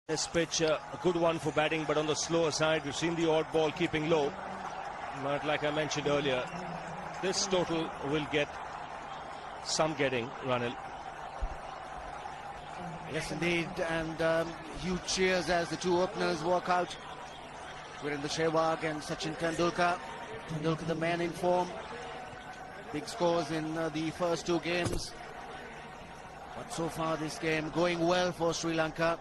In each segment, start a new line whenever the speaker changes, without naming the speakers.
This pitch, a good one for batting, but on the slower side. We've seen the odd ball keeping low. But like I mentioned earlier, this total will get some getting, Ranil.
Yes, indeed. And huge cheers as the two openers walk out. Virendra Sehwag and Sachin Tendulkar. Tendulkar, the man in form. Big scores in the first two games. But so far this game going well for Sri Lanka.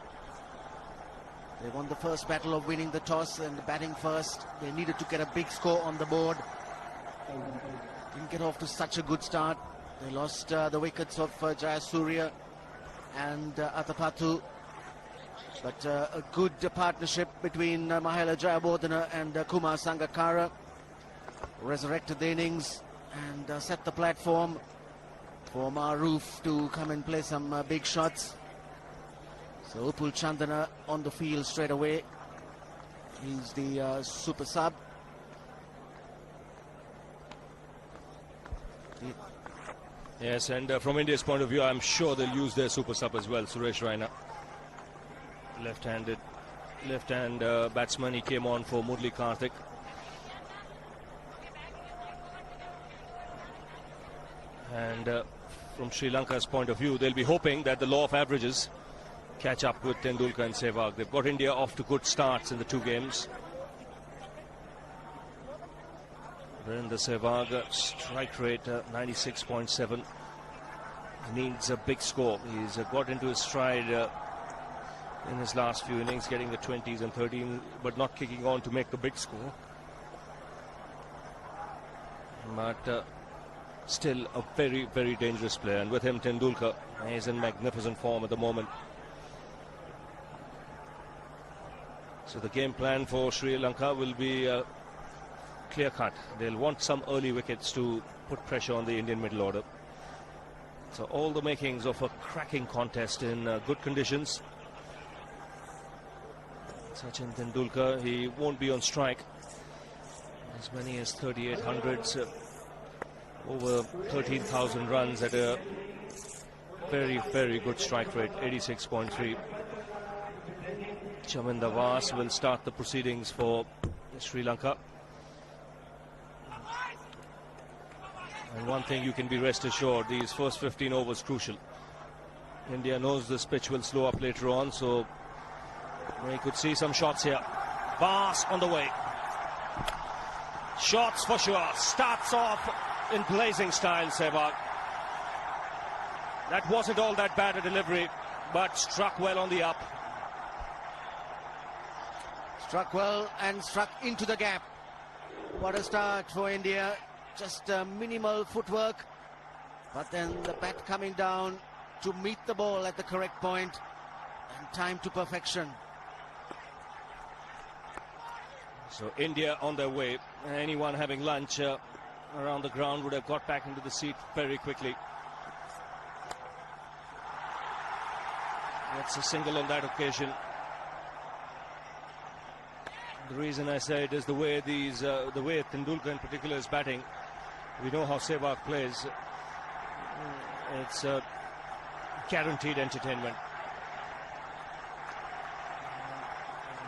They won the first battle of winning the toss and batting first. They needed to get a big score on the board. Didn't get off to such a good start. They lost the wickets of Jayasuriya and Athapathu. But a good partnership between Mahela Jayawardene and Kumar Sangakkara resurrected the innings and set the platform for Maroof to come and play some big shots. So Upul Chandana on the field straight away. He's the super sub.
Yes, and from India's point of view, I'm sure they'll use their super sub as well. Suresh Raina, left-handed, left-hand batsman. He came on for Murli Karthik. And from Sri Lanka's point of view, they'll be hoping that the law of averages catch up with Tendulkar and Sehwag. They've got India off to good starts in the two games. Virendra Sehwag, strike rate 96.7. He needs a big score. He's got into his stride in his last few innings, getting the 20s and 13, but not kicking on to make the big score. But still a very, very dangerous player. And with him, Tendulkar, he's in magnificent form at the moment. So the game plan for Sri Lanka will be clear-cut. They'll want some early wickets to put pressure on the Indian middle order. So all the makings of a cracking contest in good conditions. Sachin Tendulkar, he won't be on strike. As many as 3,800s, over 13,000 runs at a very, very good strike rate, 86.3. Chaminda Vaas will start the proceedings for Sri Lanka. And one thing you can be rest assured, these first 15 overs crucial. India knows this pitch will slow up later on, so we could see some shots here. Vaas on the way. Shots for sure. Starts off in blazing style, Sehwag. That wasn't all that bad a delivery, but struck well on the up.
Struck well and struck into the gap. What a start for India. Just minimal footwork, but then the bat coming down to meet the ball at the correct point and time to perfection.
So India on their way. Anyone having lunch around the ground would have got back into the seat very quickly. That's a single on that occasion. The reason I say it is the way Tendulkar in particular is batting. We know how Sehwag plays. It's guaranteed entertainment.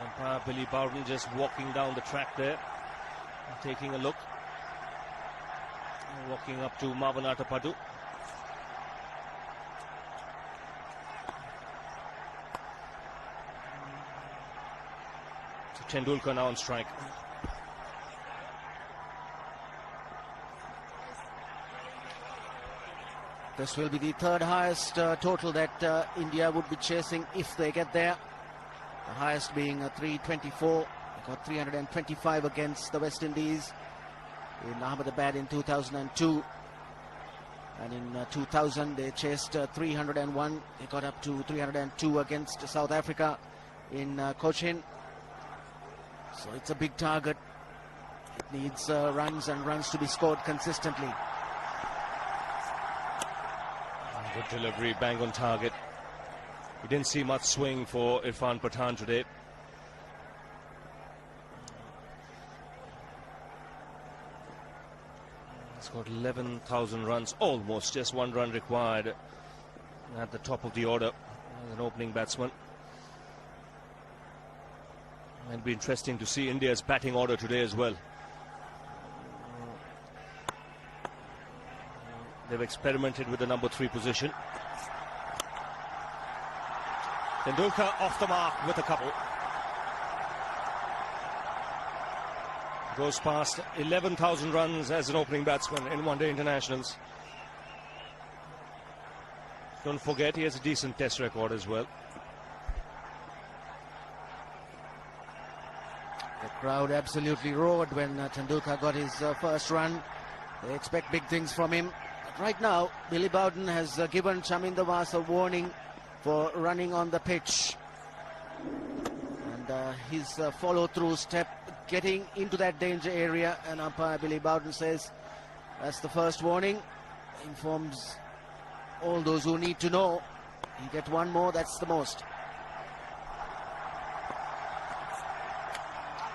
Umpire Billy Bowden just walking down the track there, taking a look. Walking up to Marwan Athapathu. Tendulkar now on strike.
This will be the third highest total that India would be chasing if they get there. The highest being 324. They got 325 against the West Indies in Ahmedabad in 2002. And in 2000 they chased 301. They got up to 302 against South Africa in Cochin. So it's a big target. It needs runs and runs to be scored consistently.
Good delivery, bang on target. We didn't see much swing for Irfan Pathan today. He's got 11,000 runs, almost, just one run required at the top of the order as an opening batsman. It'll be interesting to see India's batting order today as well. They've experimented with the number 3 position. Tendulkar off the mark with a couple. Goes past 11,000 runs as an opening batsman in one-day internationals. Don't forget, he has a decent test record as well.
The crowd absolutely roared when Tendulkar got his first run. They expect big things from him. But right now, Billy Bowden has given Chaminda Vaas a warning for running on the pitch. And his follow-through step getting into that danger area, and umpire Billy Bowden says that's the first warning. Informs all those who need to know. You get one more, that's the most.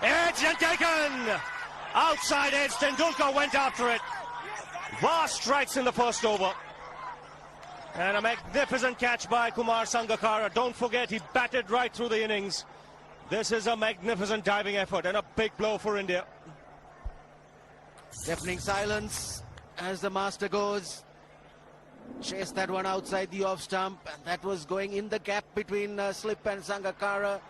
Edge and taken! Outside edge, Tendulkar went after it. Vaas strikes in the first over. And a magnificent catch by Kumar Sangakkara. Don't forget, he batted right through the innings. This is a magnificent diving effort and a big blow for India.
Deafening silence as the master goes. Chased that one outside the off stump, and that was going in the gap between Slip and Sangakkara,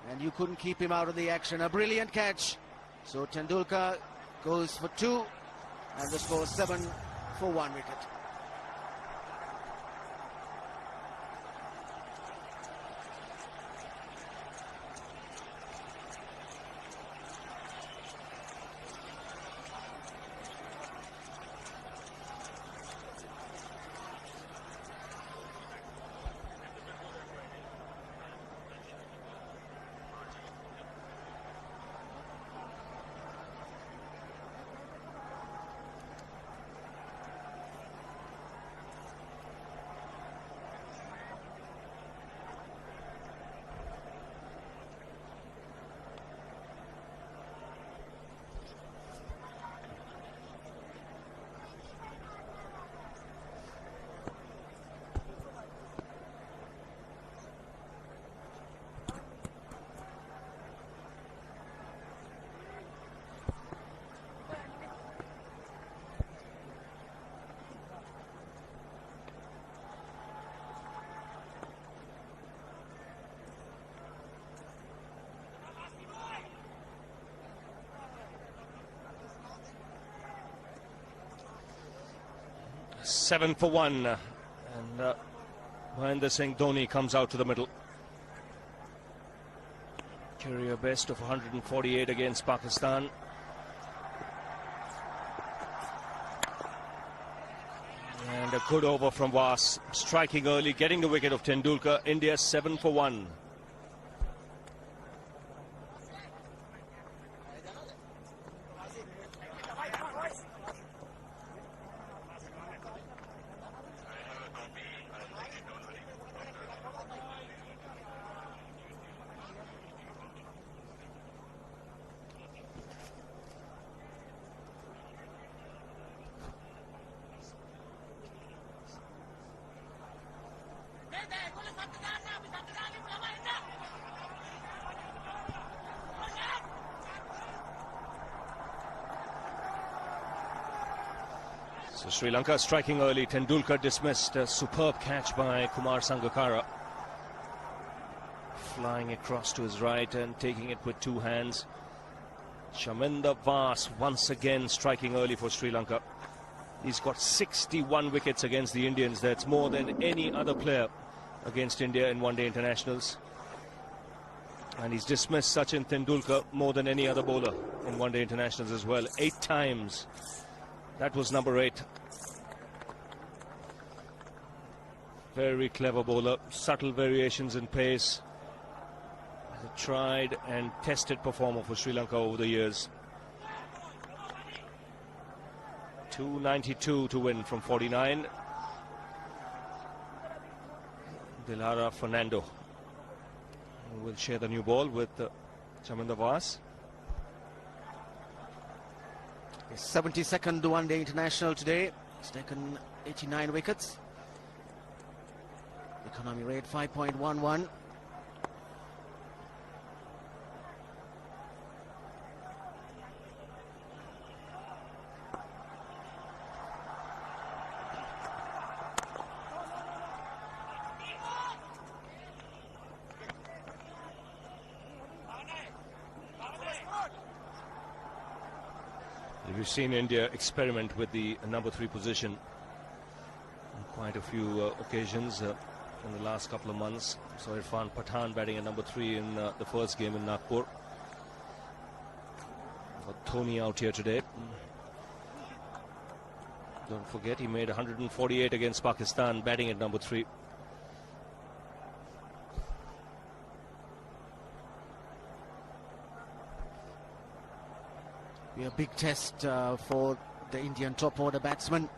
and you couldn't keep him out of the action. A brilliant catch. So Tendulkar goes for 2, and the score 7 for 1 wicket.
Seven for 1, and MS Dhoni comes out to the middle. Career best of 148 against Pakistan. And a good over from Vaas, striking early, getting the wicket of Tendulkar. India 7 for 1. So Sri Lanka striking early. Tendulkar dismissed. A superb catch by Kumar Sangakkara. Flying across to his right and taking it with 2 hands. Chaminda Vaas once again striking early for Sri Lanka. He's got 61 wickets against the Indians. That's more than any other player against India in one-day internationals. And he's dismissed Sachin Tendulkar more than any other bowler in one-day internationals as well. 8 times. That was number 8. Very clever bowler. Subtle variations in pace. A tried and tested performer for Sri Lanka over the years. 292 to win from 49. Dilara Fernando will share the new ball with Chaminda Vaas.
His 72nd one-day international today. He's taken 89 wickets. Economy rate 5.11.
We've seen India experiment with the number 3 position on quite a few occasions in the last couple of months. So Irfan Pathan batting at number 3 in the first game in Nagpur. Got Dhoni out here today. Don't forget, he made 148 against Pakistan, batting at number 3.
Be a big test for the Indian top order batsmen.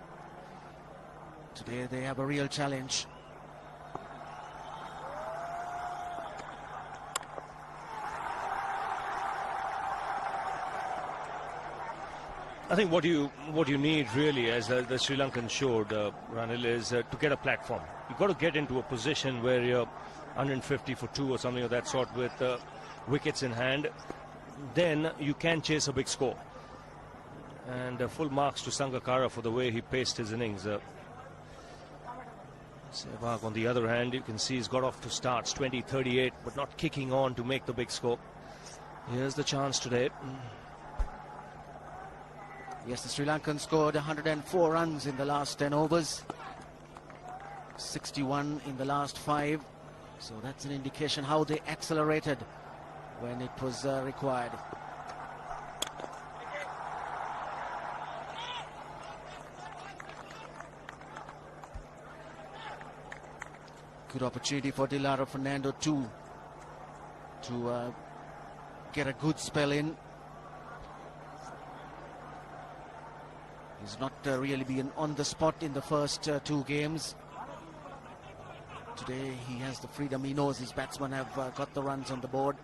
Today they have a real challenge.
I think what you need really, as the Sri Lankan showed, Ranil, is to get a platform. You've got to get into a position where you're 150 for 2 or something of that sort with wickets in hand. Then you can chase a big score. And full marks to Sangakkara for the way he paced his innings. Sehwag, on the other hand, you can see he's got off to starts 20-38, but not kicking on to make the big score. Here's the chance today.
Yes, the Sri Lankans scored 104 runs in the last 10 overs. 61 in the last 5. So that's an indication how they accelerated when it was required. Good opportunity for Dilaro Fernando too to get a good spell in. He's not really been on the spot in the first 2 games. Today he has the freedom. He knows his batsmen have got the runs on the board.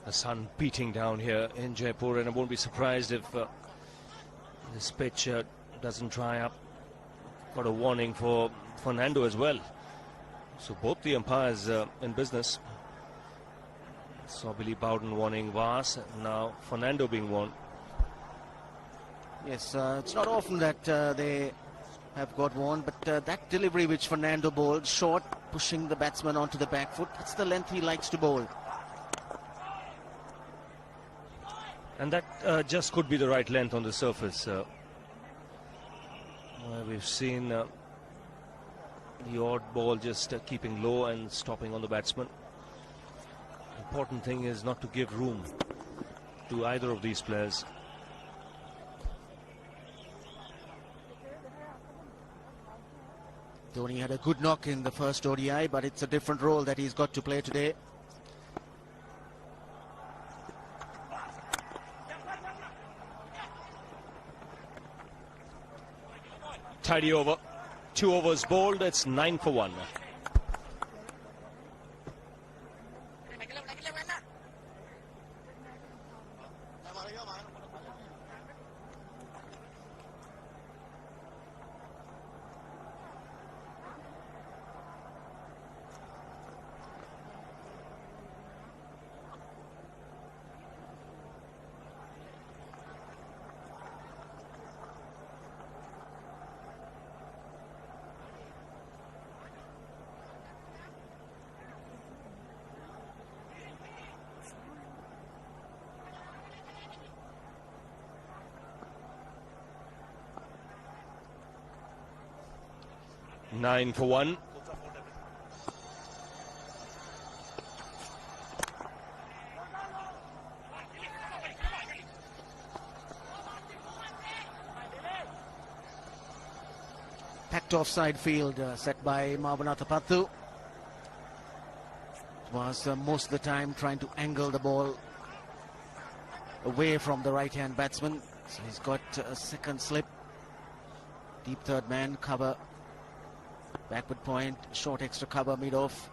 The sun beating down here in Jaipur, and I won't be surprised if this pitch doesn't dry up. Got a warning for Fernando as well. So both the umpires in business. Saw Billy Bowden warning Vas, now Fernando being warned.
Yes, it's not often that they have got warned, but that delivery which Fernando bowled, short, pushing the batsman onto the back foot, that's the length he likes to bowl.
And that just could be the right length on the surface. We've seen the odd ball just keeping low and stopping on the batsman. Important thing is not to give room to either of these players.
Dhoni had a good knock in the first ODI, but it's a different role that he's got to play today.
Tidy over. 2 overs bowled. It's 9 for 1. Nine for 1.
Packed offside field set by Mavanatapattu. Was most of the time trying to angle the ball away from the right-hand batsman. So he's got a second slip. Deep third man cover. Backward point, short extra cover mid-off.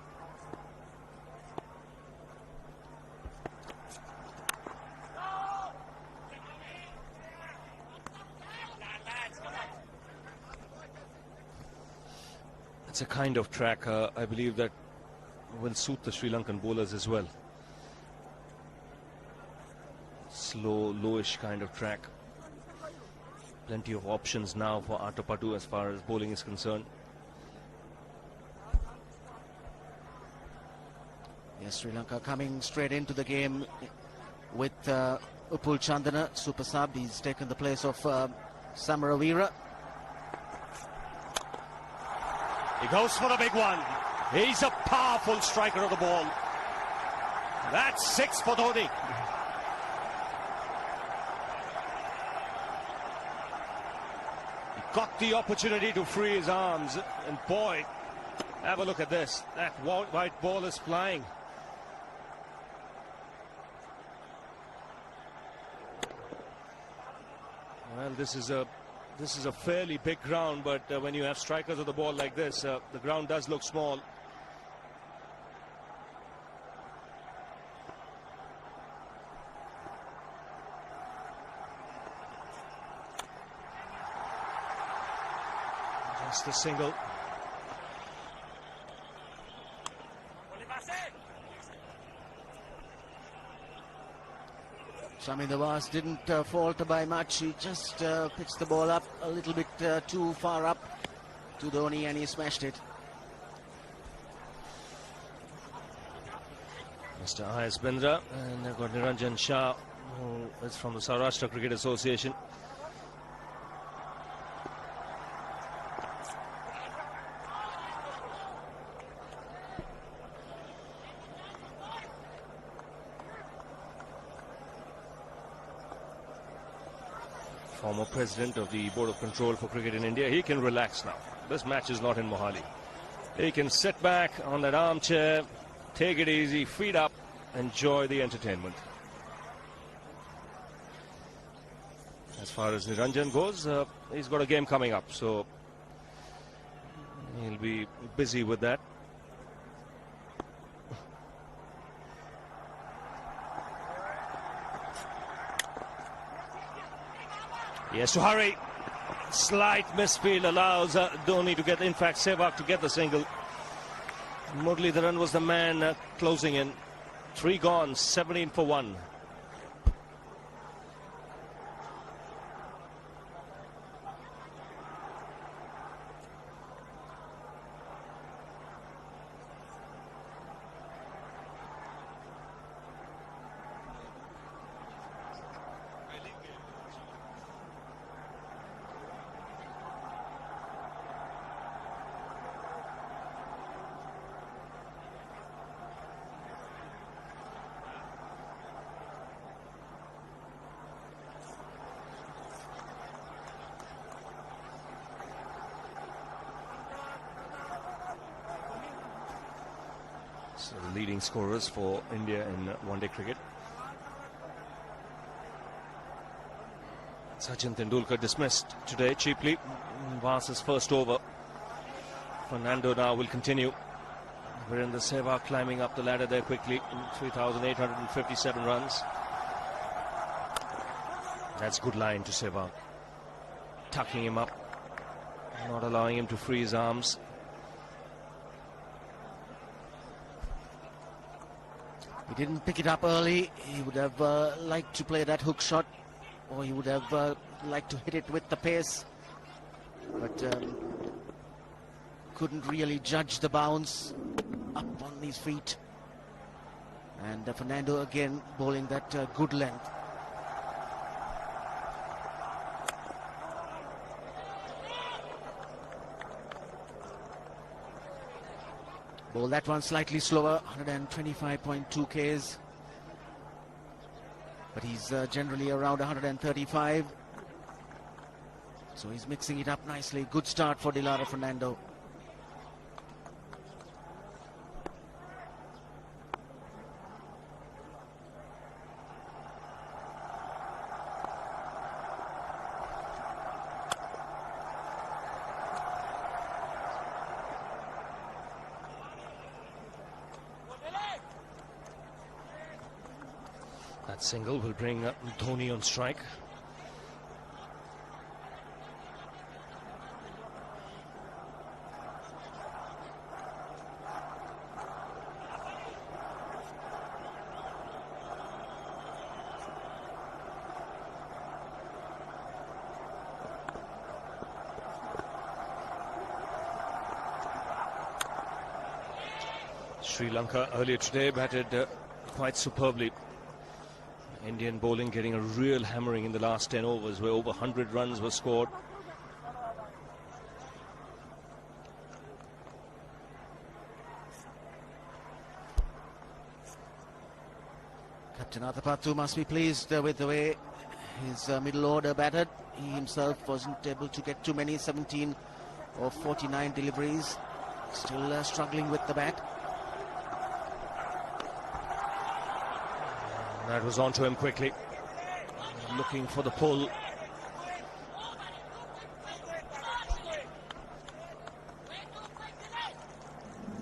It's a kind of track, I believe, that will suit the Sri Lankan bowlers as well. slow, lowish kind of track. Plenty of options now for Atapattu as far as bowling is concerned.
Yes, Sri Lanka coming straight into the game with Upul Chandana, super sub. He's taken the place of Samaravira.
He goes for a big one. He's a powerful striker of the ball. That's 6 for Dhoni. He got the opportunity to free his arms, and boy, have a look at this. That white ball is flying. Well, this is a fairly big ground, but when you have strikers of the ball like this, the ground does look small. Just a single.
Shami Nawaz didn't falter by much. He just pitched the ball up a little bit too far up to Dhoni, and he smashed it.
Mr. I.S. Bindra, and they've got Niranjan Shah, who is from the Saurashtra Cricket Association. Former president of the Board of Control for Cricket in India. He can relax now. This match is not in Mohali. He can sit back on that armchair, take it easy, feet up, enjoy the entertainment. As far as Niranjan goes, he's got a game coming up, so he'll be busy with that. He has to hurry. Slight misfield allows Dhoni to get, in fact, Sehwag to get the single. Muralidharan was the man closing in. 3 gone, 17 for 1. So the leading scorers for India in one-day cricket. Sachin Tendulkar dismissed today cheaply. Vasa's first over. Fernando now will continue. Virendra Sehwag climbing up the ladder there quickly. 3,857 runs. That's good line to Sehwag. Tucking him up. Not allowing him to free his arms.
He didn't pick it up early. He would have liked to play that hook shot, or he would have liked to hit it with the pace, but couldn't really judge the bounce up on his feet. And Fernando again bowling that good length. Ball that one slightly slower, 125.2 Ks. But he's generally around 135. So he's mixing it up nicely. Good start for Dilara Fernando.
That single will bring Dhoni on strike. Sri Lanka earlier today batted quite superbly. Indian bowling getting a real hammering in the last 10 overs where over 100 runs were scored.
Captain Athapaththu must be pleased with the way his middle order batted. He himself wasn't able to get too many, 17 of 49 deliveries. Still struggling with the bat.
That was onto him quickly. Looking for the pull.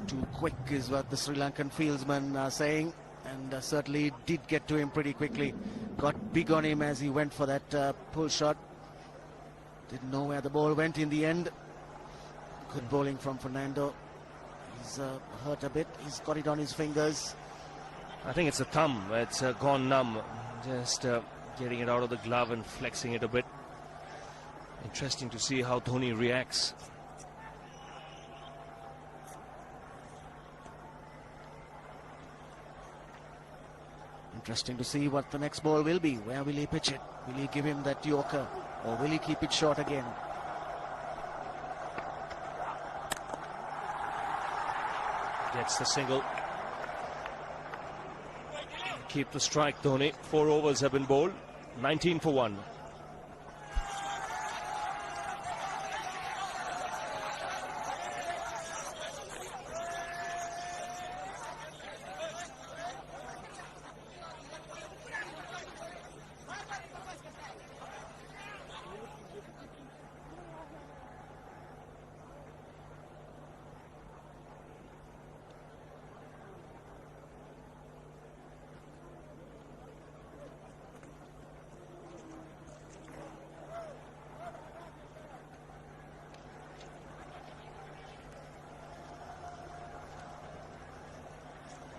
Too quick is what the Sri Lankan fieldsmen are saying. And certainly did get to him pretty quickly. Got big on him as he went for that pull shot. Didn't know where the ball went in the end. Good bowling from Fernando. He's hurt a bit. He's got it on his fingers.
I think it's a thumb. It's gone numb. Just getting it out of the glove and flexing it a bit. Interesting to see how Dhoni reacts.
Interesting to see what the next ball will be. Where will he pitch it? Will he give him that yorker or will he keep it short again?
Gets the single. Keep the strike, Dhoni. 4 overs have been bowled. 19 for 1.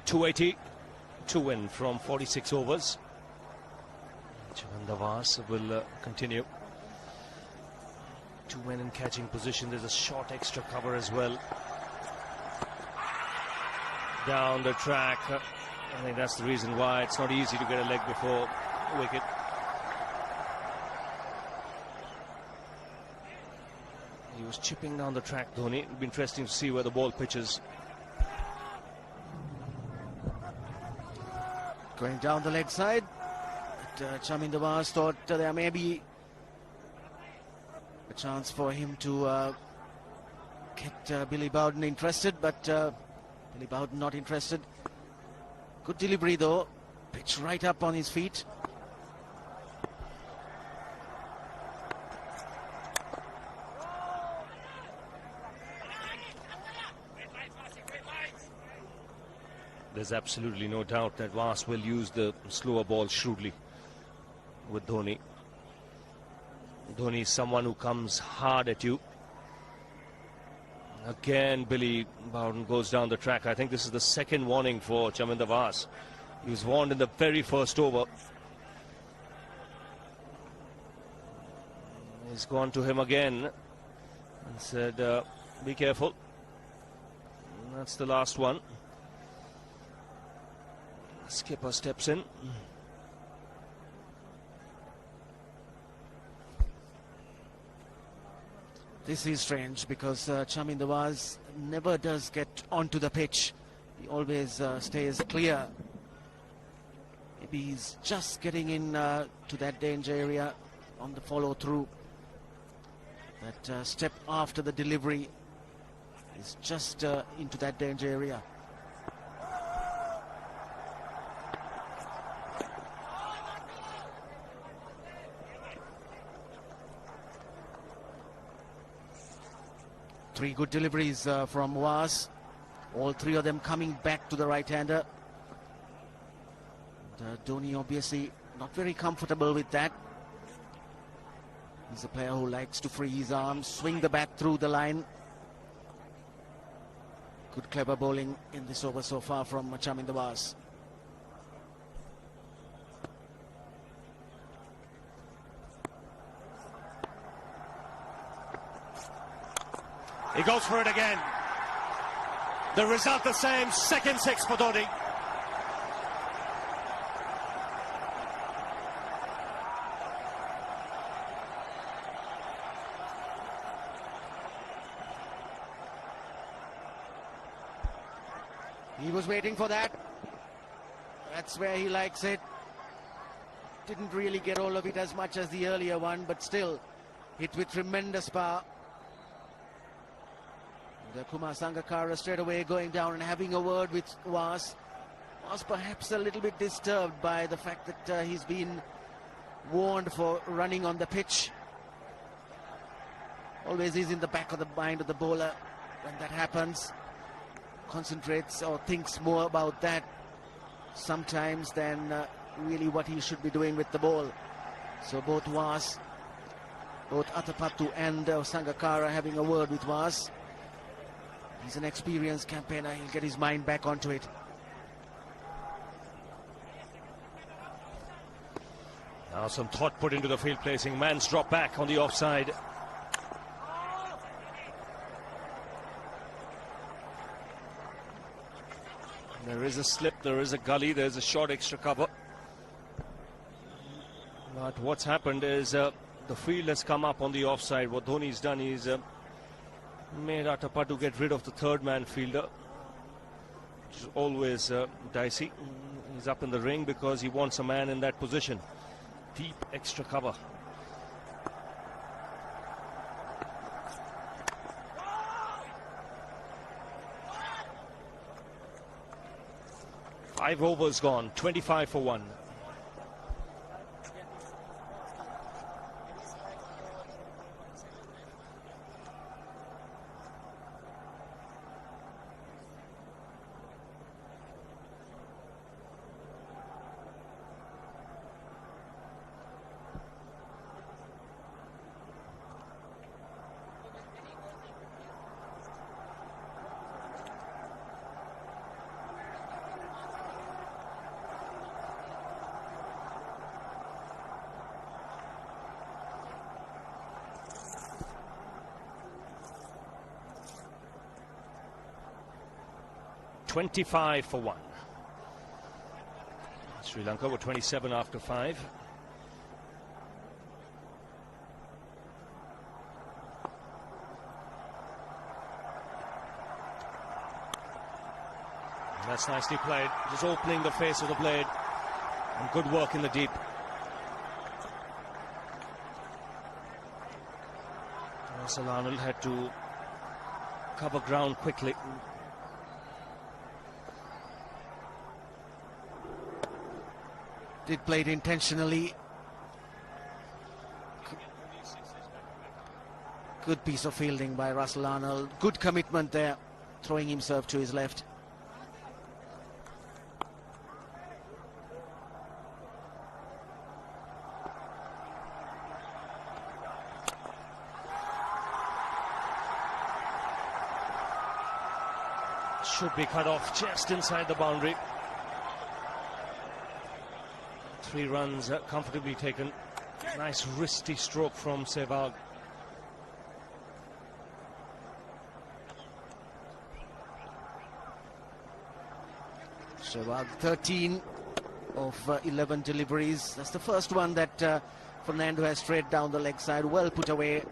.280 to win from 46 overs. Chavandavas will continue to win in catching position. There's a short extra cover as well. Down the track. I think that's the reason why it's not easy to get a leg before wicket. He was chipping down the track, Dhoni. It'll be interesting to see where the ball pitches.
Going down the leg side, but Chamindavas thought there may be a chance for him to get Billy Bowden interested, but Billy Bowden not interested. Good delivery though, pitch right up on his feet.
There's absolutely no doubt that Vas will use the slower ball shrewdly with Dhoni. Dhoni is someone who comes hard at you. Again, Billy Bowden goes down the track. I think this is the second warning for Chaminda Vas. He was warned in the very first over. He's gone to him again and said, be careful. And that's the last one. Skipper steps in.
This is strange because Chamindavas never does get onto the pitch. He always stays clear. Maybe he's just getting in to that danger area on the follow through. That step after the delivery is just into that danger area. Three good deliveries from Vas. All three of them coming back to the right-hander. Dhoni obviously not very comfortable with that. He's a player who likes to free his arms, swing the bat through the line. Good clever bowling in this over so far from Chamindavas.
He goes for it again. The result the same, second six for Dhoni.
He was waiting for that. That's where he likes it. Didn't really get all of it as much as the earlier one, but still hit with tremendous power. The Kumar Sangakkara straight away going down and having a word with Was perhaps a little bit disturbed by the fact that he's been warned for running on the pitch. Always is in the back of the mind of the bowler when that happens. Concentrates or thinks more about that sometimes than really what he should be doing with the ball. So both Atapattu and Sangakkara having a word with Was. He's an experienced campaigner. He'll get his mind back onto it.
Now some thought put into the field placing. Man's drop back on the offside. There is a slip, there is a gully, there's a short extra cover. But what's happened is the field has come up on the offside. What Dhoni's done is made Atapattu get rid of the third man fielder, which is always dicey. He's up in the ring because he wants a man in that position. Deep extra cover. Five overs gone, 25 for 1. $25 for 1. Sri Lanka were 27 after 5. And that's nicely played, just opening the face of the blade, and good work in the deep. Russell Arnold had to cover ground quickly.
Did play it intentionally. Good piece of fielding by Russell Arnold. Good commitment there, throwing himself to his left.
Should be cut off just inside the boundary. 3 runs comfortably taken. Nice wristy stroke from Sehwag.
Sehwag 13 of 11 deliveries. That's the first one that Fernando has straight down the leg side. Well put away.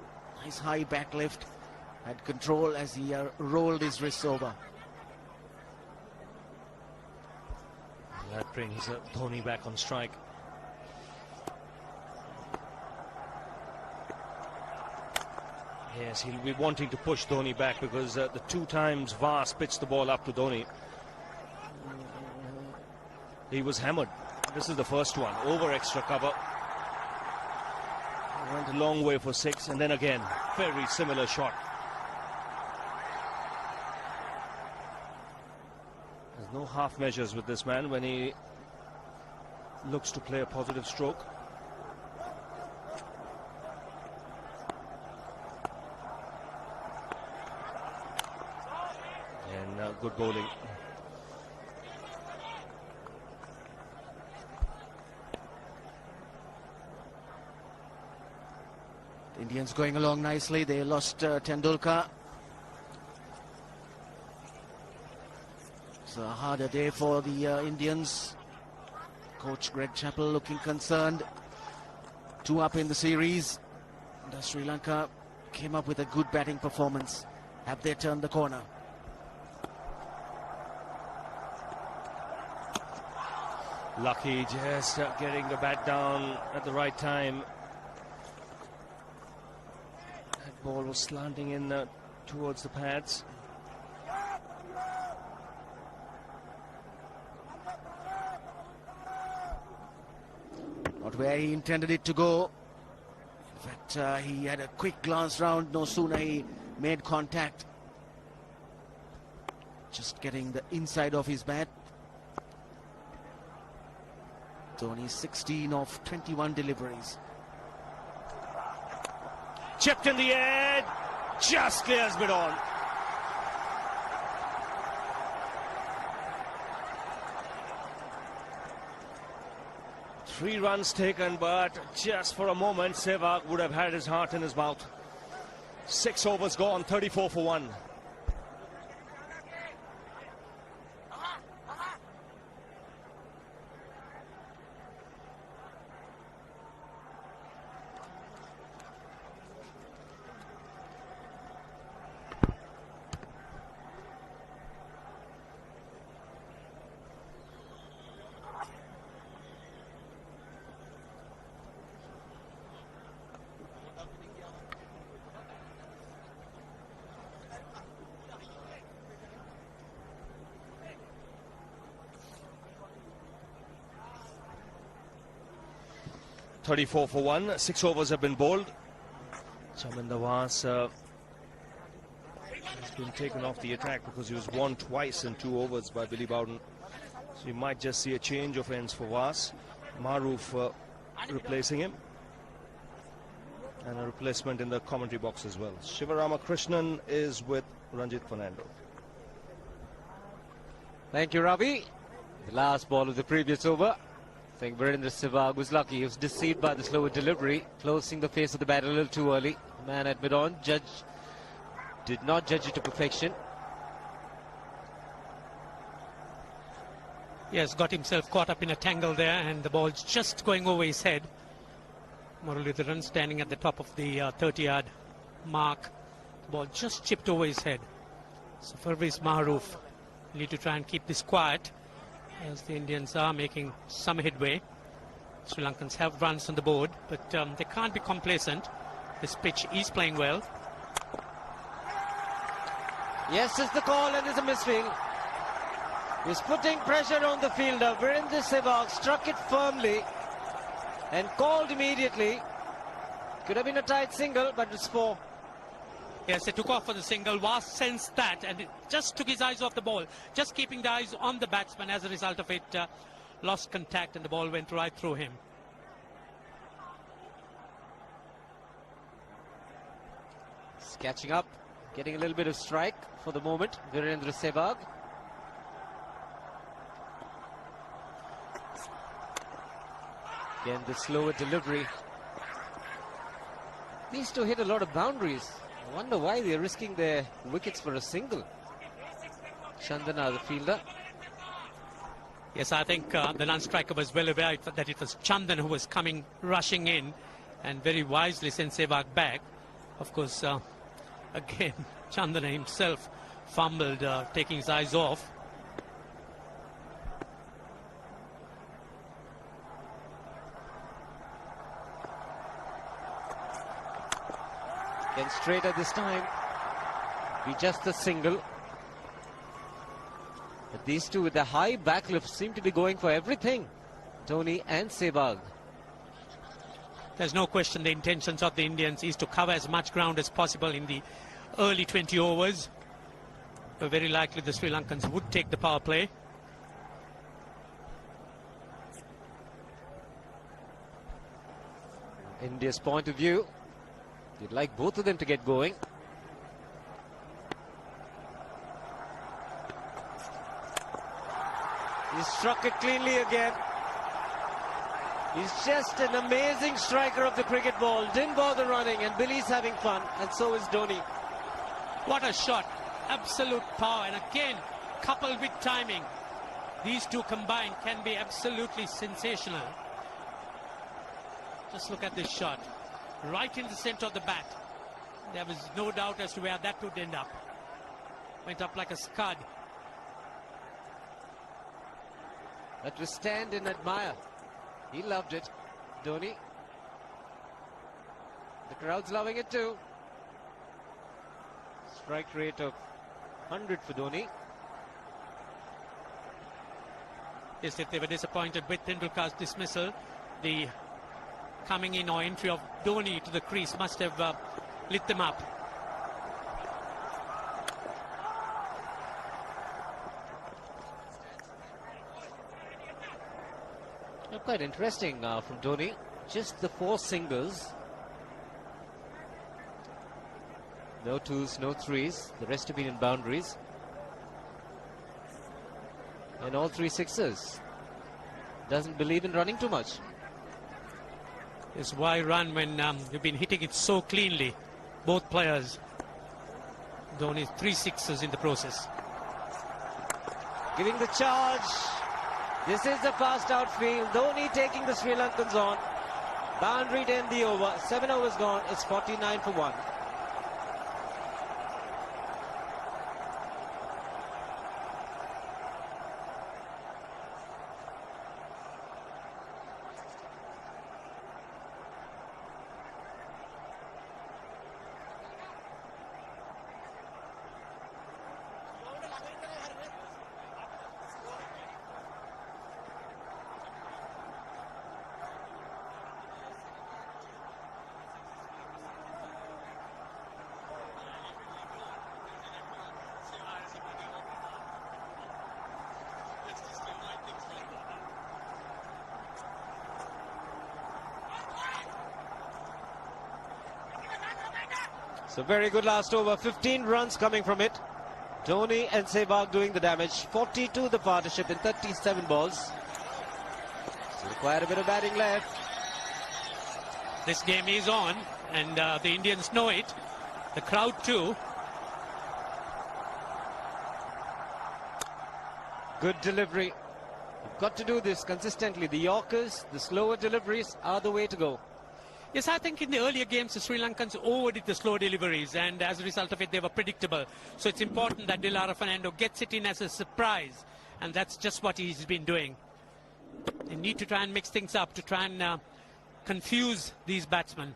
Nice high back lift. Had control as he rolled his wrists over.
That brings Dhoni back on strike. Yes, he'll be wanting to push Dhoni back because the 2 times Vas pitched the ball up to Dhoni, he was hammered. This is the first one, over extra cover. Went a long way for 6, and then again, very similar shot. There's no half measures with this man when he looks to play a positive stroke. And good bowling.
The Indians going along nicely. They lost Tendulkar. It's a harder day for the Indians. Coach Greg Chappell looking concerned. 2 up in the series. And Sri Lanka came up with a good batting performance. Have they turned the corner?
Lucky just getting the bat down at the right time. That ball was slanting in towards the pads.
Not where he intended it to go. In fact, he had a quick glance round. No sooner he made contact. Just getting the inside of his bat. Dhoni 16 of 21 deliveries.
Chipped in the air. Just clears mid on. Three runs taken, but just for a moment, Sehwag would have had his heart in his mouth. 6 overs gone, 34 for 1. .34 for 1. 6 overs have been bowled. Chaminda Vas has been taken off the attack because he was won twice in 2 overs by Billy Bowden. So you might just see a change of ends for Vas. Maroof replacing him. And a replacement in the commentary box as well. Shivarama Krishnan is with Ranjit Fernando.
Thank you, Ravi. The last ball of the previous over. I think Virendra Sehwag was lucky. He was deceived by the slower delivery, closing the face of the bat a little too early. The man at mid-on did not judge it to perfection.
Yes, got himself caught up in a tangle there, and the ball's just going over his head. Muralidharan standing at the top of the 30-yard mark. The ball just chipped over his head. So Furvis Maroof need to try and keep this quiet, as the Indians are making some headway. Sri Lankans have runs on the board, but they can't be complacent. This pitch is playing well.
Yes, it's the call, and it's a misfield. He's putting pressure on the fielder. Virendra Sehwag struck it firmly and called immediately. Could have been a tight single, but it's 4.
Yes, they took off for the single. Vas sensed that and it just took his eyes off the ball. Just keeping the eyes on the batsman. As a result of it, lost contact and the ball went right through him.
He's catching up, getting a little bit of strike for the moment. Virendra Sehwag. Again, the slower delivery. These two hit a lot of boundaries. I wonder why they're risking their wickets for a single. Chandana, the fielder.
Yes, I think the non-striker was well aware that it was Chandan who was coming rushing in, and very wisely sent Sehwag back. Of course, again, Chandana himself fumbled, taking his eyes off.
Again, straighter this time. Be just a single. But these two with the high backlift seem to be going for everything. Dhoni and Sehwag.
There's no question the intentions of the Indians is to cover as much ground as possible in the early 20 overs. But very likely the Sri Lankans would take the power play.
India's point of view, you'd like both of them to get going. He struck it cleanly again. He's just an amazing striker of the cricket ball. Didn't bother running, and Billy's having fun, and so is Dhoni.
What a shot. Absolute power. And again, coupled with timing, these two combined can be absolutely sensational. Just look at this shot. Right in the center of the bat. There was no doubt as to where that would end up. Went up like a scud.
That was stand and admire. He loved it, Dhoni. The crowd's loving it too. Strike rate of 100 for Dhoni.
Yes, if they were disappointed with Tendulkar's dismissal, the coming in or entry of Dhoni to the crease must have lit them up.
Quite interesting from Dhoni. Just the 4 singles. No 2s, no 3s. The rest have been in boundaries. And all 3 6s. Doesn't believe in running too much.
Is why run when you've been hitting it so cleanly, both players. Dhoni 3 6s in the process.
Giving the charge. This is the fast outfield. Dhoni taking the Sri Lankans on. Boundary to end the over. 7 overs gone. It's 49 for 1. So very good last over. 15 runs coming from it. Dhoni and Sehwag doing the damage. 42 the partnership in 37 balls. So quite a bit of batting left.
This game is on, and the Indians know it. The crowd too.
Good delivery. You've got to do this consistently. The Yorkers, the slower deliveries are the way to go.
Yes, I think in the earlier games, the Sri Lankans overdid the slow deliveries, and as a result of it, they were predictable. So it's important that Dilara Fernando gets it in as a surprise, and that's just what he's been doing. They need to try and mix things up to try and confuse these batsmen.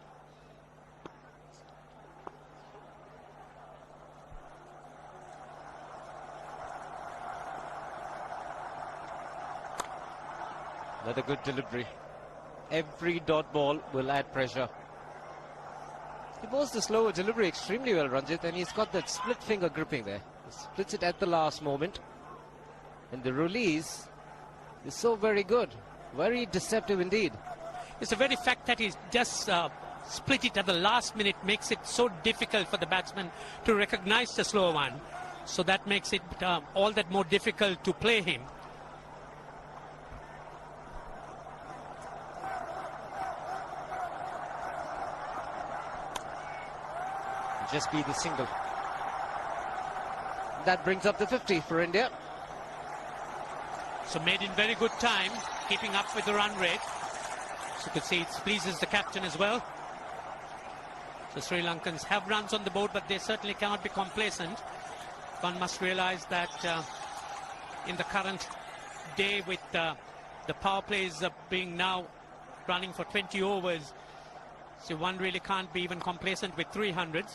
Another good delivery. Every dot ball will add pressure. He bowls the slower delivery extremely well, Ranjit, and he's got that split finger gripping there. He splits it at the last moment. And the release is so very good. Very deceptive indeed.
It's the very fact that he's just split it at the last minute makes it so difficult for the batsman to recognize the slower one. So that makes it all that more difficult to play him.
Just be the single. That brings up the 50 for India.
So made in very good time, keeping up with the run rate. So you could see it pleases the captain as well. So Sri Lankans have runs on the board, but they certainly cannot be complacent. One must realize that in the current day with the power plays being now running for 20 overs, so one really can't be even complacent with 300s.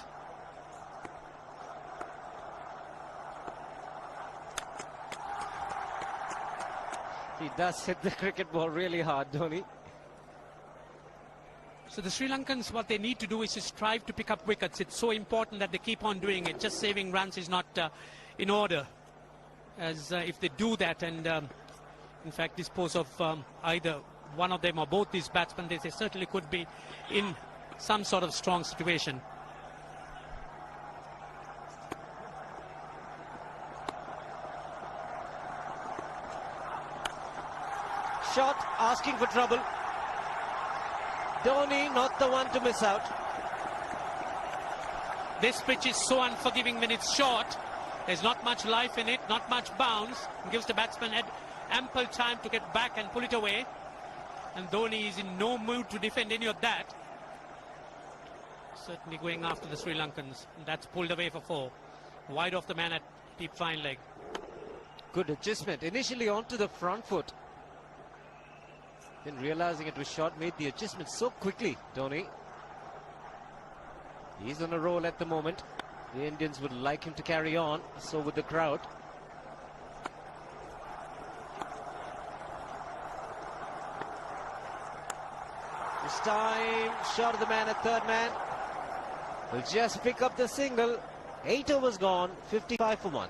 He does hit the cricket ball really hard, Dhoni.
So the Sri Lankans, what they need to do is to strive to pick up wickets. It's so important that they keep on doing it. Just saving runs is not in order. As if they do that and in fact dispose of either one of them or both these batsmen, they certainly could be in some sort of strong situation.
Shot asking for trouble. Dhoni not the one to miss out.
This pitch is so unforgiving when it's short. There's not much life in it, not much bounce. It gives the batsman ample time to get back and pull it away. And Dhoni is in no mood to defend any of that. Certainly going after the Sri Lankans. And that's pulled away for 4. Wide off the man at deep fine leg.
Good adjustment. Initially onto the front foot. Then realizing it was short, made the adjustment so quickly, Dhoni. He's on a roll at the moment. The Indians would like him to carry on, so would the crowd. This time, shot of the man at third man. Will just pick up the single. 8 overs gone, 55 for 1.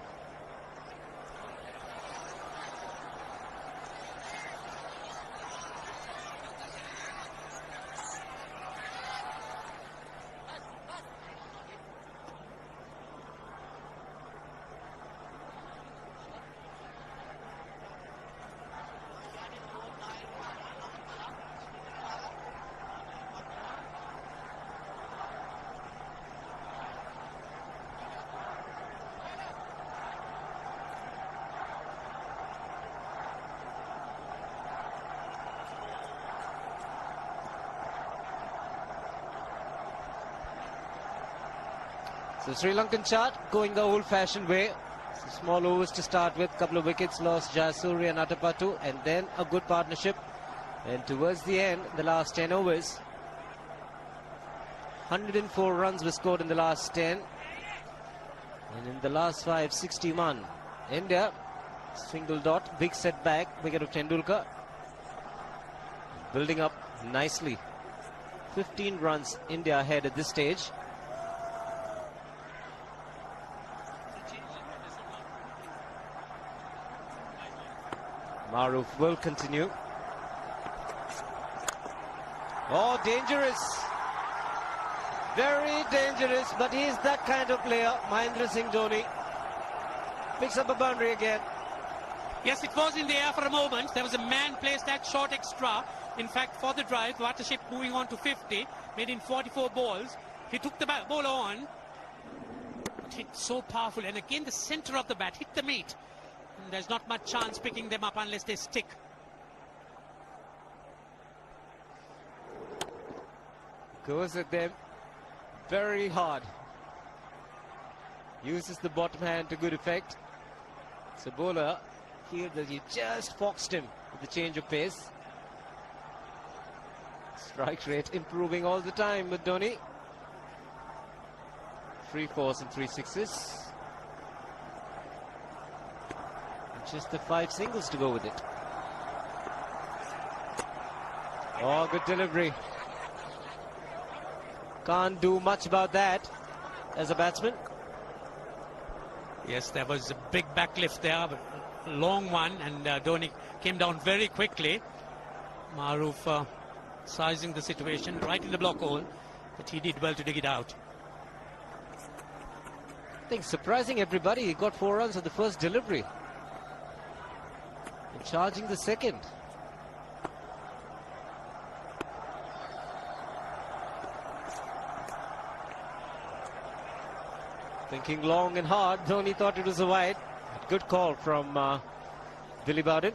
So Sri Lankan chart going the old-fashioned way. So small overs to start with, couple of wickets lost, Jayasuriya and Atapattu, and then a good partnership. And towards the end, the last 10 overs, 104 runs were scored in the last 10. And in the last 5, 61. India, single dot, big setback, wicket of Tendulkar. Building up nicely. 15 runs, India ahead at this stage. Maruf will continue. Oh, dangerous. Very dangerous, but he's that kind of player. Mahendra Singh Dhoni picks up a boundary again.
Yes, it was in the air for a moment. There was a man placed that short extra. In fact, for the drive, Watership moving on to 50, made in 44 balls. He took the ball on. It hit so powerful, and again the centre of the bat hit the meat. And there's not much chance picking them up unless they stick.
Goes at them very hard. Uses the bottom hand to good effect. So bowler here that he just foxed him with the change of pace. Strike rate improving all the time with Dhoni. 3 4s and 3 6s. Just the 5 singles to go with it. Oh, good delivery. Can't do much about that as a batsman.
Yes, there was a big backlift there, but a long one, and Dhoni came down very quickly. Maruf sizing the situation right in the block hole, but he did well to dig it out.
I think surprising everybody, he got 4 runs on the first delivery. And charging the second. Thinking long and hard, Dhoni thought it was a wide. Good call from Billy Bowden.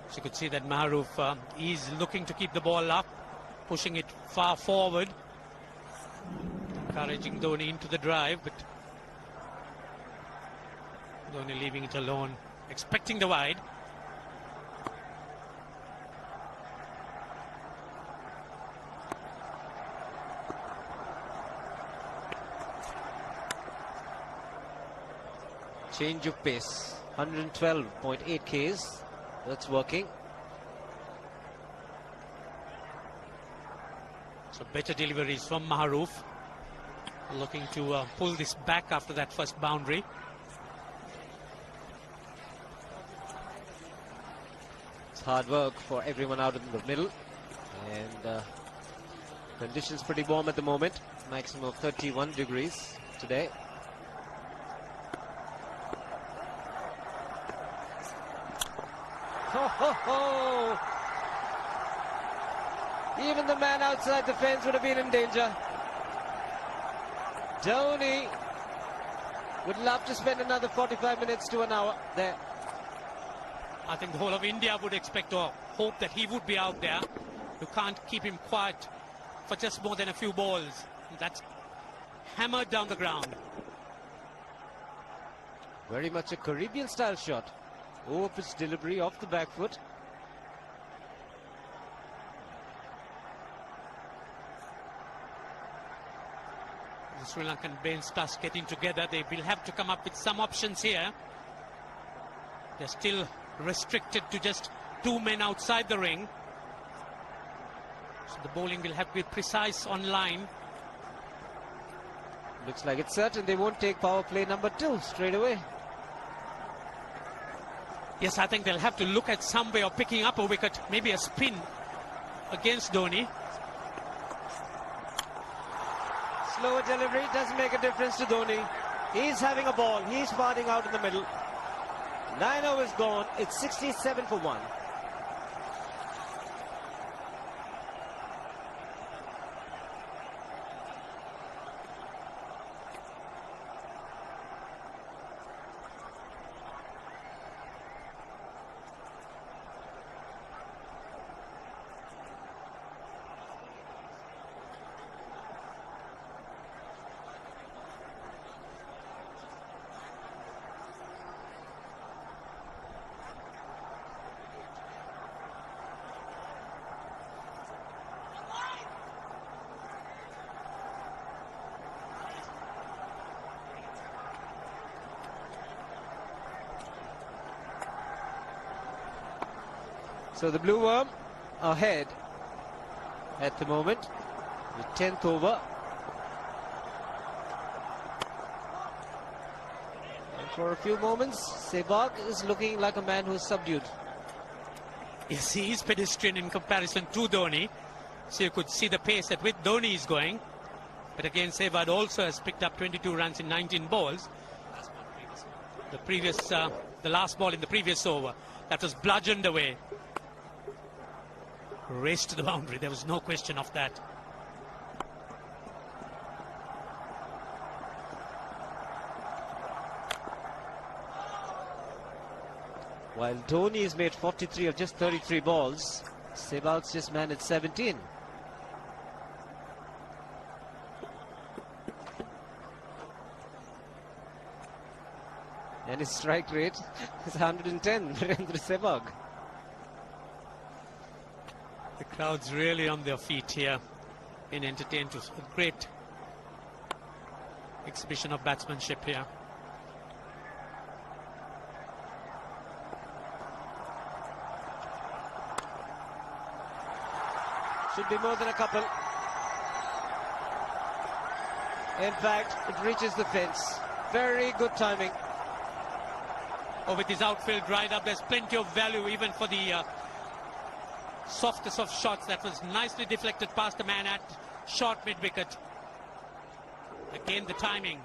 So you could see that Maruf is looking to keep the ball up, pushing it far forward, encouraging Dhoni into the drive, but Dhoni leaving it alone, expecting the wide.
Change of pace, 112.8 Ks. That's working.
So better deliveries from Maruf, looking to pull this back after that first boundary.
It's hard work for everyone out in the middle, and conditions pretty warm at the moment. Maximum of 31 degrees today. Ho, ho, ho. Even the man outside the fence would have been in danger. Dhoni Would love to spend another 45 minutes to an hour there.
I think the whole of India would expect or hope that he would be out there. You can't keep him quiet for just more than a few balls. That's hammered down the ground.
Very much a Caribbean style shot. Over pitch delivery off the back foot.
The Sri Lankan bench starts getting together. They will have to come up with some options here. They're still restricted to just 2 men outside the ring. So the bowling will have to be precise on line.
Looks like it's certain they won't take power play number 2 straight away.
Yes, I think they'll have to look at some way of picking up a wicket, maybe a spin against Dhoni.
Slower delivery doesn't make a difference to Dhoni. He's having a ball. He's farting out in the middle. 9 overs gone. It's 67 for 1. So the Blue Worm ahead at the moment, the 10th over. And for a few moments, Sehwag is looking like a man who is subdued.
Yes, he is pedestrian in comparison to Dhoni. So you could see the pace at which Dhoni is going. But again, Sehwag also has picked up 22 runs in 19 balls. The last ball in the previous over, that was bludgeoned away. Race to the boundary, there was no question of that.
While Dhoni has made 43 of just 33 balls, Sehwag's just managed 17. And his strike rate is 110, Virendra Sehwag.
The crowd's really on their feet here in entertained to a great exhibition of batsmanship here.
Should be more than a couple. In fact, it reaches the fence. Very good timing.
Oh, with his outfield dried up, there's plenty of value even for the softest of shots. That was nicely deflected past the man at short mid-wicket. Again, the timing.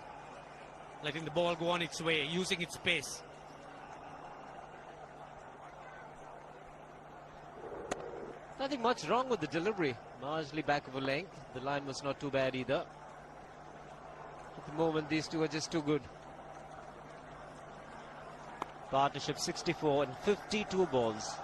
Letting the ball go on its way, using its pace.
Nothing much wrong with the delivery. Marginally back of a length. The line was not too bad either. At the moment, these two are just too good. Partnership 64 and 52 balls.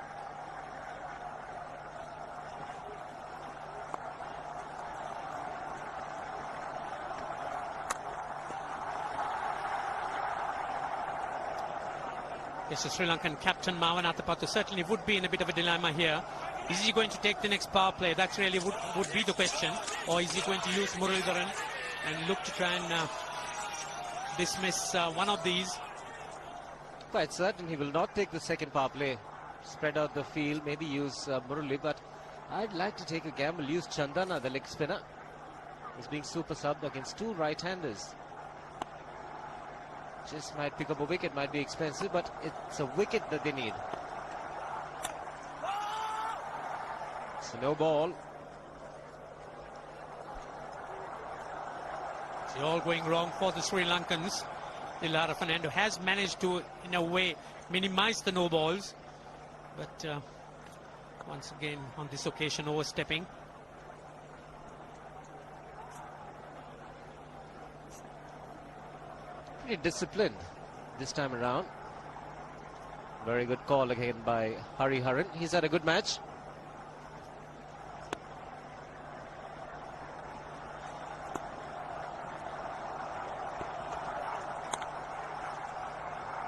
Yes, the Sri Lankan captain Marwan Athapaththu certainly would be in a bit of a dilemma here. Is he going to take the next power play? That really would be the question. Or is he going to use Muralidharan and look to try and dismiss one of these?
Quite certain he will not take the second power play. Spread out the field, maybe use Murali, but I'd like to take a gamble. Use Chandana, the leg spinner. He's being super subbed against two right-handers. Just might pick up a wicket, might be expensive, but it's a wicket that they need. So no ball.
It's all going wrong for the Sri Lankans. Lara Fernando has managed to, in a way, minimize the no balls. But once again, on this occasion, overstepping.
Pretty disciplined this time around. Very good call again by Hari Haran. He's had a good match.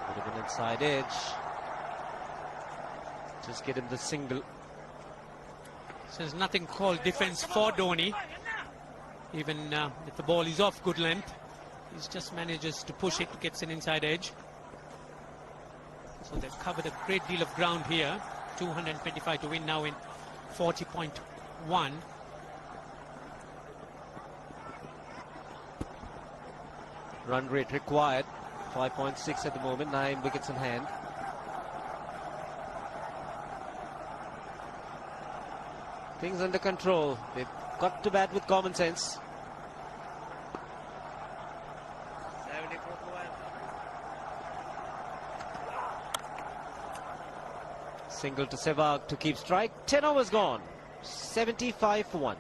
Bit of an inside edge. Just get him the single.
So there's nothing called defense for Dhoni. Even if the ball is off good length, he just manages to push it, gets an inside edge. So they've covered a great deal of ground here. 225 to win now in 40.1.
Run rate required 5.6 at the moment, 9 wickets in hand. Things under control. They've got to bat with common sense. Single to Sehwag to keep strike. 10 overs gone. 75 for 1.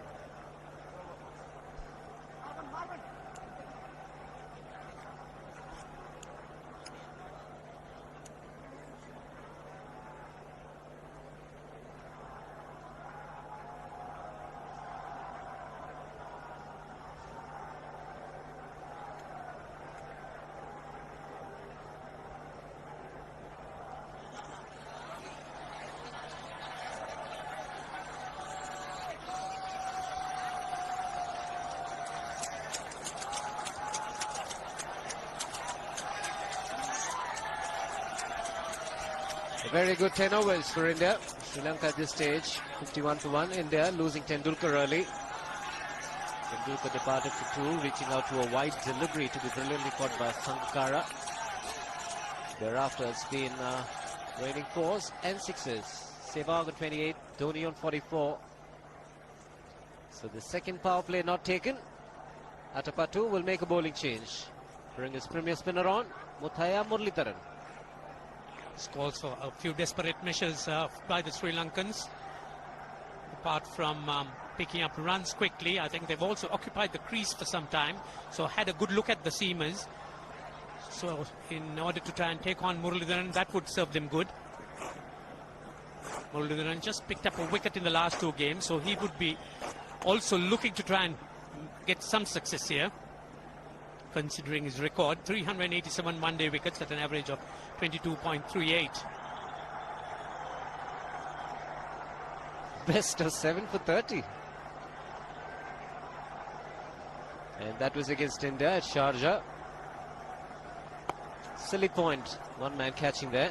A very good 10 overs for India. Sri Lanka at this stage, 51 for 1. India losing Tendulkar early. Tendulkar departed for 2, reaching out to a wide delivery to be brilliantly caught by Sangakkara. Thereafter, it's been raining 4s and 6s. Sehwag on 28, Dhoni on 44. So the second power play not taken. Atapattu will make a bowling change. Bring his premier spinner on, Muthaiya Muralitharan.
This calls for a few desperate measures by the Sri Lankans. Apart from picking up runs quickly, I think they've also occupied the crease for some time. So had a good look at the seamers. So in order to try and take on Muralitharan, that would serve them good. Muralitharan just picked up a wicket in the last 2 games. So he would be also looking to try and get some success here, considering his record, 387 one-day wickets at an average of 22.38.
Best of 7 for 30. And that was against India at Sharjah. Silly point, one man catching there.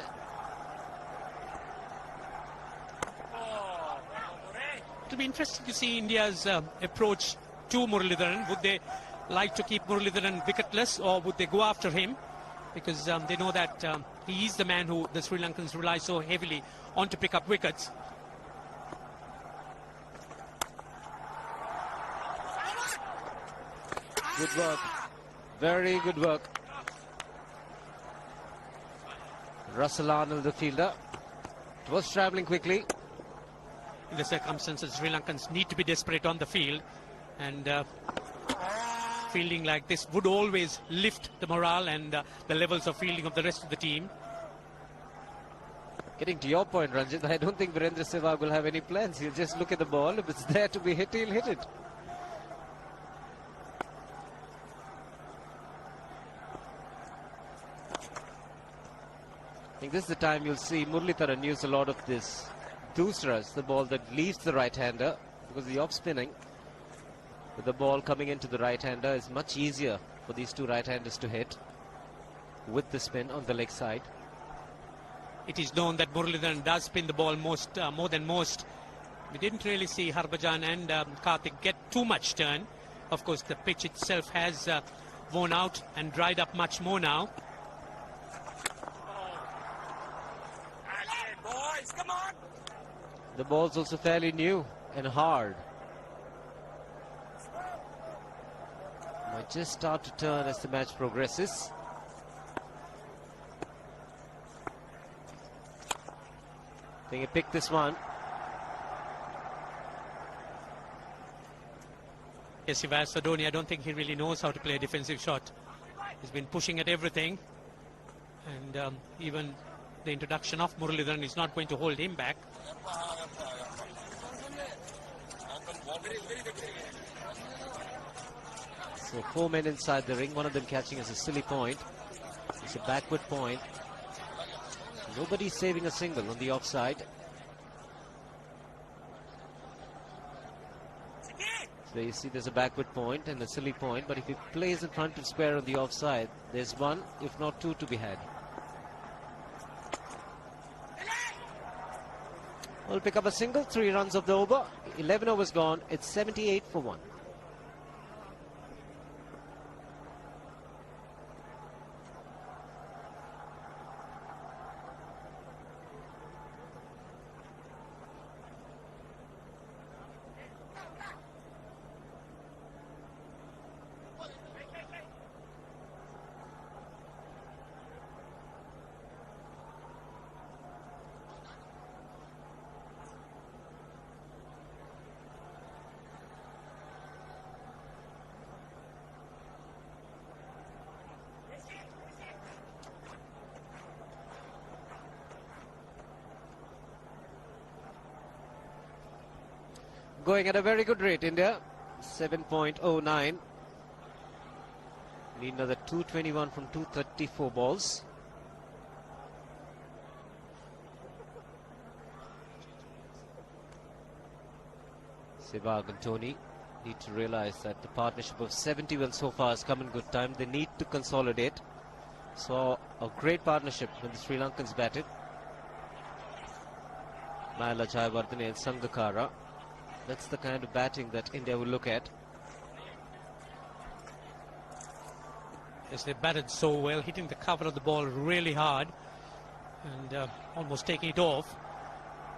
It'll be interesting to see India's approach to Muralitharan. Would they like to keep Muralitharan wicketless, or would they go after him? Because they know that he is the man who the Sri Lankans rely so heavily on to pick up wickets.
Good work. Very good work. Russell Arnold, the fielder. It was travelling quickly.
In the circumstances, Sri Lankans need to be desperate on the field, and fielding like this would always lift the morale and the levels of fielding of the rest of the team.
Getting to your point, Ranjit, I don't think Virendra Sehwag will have any plans. He'll just look at the ball. If it's there to be hit, he'll hit it. I think this is the time you'll see Muralitharan use a lot of this doosras, the ball that leaves the right-hander, because the off-spinning with the ball coming into the right-hander is much easier for these two right-handers to hit with the spin on the leg side.
It is known that Muralitharan does spin the ball more than most. We didn't really see Harbhajan and Karthik get too much turn. Of course, the pitch itself has worn out and dried up much more now.
Boys, come on!
The ball's also fairly new and hard. Might just start to turn as the match progresses. I think he picked this one.
Yes, if as for Dhoni, I don't think he really knows how to play a defensive shot. He's been pushing at everything, and even the introduction of Muralidharan is not going to hold him back.
So 4 men inside the ring, one of them catching as a silly point. It's a backward point. Nobody's saving a single on the offside. So you see there's a backward point and a silly point, but if he plays in front of square on the offside, there's one, if not two, to be had. We'll pick up a single, 3 runs of the over. 11 overs gone, it's 78 for 1. Going at a very good rate, India. 7.09. Need another 221 from 234 balls. Sehwag and Dhoni need to realize that the partnership of 70 well so far has come in good time. They need to consolidate. Saw a great partnership when the Sri Lankans batted. Naila Jayawardene and Sangakkara. That's the kind of batting that India will look at.
Yes, they batted so well, hitting the cover of the ball really hard and almost taking it off.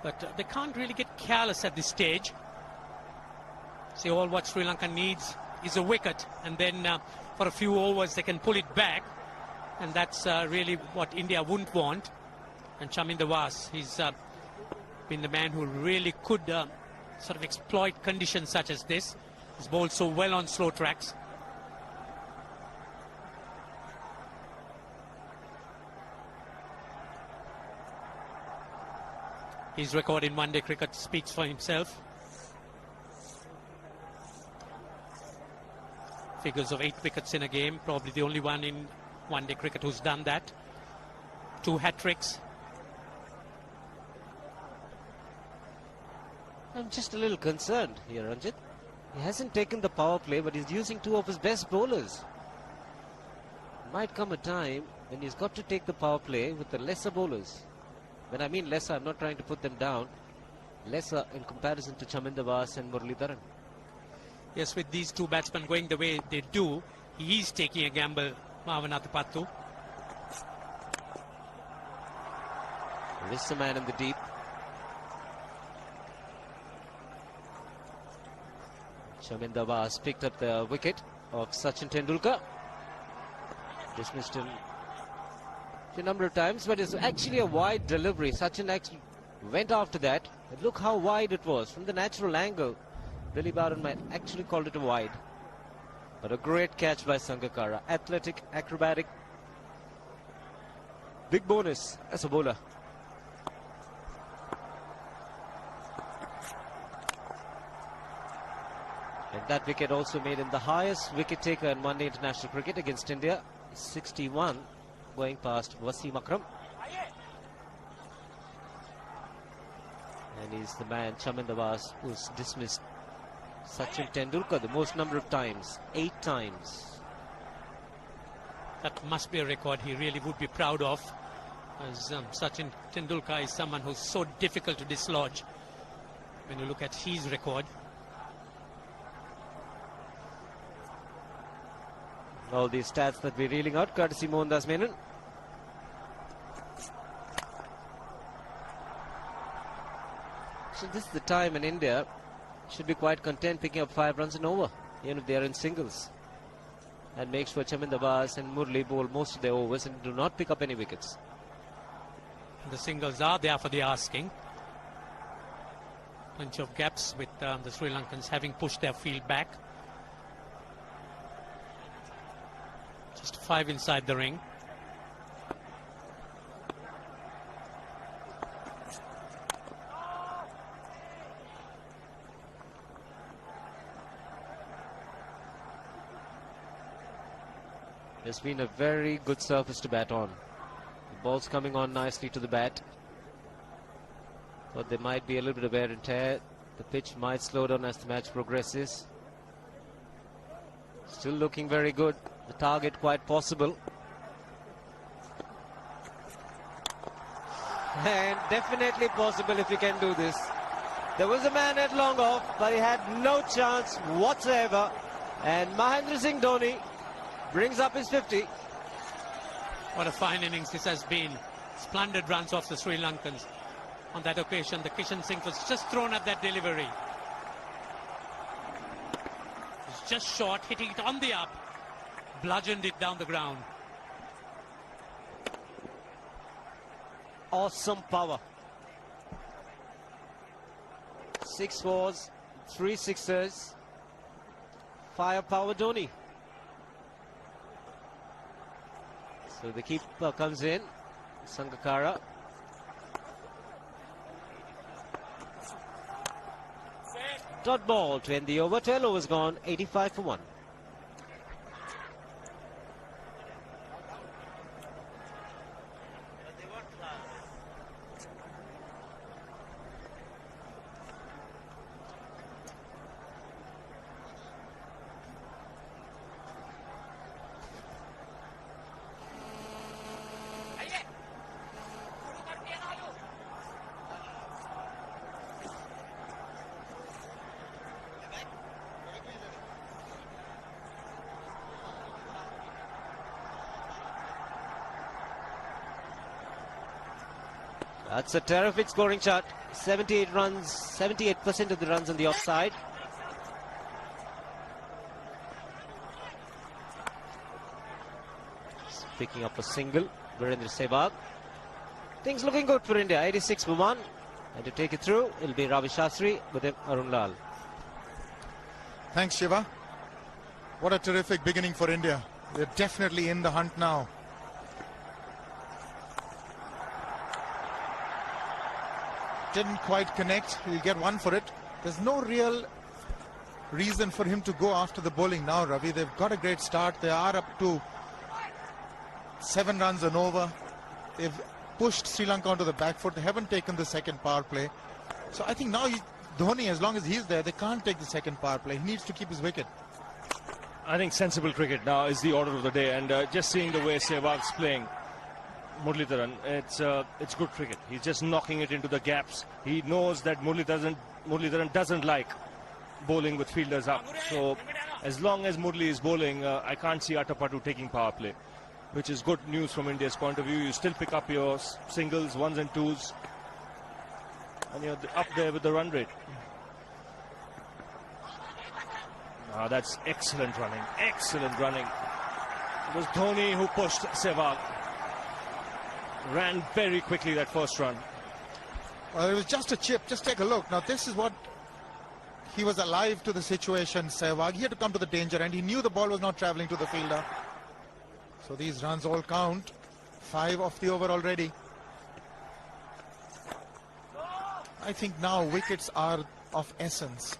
But they can't really get careless at this stage. See, all what Sri Lanka needs is a wicket, and then for a few overs they can pull it back, and that's really what India wouldn't want. And Chaminda Was, he's been the man who really could sort of exploit conditions such as this. He's bowled so well on slow tracks. His record in one-day cricket speaks for himself. Figures of 8 wickets in a game, probably the only one in one-day cricket who's done that. 2 hat-tricks.
I'm just a little concerned here, Ranjit. He hasn't taken the power play, but he's using 2 of his best bowlers. Might come a time when he's got to take the power play with the lesser bowlers. When I mean lesser, I'm not trying to put them down. Lesser in comparison to Chaminda Was and Muralidharan.
Yes, with these 2 batsmen going the way they do, he is taking a gamble, Mavanatapattu.
There is a man in the deep. Chaminda Was picked up the wicket of Sachin Tendulkar. Dismissed him a number of times, but it's actually a wide delivery. Sachin actually went after that. But look how wide it was. From the natural angle, Billy Barron might actually call it a wide. But a great catch by Sangakkara. Athletic, acrobatic. Big bonus as a bowler. And that wicket also made him the highest wicket taker in one-day international cricket against India. 61, going past Wasim Akram. And he's the man, Chaminda Was, who's dismissed Sachin Tendulkar the most number of times, 8 times.
That must be a record he really would be proud of, as Sachin Tendulkar is someone who's so difficult to dislodge when you look at his record.
All these stats that we're reeling out, courtesy Mohandas Menon. So this is the time in India should be quite content picking up 5 runs and over, even if they are in singles. And make sure Chaminda Was and Murli bowl most of their overs and do not pick up any wickets.
The singles are there for the asking. Plenty of gaps with the Sri Lankans having pushed their field back. Just 5 inside the ring.
It's been a very good surface to bat on. The ball's coming on nicely to the bat. But there might be a little bit of wear and tear. The pitch might slow down as the match progresses. Still looking very good. The target quite possible. And definitely possible if he can do this. There was a man at long off, but he had no chance whatsoever. And Mahendra Singh Dhoni brings up his 50.
What a fine innings this has been. Splendid runs off the Sri Lankans. On that occasion, the Kishan Singh was just thrown at that delivery. It's just short, hitting it on the up. Bludgeoned it down the ground.
Awesome power. 6 fours, 3 sixers. Firepower Dhoni. So the keeper comes in, Sangakkara. Dot ball to end the over. 12 overs gone, 85 for 1. That's a terrific scoring chart. 78 runs, 78% of the runs on the offside. Picking up a single, Virendra Sehwag. Things looking good for India. 86 for 1. And to take it through, it'll be Ravi Shastri with him, Arun Lal.
Thanks, Shiva. What a terrific beginning for India. They're definitely in the hunt now. Didn't quite connect. He'll get one for it. There's no real reason for him to go after the bowling now, Ravi. They've got a great start. They are up to 7 runs and over. They've pushed Sri Lanka onto the back foot. They haven't taken the second power play. So I think now Dhoni, as long as he's there, they can't take the second power play. He needs to keep his wicket.
I think sensible cricket now is the order of the day, and just seeing the way Sehwag's playing Muralitharan, it's good cricket. He's just knocking it into the gaps. He knows that Muralitharan doesn't like bowling with fielders up. So as long as Murli is bowling, I can't see Atapattu taking power play, which is good news from India's point of view. You still pick up your singles, 1s and 2s, and you're up there with the run rate. That's excellent running, excellent running. It was Dhoni who pushed Sehwag. Ran very quickly that first run.
Well, it was just a chip. Just take a look. Now, this is what he was alive to the situation, Sehwag. He had to come to the danger, and he knew the ball was not traveling to the fielder. So these runs all count. 5 off the over already. I think now wickets are of essence.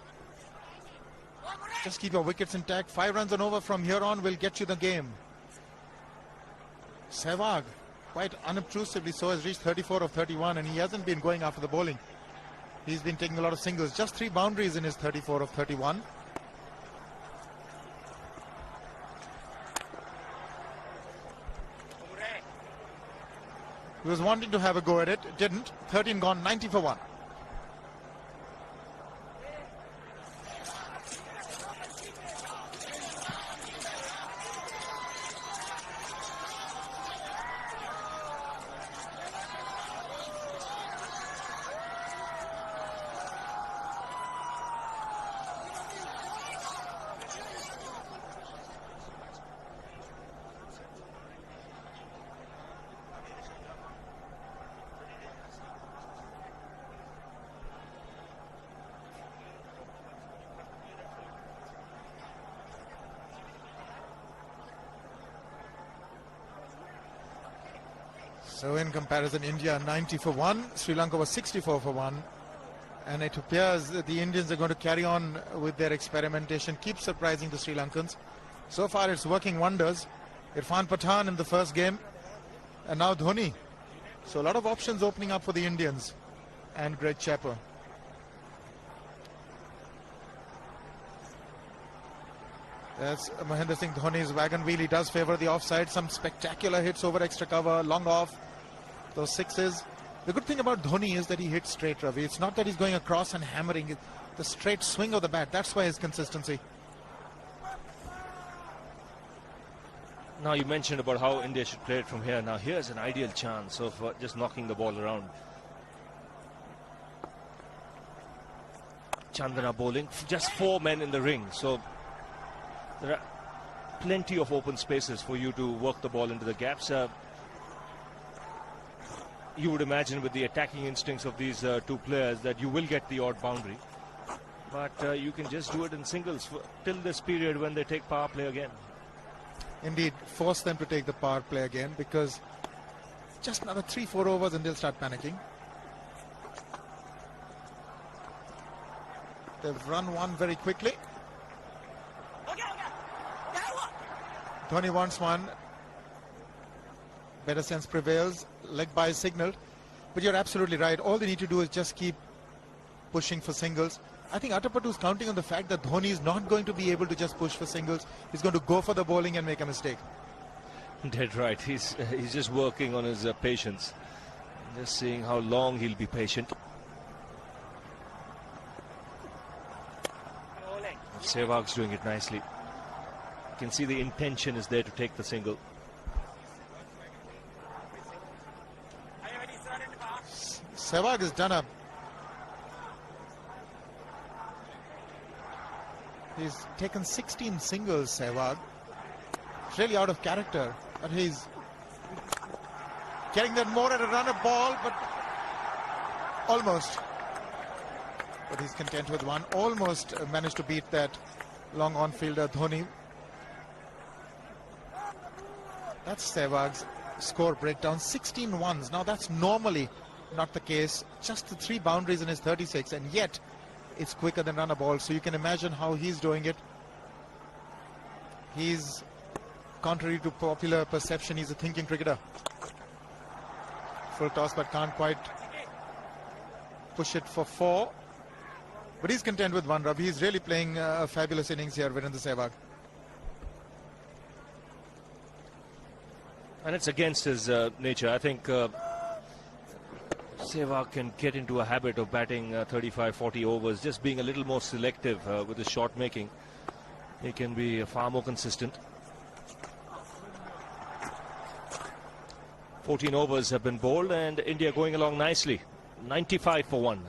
Just keep your wickets intact. 5 runs and over from here on will get you the game. Sehwag, quite unobtrusively so, has reached 34 of 31, and he hasn't been going after the bowling. He's been taking a lot of singles. Just 3 boundaries in his 34 of 31. He was wanting to have a go at it. Didn't. 13 gone, 90 for 1. So in comparison, India 90 for 1, Sri Lanka was 64 for 1. And it appears that the Indians are going to carry on with their experimentation, keep surprising the Sri Lankans. So far it's working wonders. Irfan Pathan in the first game, and now Dhoni. So a lot of options opening up for the Indians and Greg Chappell. That's Mahendra Singh Dhoni's wagon wheel. He does favour the offside. Some spectacular hits over extra cover, long off, those sixes. The good thing about Dhoni is that he hits straight, Ravi. It's not that he's going across and hammering it. The straight swing of the bat, that's why his consistency.
Now you mentioned about how India should play it from here. Now here's an ideal chance of just knocking the ball around. Chandana bowling, just 4 men in the ring. So there are plenty of open spaces for you to work the ball into the gaps. You would imagine with the attacking instincts of these two players that you will get the odd boundary. But you can just do it in singles till this period when they take power play again.
Indeed, force them to take the power play again, because just another 3-4 overs and they'll start panicking. They've run one very quickly. Dhoni wants one. Better sense prevails. Leg by signaled. But you're absolutely right. All they need to do is just keep pushing for singles. I think Atapattu is counting on the fact that Dhoni is not going to be able to just push for singles. He's going to go for the bowling and make a mistake.
Dead right. He's just working on his patience. Just seeing how long he'll be patient. Sehwag's doing it nicely. You can see the intention is there to take the single.
Sehwag has done he's taken 16 singles, Sehwag. It's really out of character. But he's getting that more at a runner ball, but almost. But he's content with one. Almost managed to beat that long on-fielder Dhoni. That's Sehwag's score breakdown. 16 ones. Now that's normally not the case. Just the 3 boundaries in his 36, and yet it's quicker than runner ball. So you can imagine how he's doing it. He's, contrary to popular perception, he's a thinking cricketer. Full toss, but can't quite push it for 4. But he's content with 1 rub. He's really playing a fabulous innings here, Virendra Sehwag.
And it's against his nature. I think Sehwag can get into a habit of batting 35-40 overs, just being a little more selective with his shot making. He can be far more consistent. 14 overs have been bowled and India going along nicely. 95 for 1.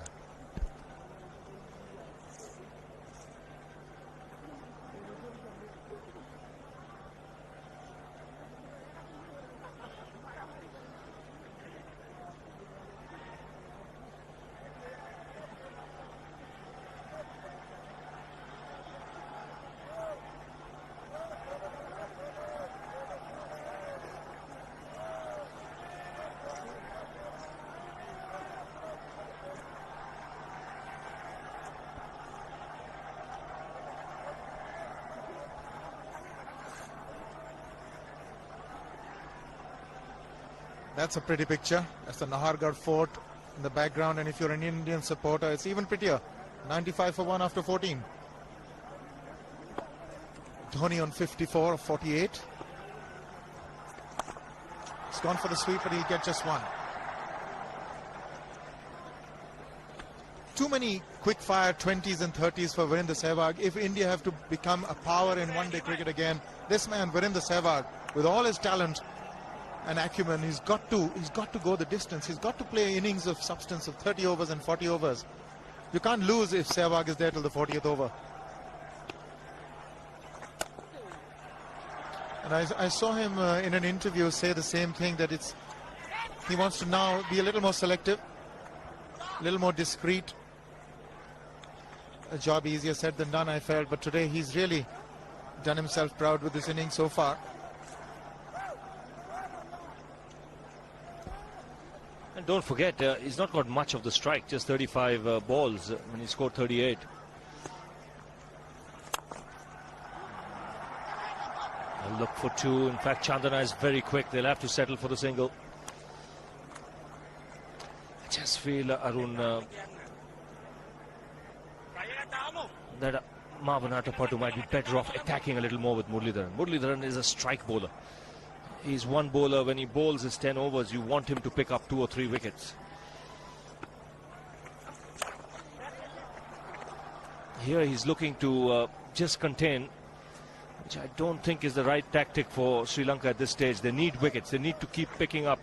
That's a pretty picture. That's the Nahargarh Fort in the background, and if you're an Indian supporter, it's even prettier. 95 for 1 after 14. Dhoni on 54 of 48. He's gone for the sweep, but he'll get just 1. Too many quick-fire 20s and 30s for Virendra Sehwag. If India have to become a power in one-day cricket again, this man, Virendra Sehwag, with all his talent and acumen, he's got to go the distance. He's got to play innings of substance of 30 overs and 40 overs. You can't lose if Sehwag is there till the 40th over. And I saw him in an interview say the same thing, that he wants to now be a little more selective, a little more discreet. A job easier said than done, I felt, but today he's really done himself proud with this innings so far.
don't forget, he's not got much of the strike, just 35 balls when he scored 38. They'll look for two. In fact, Chandana is very quick. They'll have to settle for the single. I just feel, Arun, that Marvin Atapattu might be better off attacking a little more with Muralidharan. Muralidharan is a strike bowler. He's one bowler. When he bowls his 10 overs, you want him to pick up 2 or 3 wickets. Here he's looking to just contain, which I don't think is the right tactic for Sri Lanka at this stage. They need wickets. They need to keep picking up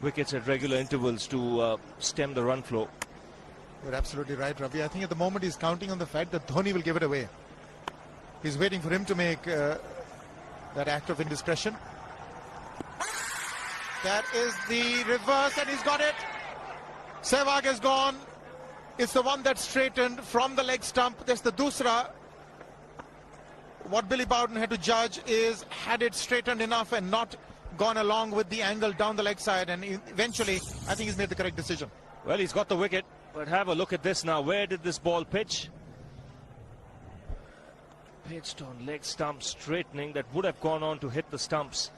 wickets at regular intervals to stem the run flow.
You're absolutely right, Ravi. I think at the moment he's counting on the fact that Dhoni will give it away. He's waiting for him to make that act of indiscretion. That is the reverse, and he's got it. Sehwag has gone. It's the one that straightened from the leg stump. That's the dusra. What Billy Bowden had to judge is, had it straightened enough and not gone along with the angle down the leg side, and eventually I think he's made the correct decision.
Well, he's got the wicket, but have a look at this now. Where did this ball pitch? Pitched on leg stump, straightening. That would have gone on to hit the stumps.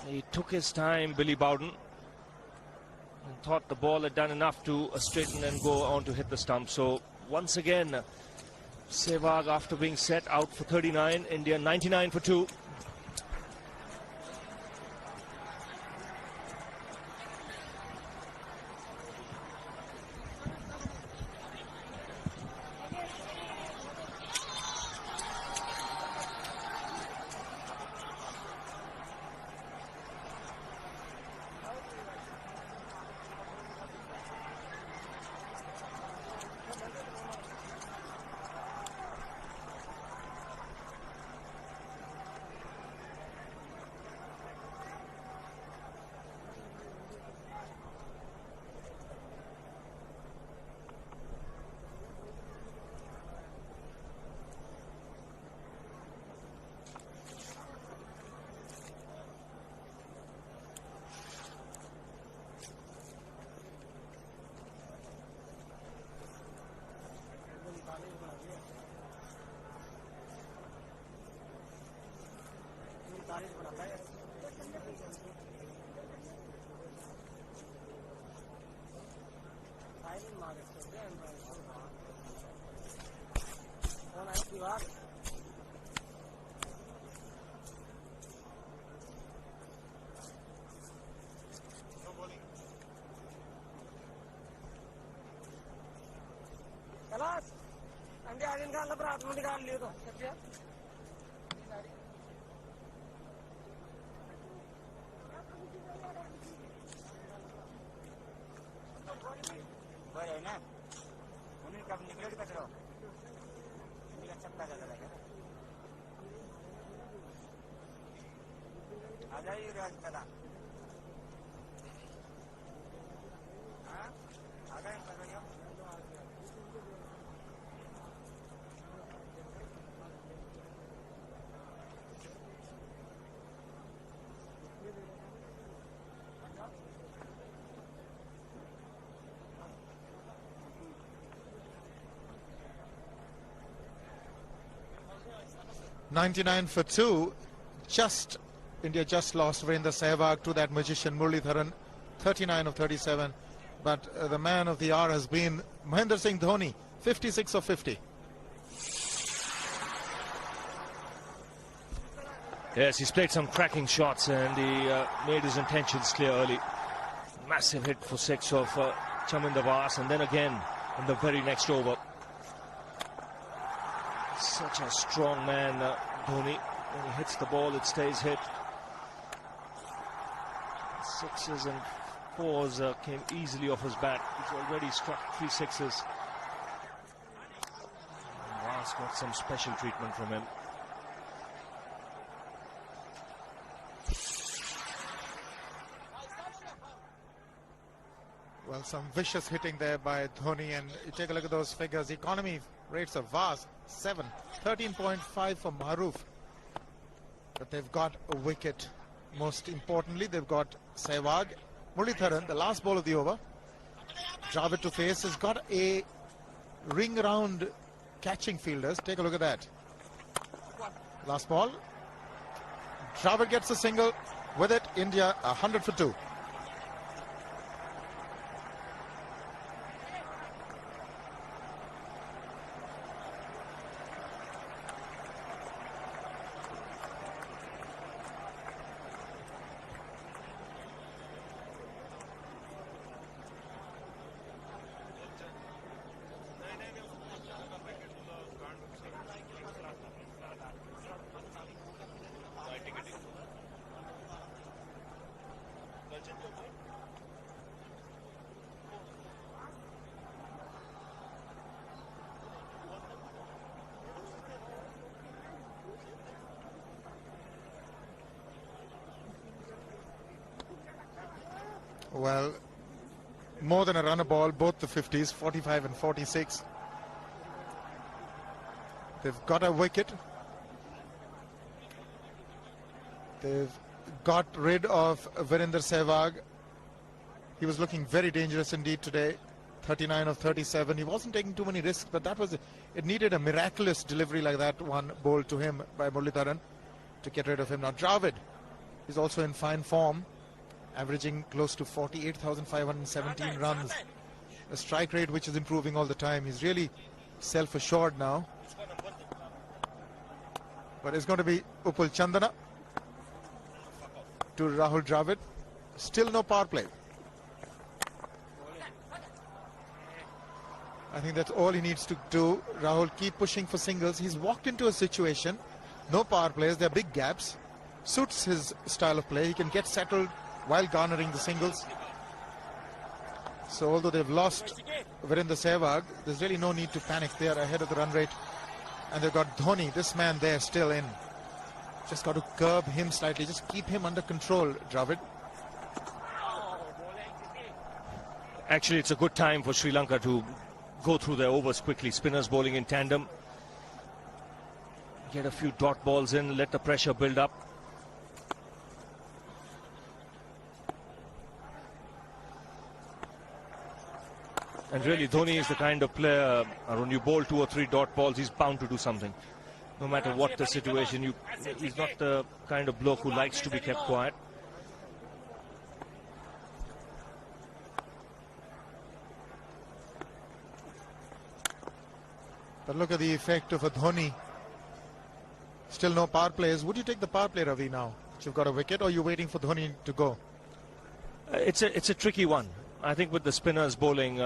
He took his time, Billy Bowden, and thought the ball had done enough to straighten and go on to hit the stump. So once again, Sehwag, after being set, out for 39. India 99 for 2.
.99 for 2. India just lost Virendra Sehwag to that magician Muralidharan. 39 of 37. But the man of the hour has been Mahendra Singh Dhoni. 56 of 50.
Yes, he's played some cracking shots and he made his intentions clear early. Massive hit for 6 of Chaminda Vas, and then again in the very next over. Such a strong man, Dhoni. When he hits the ball, it stays hit. 6s and 4s came easily off his bat. He's already struck 3 6s. Vas got some special treatment from him.
Well, some vicious hitting there by Dhoni, and you take a look at those figures. Economy rates of Vas 7, 13.5 for Maruf. But they've got a wicket. Most importantly, they've got Sehwag, Muralitharan, the last ball of the over. Dravid to face, has got a ring around catching fielders. Take a look at that. Last ball. Dravid gets a single. With it, India 100 for 2. Well, more than a runner ball, both the 50s, 45 and 46. They've got a wicket. They've got rid of Virender Sehwag. He was looking very dangerous indeed today. 39 of 37. He wasn't taking too many risks, but that was it needed a miraculous delivery like that one bowled to him by Muralitharan to get rid of him. Now Dravid is also in fine form, averaging close to 48,517 runs. A strike rate which is improving all the time. He's really self-assured now. But it's going to be Upul Chandana to Rahul Dravid. Still no power play. I think that's all he needs to do. Rahul keep pushing for singles. He's walked into a situation, no power plays, there are big gaps. Suits his style of play. He can get settled while garnering the singles. So although they've lost Virender Sehwag, there's really no need to panic. They are ahead of the run rate. And they've got Dhoni, this man there, still in. Just got to curb him slightly. Just keep him under control, Dravid.
Actually, it's a good time for Sri Lanka to go through their overs quickly. Spinners bowling in tandem. Get a few dot balls in, let the pressure build up. And really, Dhoni is the kind of player, when you bowl 2 or 3 dot balls, he's bound to do something. No matter what the situation, he's not the kind of bloke who likes to be kept quiet.
But look at the effect of a Dhoni. Still no power plays. Would you take the power play, Ravi, now that you've got a wicket, or are you waiting for Dhoni to go?
It's a tricky one. I think with the spinners bowling,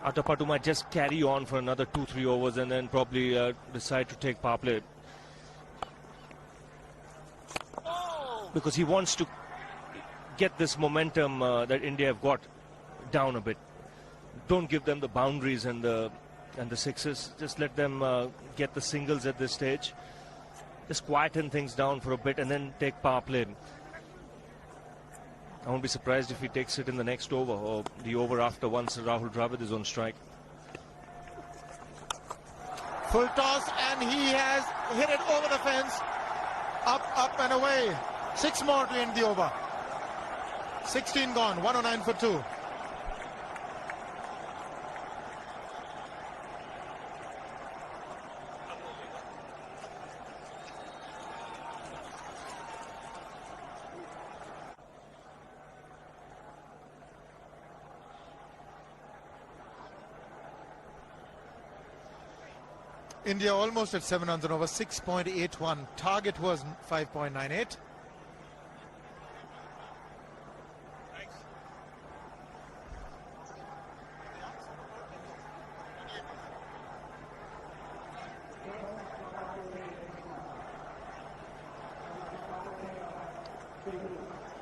Atapattu might just carry on for another 2-3 overs and then probably decide to take power play. Because he wants to get this momentum that India have got down a bit. Don't give them the boundaries and the sixes. Just let them get the singles at this stage. Just quieten things down for a bit and then take power play. I won't be surprised if he takes it in the next over or the over after once Rahul Dravid is on strike.
Full toss, and he has hit it over the fence. Up and away. 6 more to end the over. 16 gone, 109 for 2. India almost at 7 runs and over, 6.81. Target was 5.98.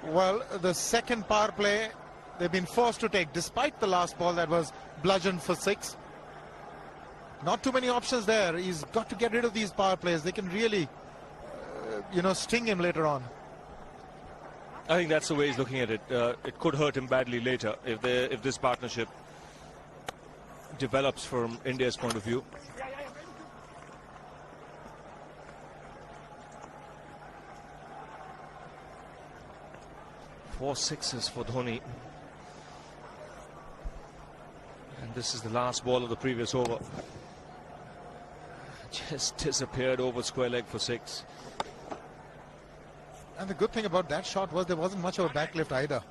Well, the second power play they've been forced to take, despite the last ball that was bludgeoned for 6. Not too many options there. He's got to get rid of these power plays. They can really, sting him later on.
I think that's the way he's looking at it. It could hurt him badly later if this partnership develops from India's point of view. 4 sixes for Dhoni. And this is the last ball of the previous over. Just disappeared over square leg for 6.
And the good thing about that shot was there wasn't much of a backlift either.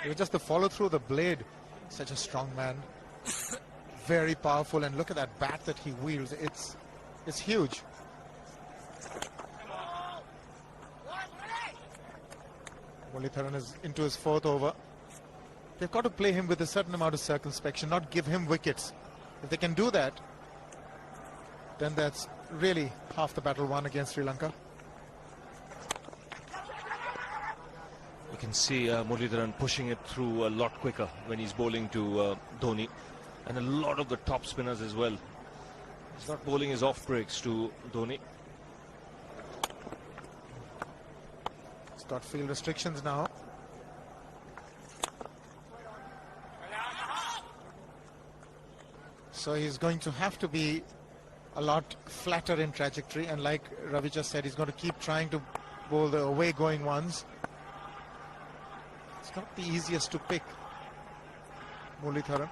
It was just the follow through the blade. Such a strong man. Very powerful, and look at that bat that he wields. It's huge. Muralitharan is into his 4th over. They've got to play him with a certain amount of circumspection, not give him wickets. If they can do that, then that's really half the battle won against Sri Lanka.
You can see Muralitharan pushing it through a lot quicker when he's bowling to Dhoni, and a lot of the top spinners as well. He's not bowling his off breaks to Dhoni.
He's got field restrictions now. So he's going to have to be a lot flatter in trajectory, and like Ravi just said, he's going to keep trying to bowl the away going ones. It's not the easiest to pick, Muralitharan.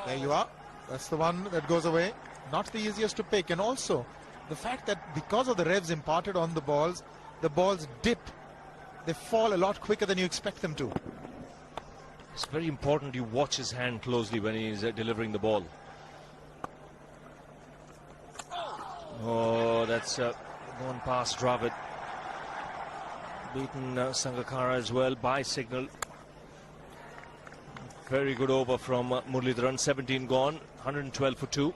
There you are. That's the one that goes away. Not the easiest to pick. And also the fact that because of the revs imparted on the balls dip. They fall a lot quicker than you expect them to.
It's very important you watch his hand closely when he's delivering the ball. Oh, that's gone past Dravid. Beaten Sangakkara as well by signal. Very good over from Muralitharan. 17 gone, 112 for 2.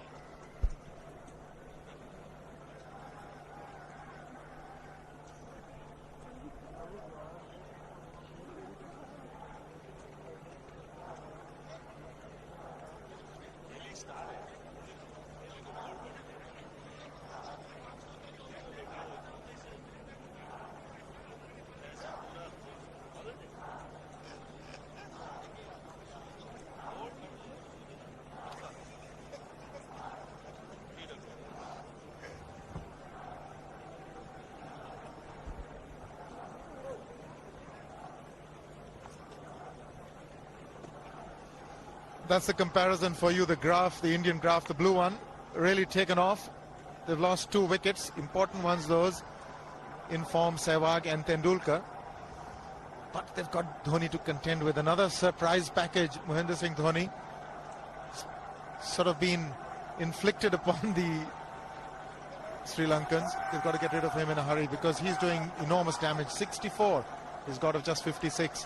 That's the comparison for you, the graph, the Indian graph, the blue one, really taken off. They've lost 2 wickets, important ones those, in form Sehwag and Tendulkar. But they've got Dhoni to contend with. Another surprise package, Mahendra Singh Dhoni, sort of been inflicted upon the Sri Lankans. They've got to get rid of him in a hurry because he's doing enormous damage. 64, he's got of just 56.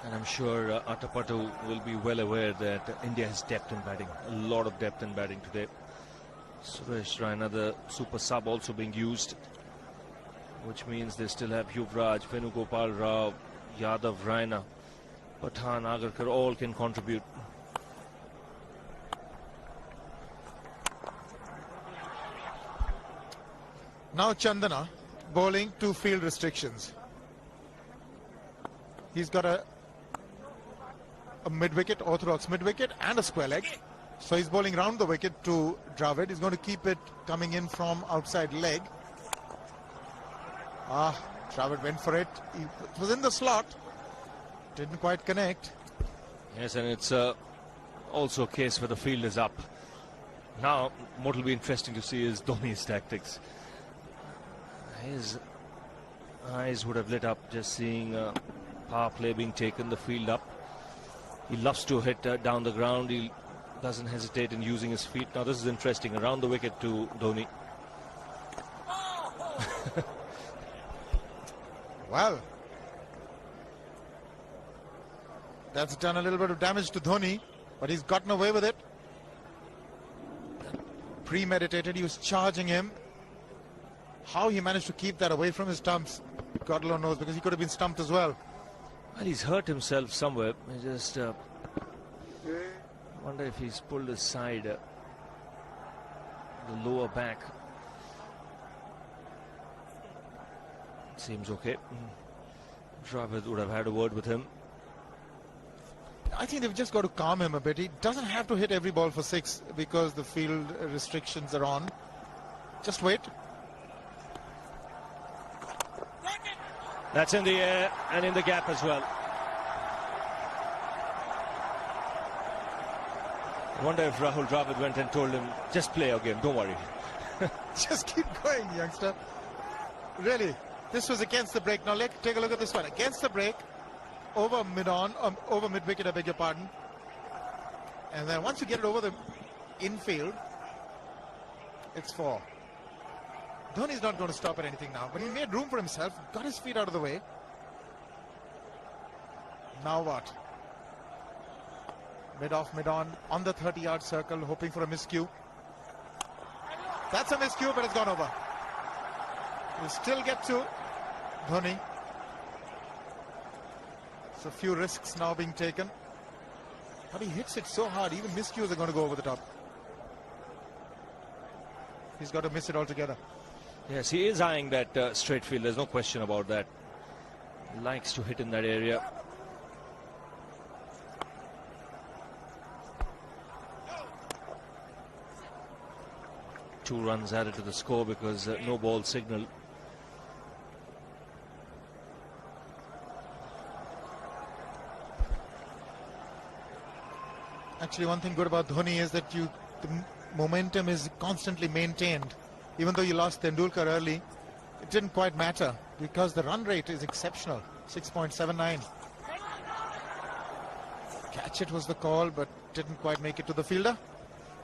And I'm sure Atapattu will be well aware that India has depth in batting, a lot of depth in batting today. Suresh Raina, the super sub, also being used, which means they still have Yuvraj, Venugopal Rao, Yadav, Raina, Pathan, Agarkar, all can contribute.
Now Chandana bowling 2 field restrictions. He's got a mid-wicket, orthodox mid-wicket and a square leg. So he's bowling round the wicket to Dravid. He's going to keep it coming in from outside leg. Dravid went for it. It was in the slot. Didn't quite connect.
Yes, and it's also a case where the field is up. Now, what will be interesting to see is Dhoni's tactics. His eyes would have lit up just seeing power play being taken, the field up. He loves to hit down the ground. He doesn't hesitate in using his feet. Now this is interesting. Around the wicket to Dhoni.
Well, that's done a little bit of damage to Dhoni, but he's gotten away with it. Premeditated. He was charging him. How he managed to keep that away from his stumps, God alone knows, because he could have been stumped as well.
Well, he's hurt himself somewhere. I just wonder if he's pulled his side, the lower back. Seems okay. Dravid would have had a word with him.
I think they've just got to calm him a bit. He doesn't have to hit every ball for 6 because the field restrictions are on. Just wait.
That's in the air and in the gap as well. I wonder if Rahul Dravid went and told him, just play your game, don't worry.
Just keep going, youngster. Really, this was against the break. Now let's take a look at this one. Against the break, over mid-on, over mid-wicket, I beg your pardon. And then once you get it over the infield, it's 4. Dhoni's not going to stop at anything now, but he made room for himself, got his feet out of the way. Now what? Mid-off, mid-on, on the 30-yard circle, hoping for a miscue. That's a miscue, but it's gone over. We'll still get to Dhoni. So a few risks now being taken. But he hits it so hard, even miscues are going to go over the top. He's got to miss it altogether.
Yes, he is eyeing that straight field. There's no question about that. He likes to hit in that area. Two runs added to the score because no ball signal.
Actually, one thing good about Dhoni is that the momentum is constantly maintained. Even though you lost Tendulkar early, it didn't quite matter because the run rate is exceptional, 6.79. Catch it was the call, but didn't quite make it to the fielder.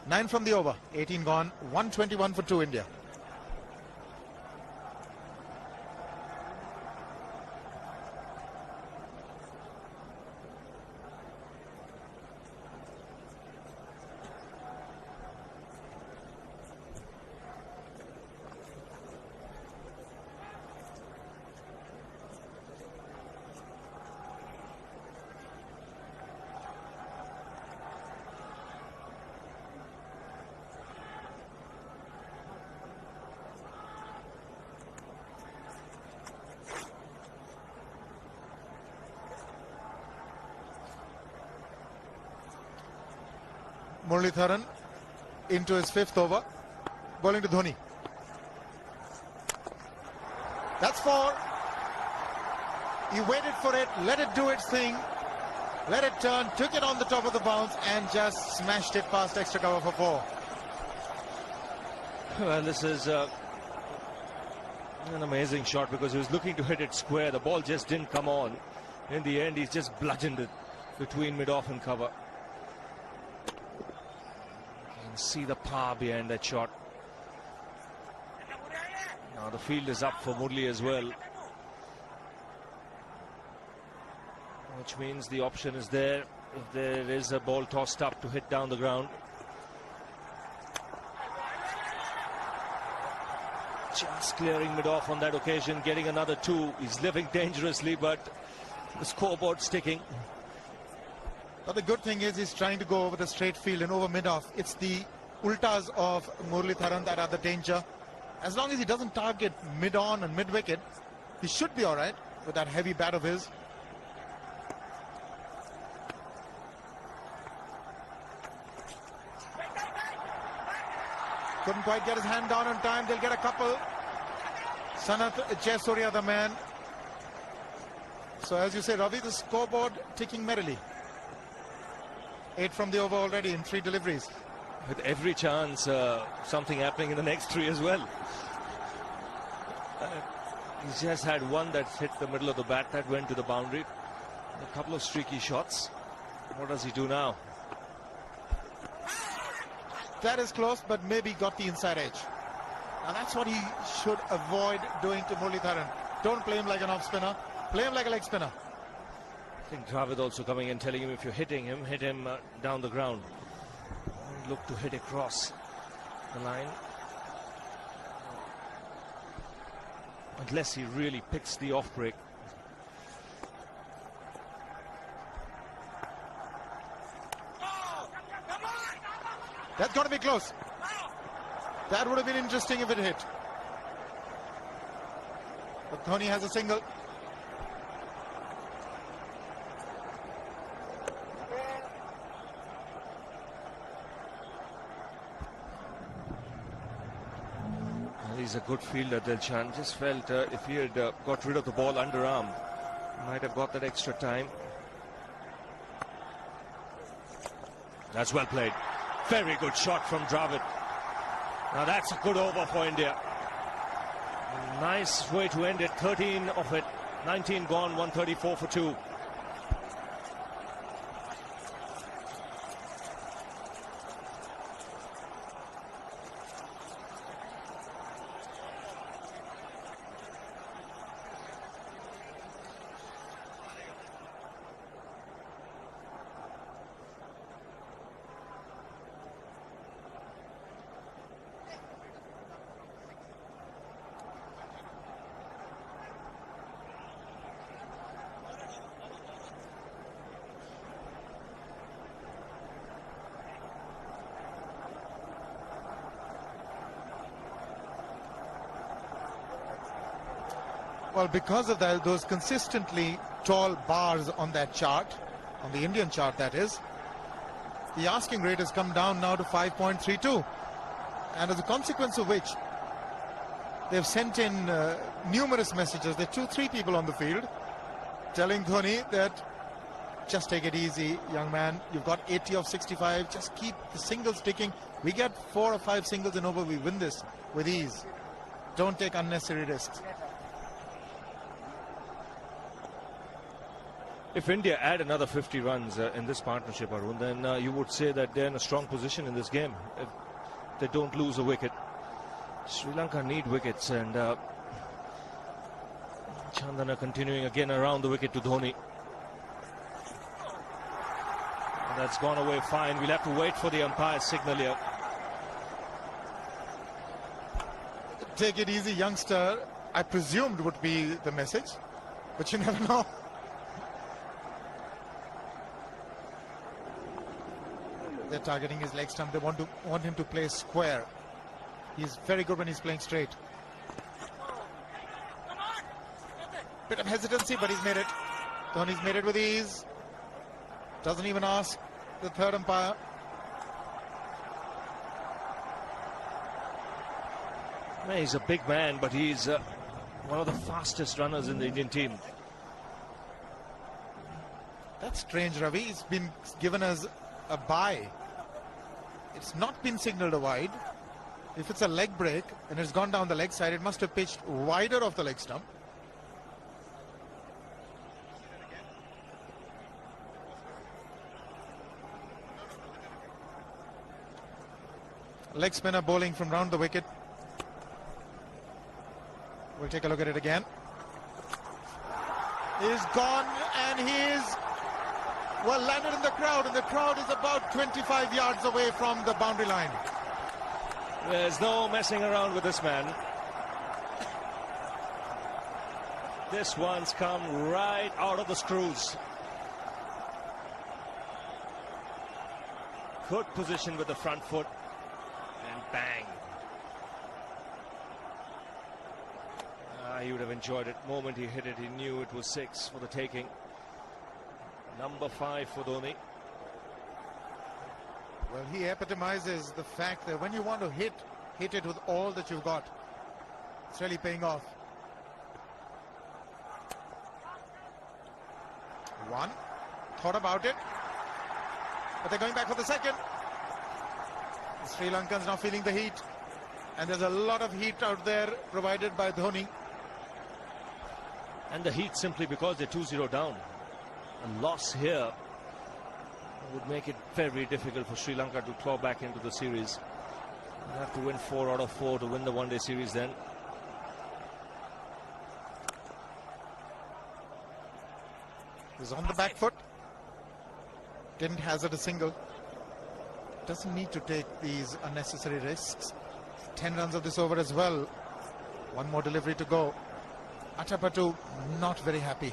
9 from the over, 18 gone, 121 for 2 India. Muralitharan into his 5th over, bowling to Dhoni. That's 4. He waited for it, let it do its thing, let it turn, took it on the top of the bounce and just smashed it past extra cover for 4.
Well, this is an amazing shot because he was looking to hit it square. The ball just didn't come on. In the end, he's just bludgeoned it between mid-off and cover. See the power behind that shot. Now the field is up for Murli as well, which means the option is there if there is a ball tossed up to hit down the ground. Just clearing mid-off on that occasion, getting another 2. He's living dangerously, but the scoreboard sticking.
But the good thing is he's trying to go over the straight field and over mid-off. It's the ultas of Muralitharan that are the danger. As long as he doesn't target mid-on and mid-wicket, he should be all right with that heavy bat of his. Couldn't quite get his hand down on time. They'll get a couple. Sanath Jayasuriya, the man. So as you say, Ravi, the scoreboard ticking merrily. 8 from the over already in 3 deliveries.
With every chance, something happening in the next 3 as well. He's just had one that hit the middle of the bat that went to the boundary. A couple of streaky shots. What does he do now?
That is close, but maybe got the inside edge. And that's what he should avoid doing to Muralitharan. Don't play him like an off spinner. Play him like a leg spinner.
I think Dravid also coming in telling him if you're hitting him, hit him down the ground. And look to hit across the line. Unless he really picks the off break.
That's got to be close. That would have been interesting if it hit. But Dhoni has a single.
is a good fielder, Dilshan. Just felt if he had got rid of the ball underarm, might have got that extra time. That's well played. Very good shot from Dravid. Now that's a good over for India. Nice way to end it. 13 of it. 19 gone, 134 for 2.
Well, because of that, those consistently tall bars on that chart, on the Indian chart that is, the asking rate has come down now to 5.32. And as a consequence of which, they've sent in numerous messages. There are 2-3 people on the field telling Dhoni that just take it easy, young man. You've got 80 of 65. Just keep the singles ticking. We get 4 or 5 singles and over, we win this with ease. Don't take unnecessary risks.
If India add another 50 runs in this partnership, Arun, then you would say that they're in a strong position in this game. If they don't lose a wicket. Sri Lanka need wickets, and Chandana continuing again around the wicket to Dhoni. And that's gone away fine. We'll have to wait for the umpire's signal here.
Take it easy, youngster, I presumed would be the message, but you never know. They're targeting his leg stump. They want him to play square. He's very good when he's playing straight. Bit of hesitancy, but he's made it. Dhoni's made it with ease. Doesn't even ask the third umpire.
He's a big man, but he's one of the fastest runners in the Indian team.
That's strange, Ravi. He's been given as a bye. It's not been signalled a wide. If it's a leg break and it's gone down the leg side, it must have pitched wider of the leg stump. Leg spinner bowling from round the wicket. We'll take a look at it again. He's gone, and he's well landed in the crowd, and the crowd is about 25 yards away from the boundary line.
There's no messing around with this man. This one's come right out of the screws. Good position with the front foot, and bang. He would have enjoyed it. The moment he hit it, he knew it was 6 for the taking. Number 5 for Dhoni.
Well, he epitomizes the fact that when you want to hit it with all that you've got. It's really paying off. One, thought about it, but they're going back for the second. The Sri Lankans now feeling the heat, and there's a lot of heat out there provided by Dhoni.
And the heat simply because they're 2-0 down. A loss here would make it very difficult for Sri Lanka to claw back into the series. They'll have to win 4 out of 4 to win the one-day series then.
He's on the back foot. Didn't hazard a single. Doesn't need to take these unnecessary risks. 10 runs of this over as well. One more delivery to go. Atapattu not very happy.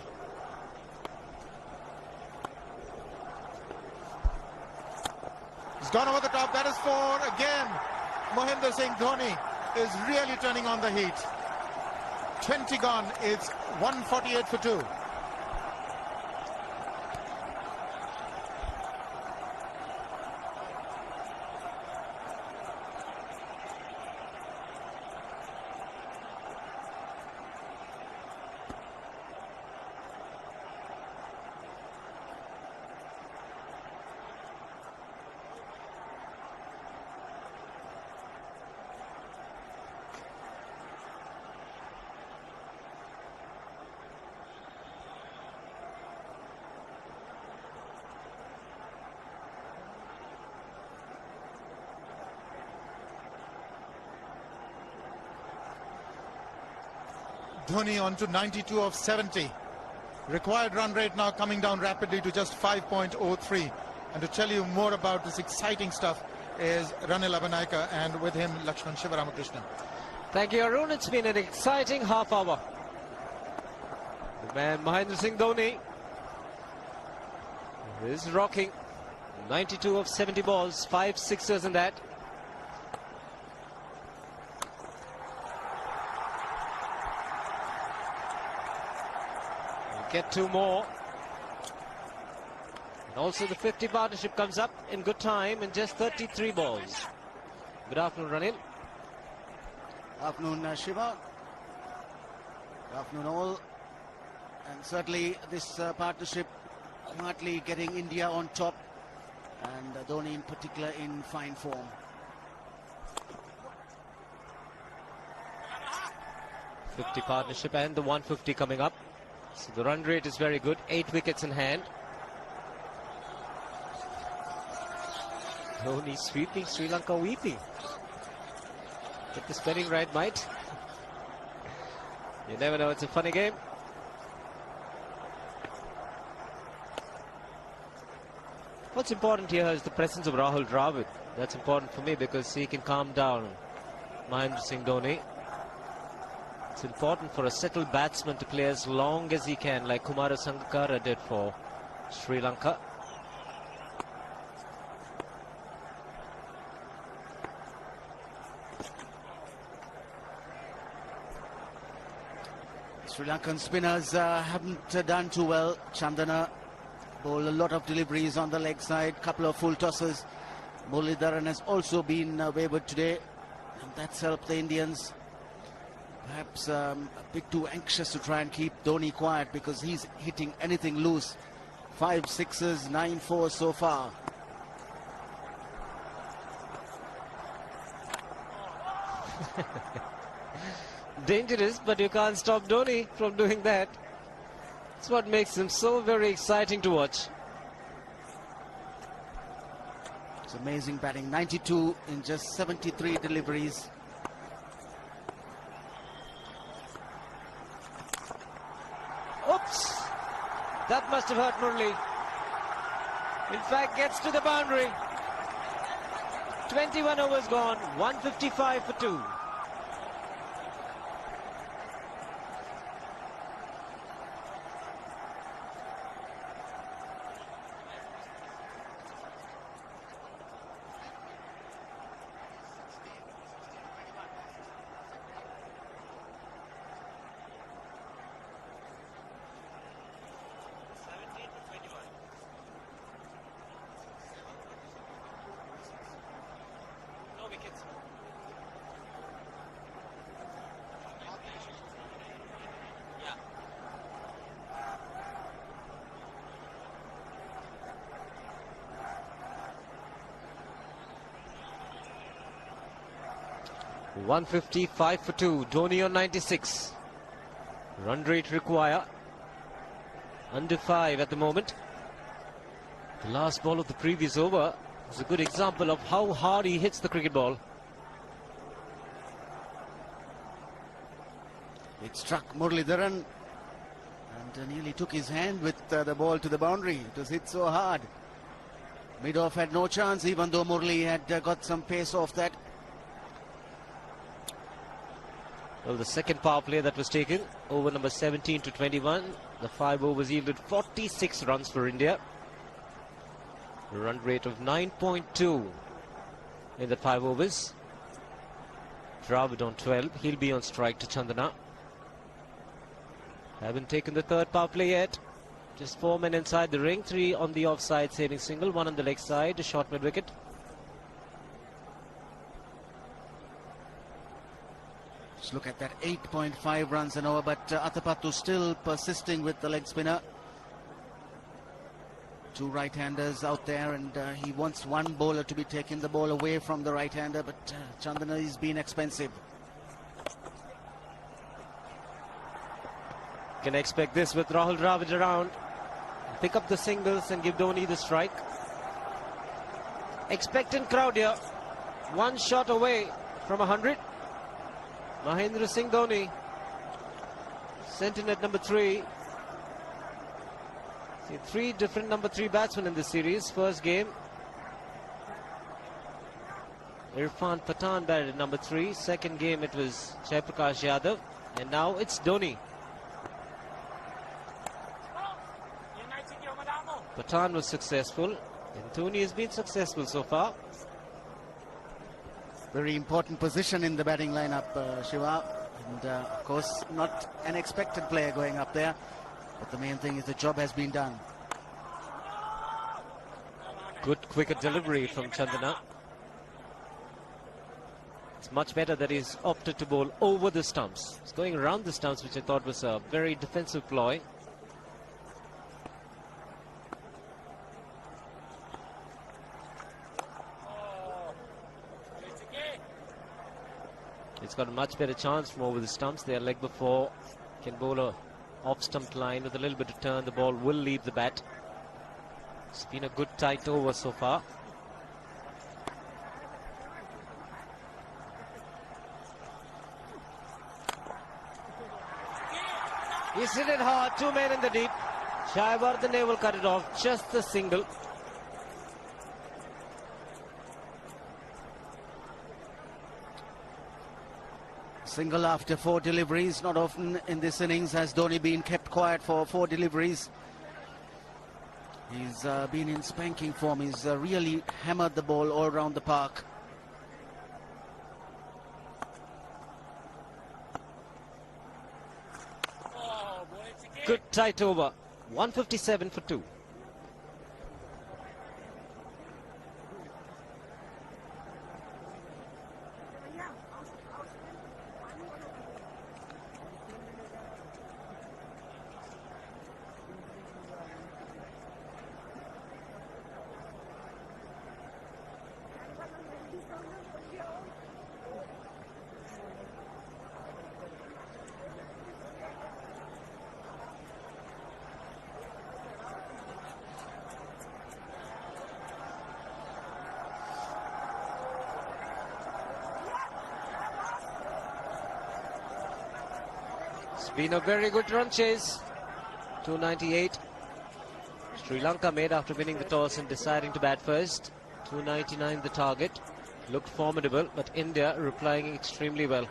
He's gone over the top. That is 4 again. Mohinder Singh Dhoni is really turning on the heat. 20 gone. It's 148 for 2. Dhoni on to 92 of 70. Required run rate now coming down rapidly to just 5.03. And to tell you more about this exciting stuff is Ranil Abanaika, and with him Lakshman Sivaramakrishnan.
Thank you, Arun. It's been an exciting half hour. The man Mahendra Singh Dhoni is rocking. 92 of 70 balls, 5 sixers in that. We'll get 2 more. And also the 50 partnership comes up in good time in just 33 balls. Good afternoon, Ranil.
Afternoon, Shiva. Good afternoon, all. And certainly this partnership quietly getting India on top, and Dhoni in particular in fine form.
.50 partnership and the 150 coming up. So the run rate is very good. 8 wickets in hand. Dhoni sweeping, Sri Lanka weeping. Get the spelling right, mate. You never know, it's a funny game. What's important here is the presence of Rahul Dravid. That's important for me because he can calm down Mahendra Singh Dhoni. It's important for a settled batsman to play as long as he can, like Kumara Sangakkara did for Sri Lanka.
Sri Lankan spinners haven't done too well. Chandana bowled a lot of deliveries on the leg side, couple of full tosses. Muralidharan has also been wayward today, and that's helped the Indians. Perhaps a bit too anxious to try and keep Dhoni quiet because he's hitting anything loose. 5 sixes, 9 fours so far.
Dangerous, but you can't stop Dhoni from doing that. It's what makes him so very exciting to watch.
It's amazing batting. 92 in just 73 deliveries.
Oops! That must have hurt Murali. In fact, gets to the boundary. 21 overs gone, 155 for 2. .155 for 2. Dhoni on 96. Run rate require under 5 at the moment. The last ball of the previous over is a good example of how hard he hits the cricket ball.
It struck Muralidharan and nearly took his hand with the ball to the boundary. It was hit so hard. Mid-off had no chance, even though Murali had got some pace off that.
Well, the second power play that was taken, over number 17 to 21, the 5 overs yielded 46 runs for India. A run rate of 9.2 in the 5 overs. Dravid on 12, he'll be on strike to Chandana. Haven't taken the third power play yet. Just 4 men inside the ring, 3 on the offside saving single, 1 on the leg side, a short mid wicket.
Just look at that, 8.5 runs an over, but Athapattu still persisting with the leg spinner. 2 right-handers out there, and he wants one bowler to be taking the ball away from the right-hander, but Chandana is being expensive.
Can expect this with Rahul Dravid around. Pick up the singles and give Dhoni the strike. Expectant crowd here. 1 shot away from 100. Mahendra Singh Dhoni Sent in at number 3. See, 3 different number 3 batsmen in this series. First game, Irfan Pathan batted at number 3. Second game, it was Jaiprakash Yadav. And now it's Dhoni. Pathan was successful, and Dhoni has been successful so far.
Very important position in the batting lineup, Shiva. And of course, not an expected player going up there. But the main thing is the job has been done.
Good quicker delivery from Chandana. It's much better that he's opted to bowl over the stumps. He's going around the stumps, which I thought was a very defensive ploy. He's got a much better chance from over the stumps. There, leg before, can bowl a off-stump line with a little bit of turn. The ball will leave the bat. It's been a good tight over so far. He's hit it hard. 2 men in the deep. Shaiwardene will cut it off. Just the single.
Single after 4 deliveries. Not often in this innings has Dhoni been kept quiet for 4 deliveries. He's been in spanking form. He's really hammered the ball all around the park.
Good tight over. 157 for 2. It's been a very good run chase. 298. Sri Lanka made after winning the toss and deciding to bat first. 299 the target. Looked formidable, but India replying extremely well.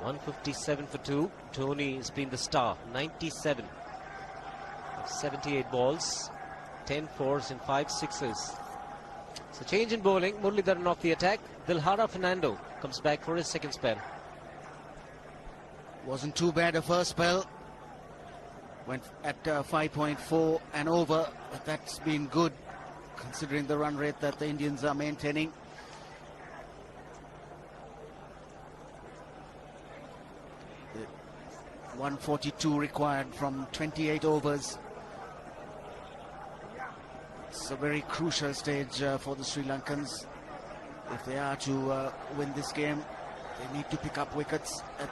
157 for 2. Dhoni has been the star. 97 of 78 balls. 10 fours and 5 sixes. So change in bowling. Muralidharan off the attack. Dilhara Fernando comes back for his second spell.
Wasn't too bad a first spell. Went at 5.4 and over, but that's been good considering the run rate that the Indians are maintaining. The 142 required from 28 overs. It's a very crucial stage for the Sri Lankans. If they are to win this game, they need to pick up wickets at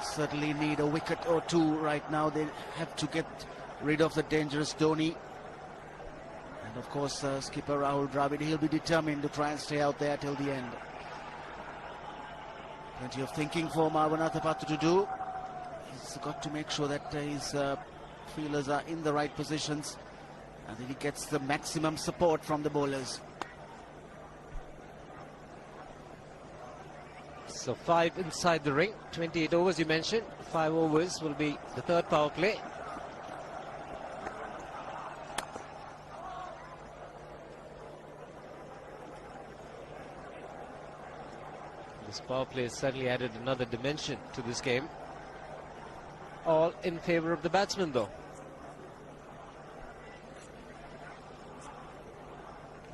certainly need a wicket or 2 right now. They have to get rid of the dangerous Dhoni. And of course, skipper Rahul Dravid, he'll be determined to try and stay out there till the end. Plenty of thinking for Marwanatha to do. He's got to make sure that his feelers are in the right positions and that he gets the maximum support from the bowlers.
So 5 inside the ring, 28 overs you mentioned. 5 overs will be the third power play. This power play has certainly added another dimension to this game. All in favour of the batsman though.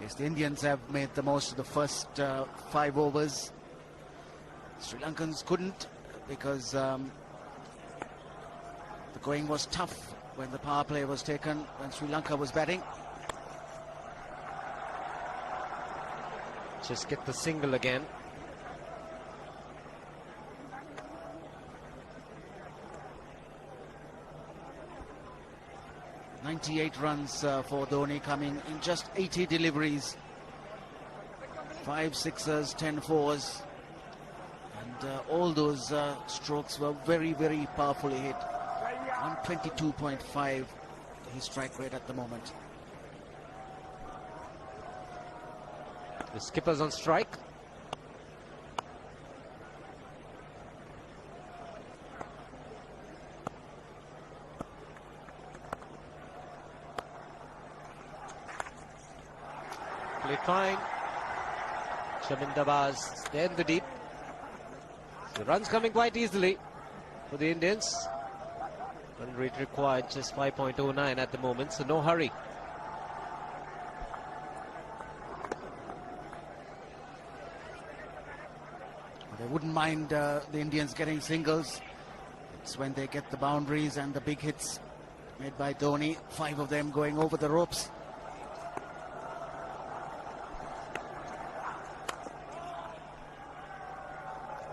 Yes, the Indians have made the most of the first 5 overs. Sri Lankans couldn't because the going was tough when the power play was taken, when Sri Lanka was batting.
Just get the single again.
98 runs for Dhoni, coming in just 80 deliveries. 5 sixers, 10 fours. And all those strokes were very, very powerfully hit. 122.5 his strike rate at the moment.
The skipper's on strike. Played fine. Shabindabaz there in the deep. The runs coming quite easily for the Indians. Run rate required just 5.09 at the moment, so no hurry.
They wouldn't mind the Indians getting singles. It's when they get the boundaries and the big hits made by Dhoni. 5 of them going over the ropes.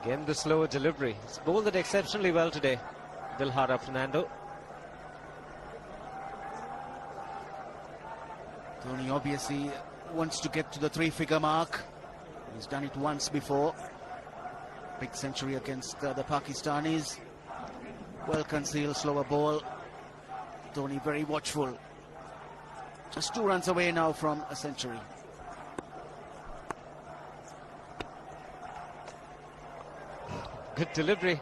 Again, the slower delivery. He's bowled it exceptionally well today, Dilhara Fernando.
Dhoni obviously wants to get to the 3-figure mark. He's done it once before. Big century against the Pakistanis. Well concealed, slower ball. Dhoni very watchful. Just 2 runs away now from a century.
Good delivery.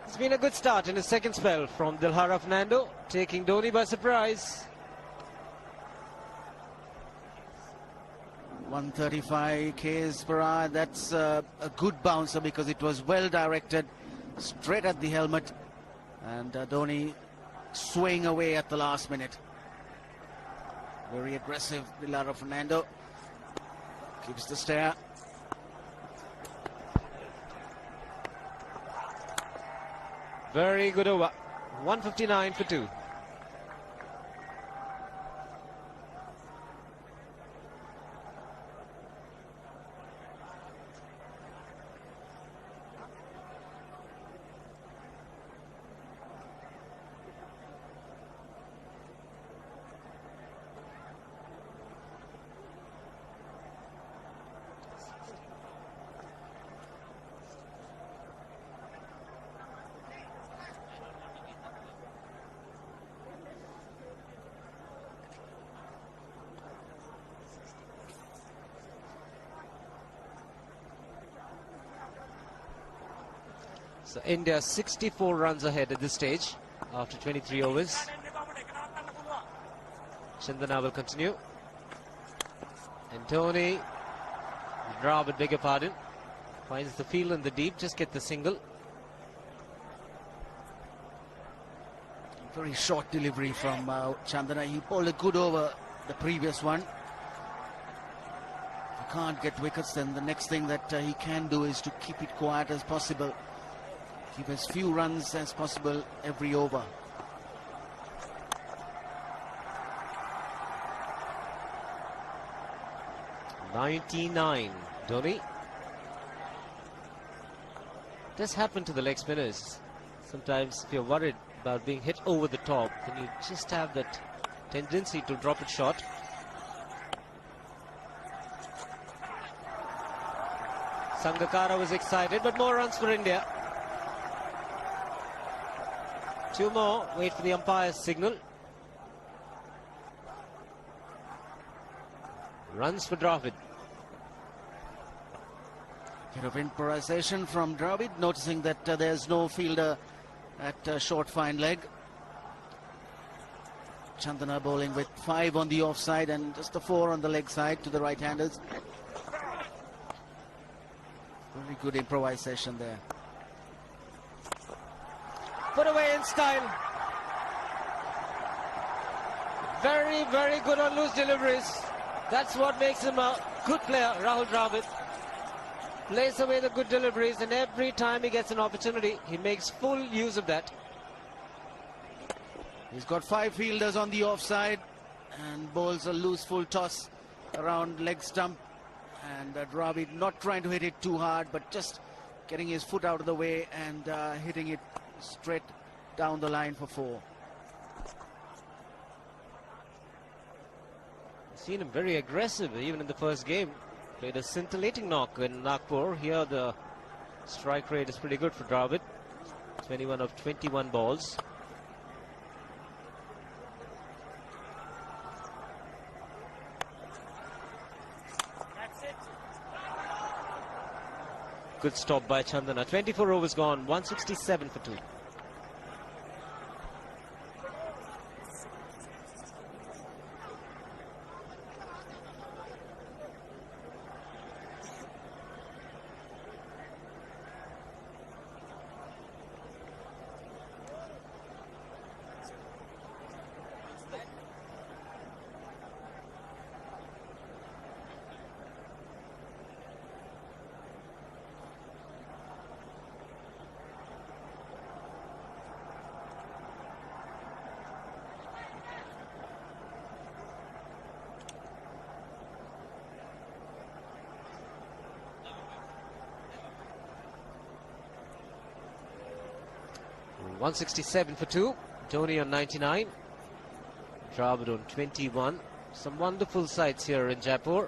It's been a good start in his second spell from Dilhara Fernando, taking Dhoni by surprise.
135 k's per hour. That's a good bouncer because it was well directed, straight at the helmet, and Dhoni swaying away at the last minute. Very aggressive, Dilhara Fernando. Keeps the stare.
Very good over. 159 for 2. So India 64 runs ahead at this stage after 23 overs. Chandana will continue. And Dhoni, Dravid, beg your pardon, finds the field in the deep, just get the single.
Very short delivery from Chandana. He bowled a good over the previous one. If he can't get wickets, then the next thing that he can do is to keep it quiet as possible. Keep as few runs as possible every over.
.99, Dhoni. This happened to the leg spinners. Sometimes if you're worried about being hit over the top, then you just have that tendency to drop it short. Sangakkara was excited, but more runs for India. 2 more, wait for the umpire's signal. Runs for Dravid.
Bit of improvisation from Dravid, noticing that there's no fielder at short fine leg. Chandana bowling with 5 on the offside and just a 4 on the leg side to the right-handers. Very good improvisation there.
Put away in style. Very, very good on loose deliveries. That's what makes him a good player, Rahul Dravid. Plays away the good deliveries, and every time he gets an opportunity, he makes full use of that.
He's got 5 fielders on the offside and bowls a loose full toss around leg stump. And Dravid not trying to hit it too hard, but just getting his foot out of the way and hitting it straight down the line for 4.
Seen him very aggressive even in the first game. Played a scintillating knock in Nagpur. Here the strike rate is pretty good for Dravid. 21 of 21 balls. Good stop by Chandana. 24 overs gone. 167 for 2. .167 for 2. Dhoni on 99. Dravid on 21. Some wonderful sights here in Jaipur.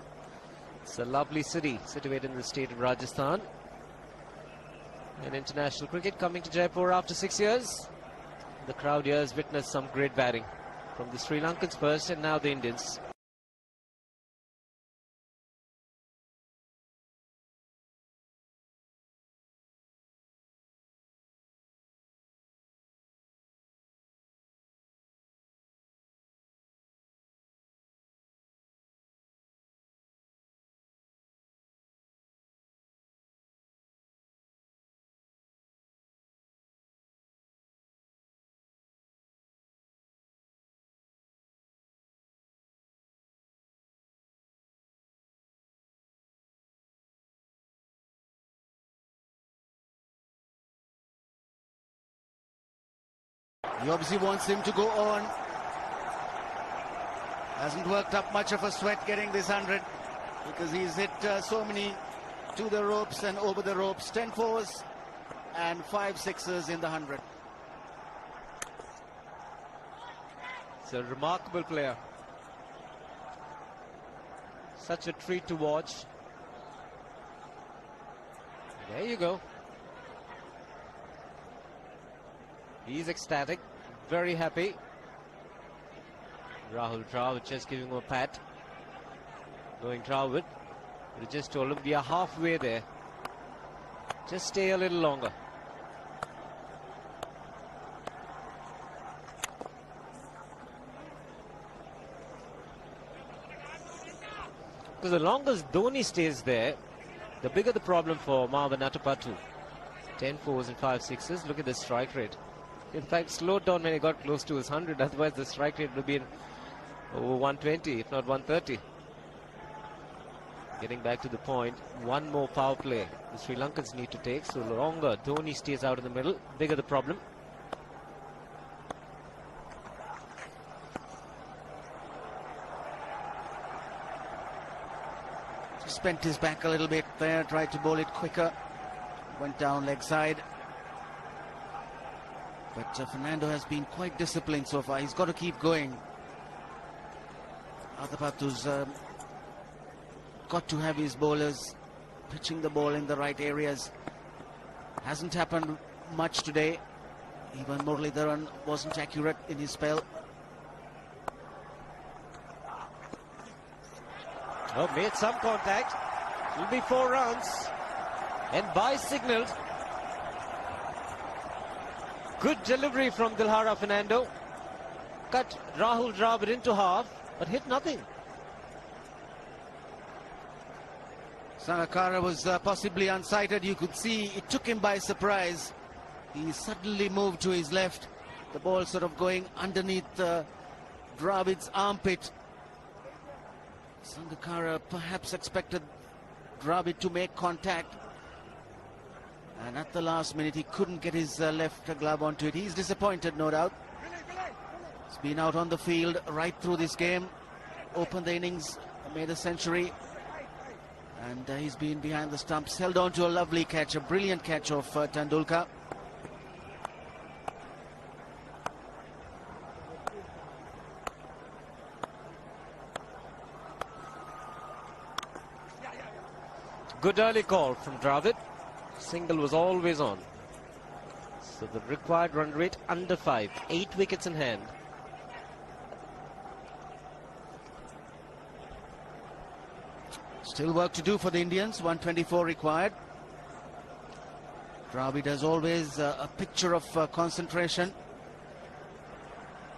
It's a lovely city situated in the state of Rajasthan. And international cricket coming to Jaipur after 6 years. The crowd here has witnessed some great batting from the Sri Lankans first and now the Indians.
He obviously wants him to go on. Hasn't worked up much of a sweat getting this 100 because he's hit so many to the ropes and over the ropes. 10 fours and 5 sixes in the 100.
It's a remarkable player. Such a treat to watch. There you go. He's ecstatic, very happy. Rahul Dravid just giving him a pat. Going Dravid. He just told him we are halfway there. Just stay a little longer. Because the longer Dhoni stays there, the bigger the problem for Marvin Atapattu. 10 fours and 5 sixes. Look at the strike rate. In fact, slowed down when he got close to his 100. Otherwise, the strike rate would have been over 120, if not 130. Getting back to the point, one more power play the Sri Lankans need to take. So the longer Dhoni stays out in the middle, bigger the problem.
Just bent his back a little bit there, tried to bowl it quicker. Went down leg side. But Fernando has been quite disciplined so far. He's got to keep going. Atapattu's got to have his bowlers pitching the ball in the right areas. Hasn't happened much today. Even Muralidharan wasn't accurate in his spell.
Oh, made some contact. Will be 4 runs. And by signaled. Good delivery from Dilhara Fernando. Cut Rahul Dravid into half, but hit nothing.
Sangakkara was possibly unsighted. You could see it took him by surprise. He suddenly moved to his left. The ball sort of going underneath Dravid's armpit. Sangakkara perhaps expected Dravid to make contact. And at the last minute, he couldn't get his left glove onto it. He's disappointed, no doubt. He's been out on the field right through this game. Opened the innings, made a century. And he's been behind the stumps. Held on to a lovely catch, a brilliant catch of Tendulkar.
Good early call from Dravid. Single was always on. So the required run rate under 5. 8 wickets in hand.
Still work to do for the Indians. 124 required. Dravid has always a picture of concentration.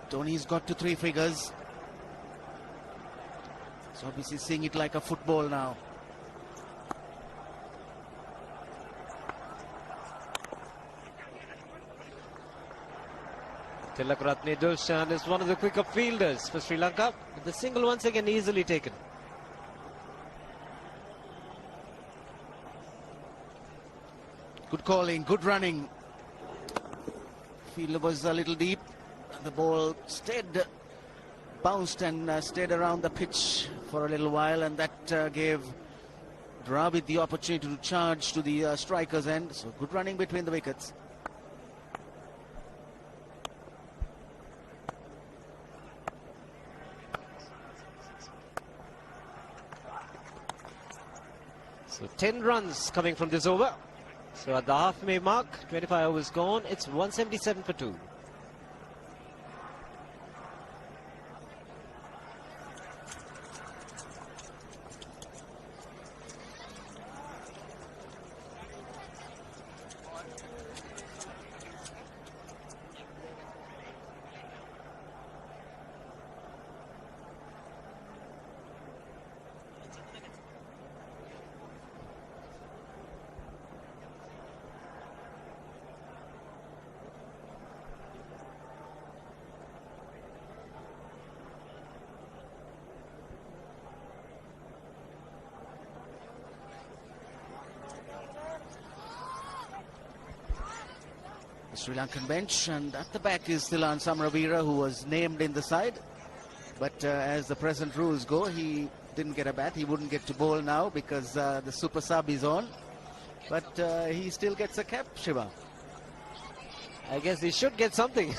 Dhoni's got to 3 figures. So obviously seeing it like a football now.
Tilakratne Dulshan is one of the quicker fielders for Sri Lanka. But the single once again easily taken.
Good calling, good running. Fielder was a little deep. The ball bounced and stayed around the pitch for a little while, and that gave Dravid the opportunity to charge to the striker's end. So good running between the wickets.
So 10 runs coming from this over. So at the halfway mark, 25 overs gone, it's 177 for 2.
Sri Lankan bench, and at the back is Thilan Samravira, who was named in the side, but as the present rules go, he didn't get a bat. He wouldn't get to bowl now because the super sub is on, but he still gets a cap, Shiva.
I guess he should get something.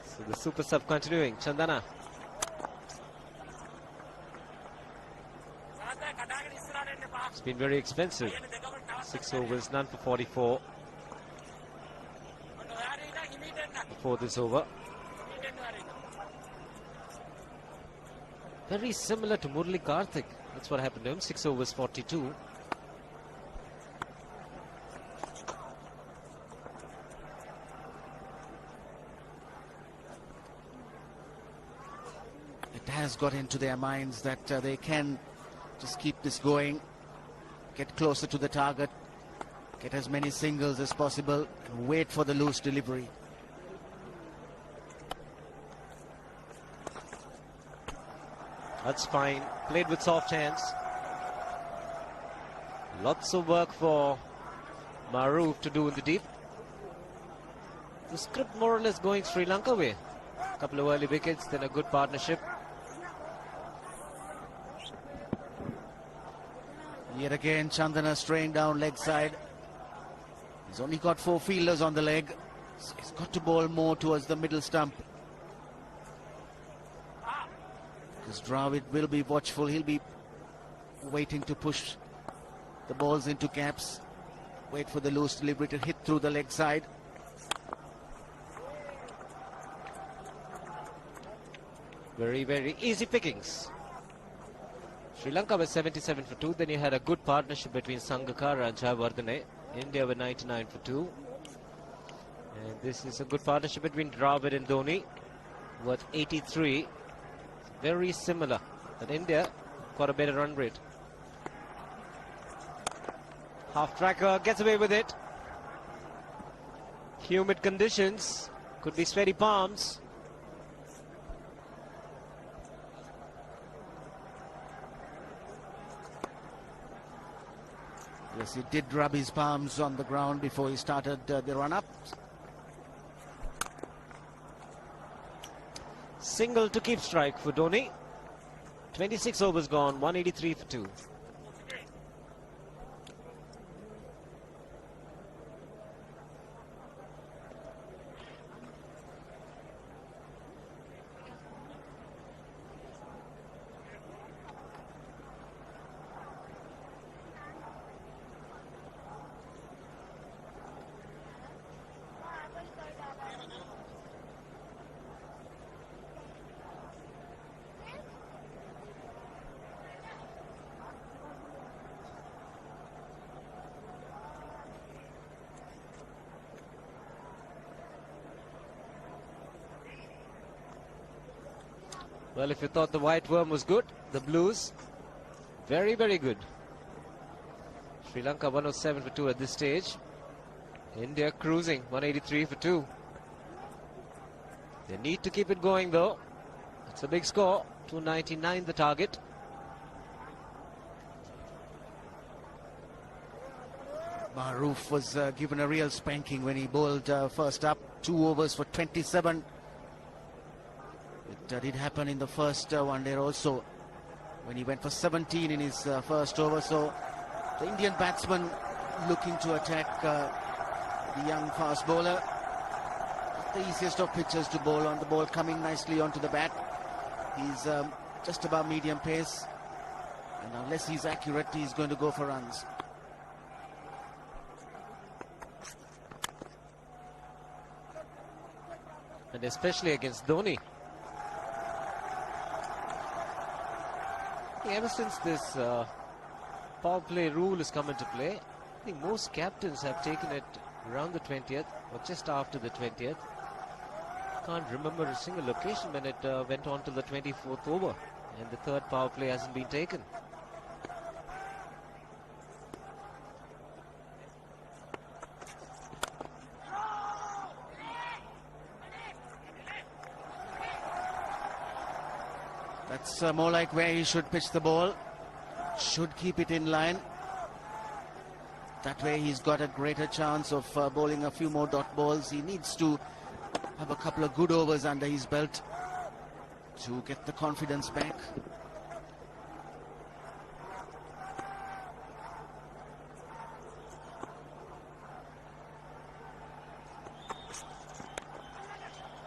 So the super sub continuing. Chandana. It's been very expensive. 6 overs, none for 44. Before this over. Very similar to Murali Karthik. That's what happened to him. 6 overs, 42.
It has got into their minds that they can just keep this going, get closer to the target, get as many singles as possible, and wait for the loose delivery.
That's fine. Played with soft hands. Lots of work for Maroof to do in the deep. The script more or less going Sri Lanka way. A couple of early wickets, then a good partnership.
Yet again, Chandana straying down leg side. He's only got 4 fielders on the leg. So he's got to bowl more towards the middle stump. Because Dravid will be watchful. He'll be waiting to push the balls into gaps. Wait for the loose delivery to hit through the leg side.
Very, very easy pickings. Sri Lanka was 77 for 2. Then you had a good partnership between Sangakkara and Jayawardene. India were 99 for 2. And this is a good partnership between Dravid and Dhoni, worth 83. Very similar. But India got a better run rate. Half tracker gets away with it. Humid conditions. Could be sweaty palms.
Yes, he did rub his palms on the ground before he started the run-up.
Single to keep strike for Dhoni. 26 overs gone, 183 for 2. Well, if you thought the white worm was good, the blues, very, very good. Sri Lanka 107 for 2 at this stage. India cruising 183 for 2. They need to keep it going though. It's a big score. 299 the target.
Maroof was given a real spanking when he bowled first up. 2 overs for 27. It did happen in the first one there also, when he went for 17 in his first over. So the Indian batsman looking to attack the young fast bowler. Not the easiest of pitches to bowl on. The ball coming nicely onto the bat. He's just above medium pace, and unless he's accurate, he's going to go for runs.
And especially against Dhoni. Ever since this power play rule has come into play, I think most captains have taken it around the 20th or just after the 20th. Can't remember a single occasion when it went on to the 24th over and the third power play hasn't been taken.
That's more like where he should pitch the ball. Should keep it in line. That way he's got a greater chance of bowling a few more dot balls. He needs to have a couple of good overs under his belt to get the confidence back.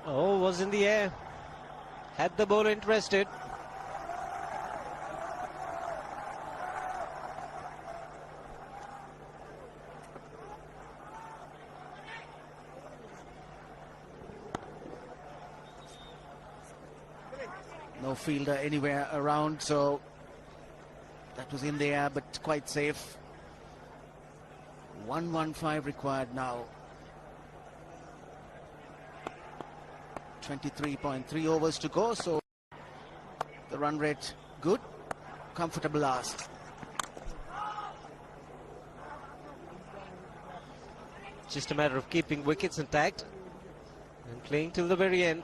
Oh, was in the air. Had the bowler interested.
No fielder anywhere around, so that was in the air, but quite safe. 115 required now. 23.3 overs to go, so the run rate good. Comfortable last.
Just a matter of keeping wickets intact and playing till the very end.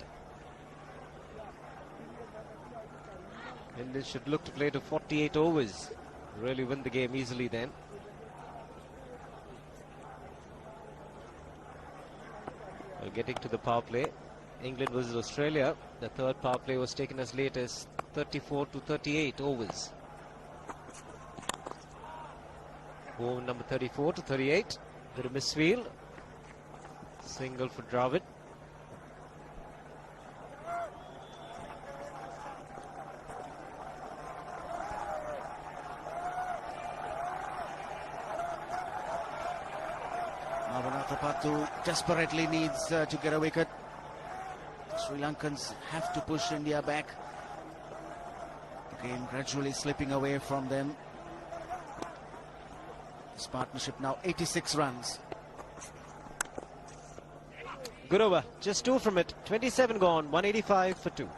And they should look to play to 48 overs. Really win the game easily then. Well, getting to the power play. England versus Australia. The third power play was taken as late as 34 to 38 overs. Over number 34 to 38. Bit of misfield. Single for Dravid.
Patu desperately needs to get a wicket. Sri Lankans have to push India back. The game gradually slipping away from them. This partnership now 86 runs.
Good over. Just 2 from it. 27 gone. 185 for 2.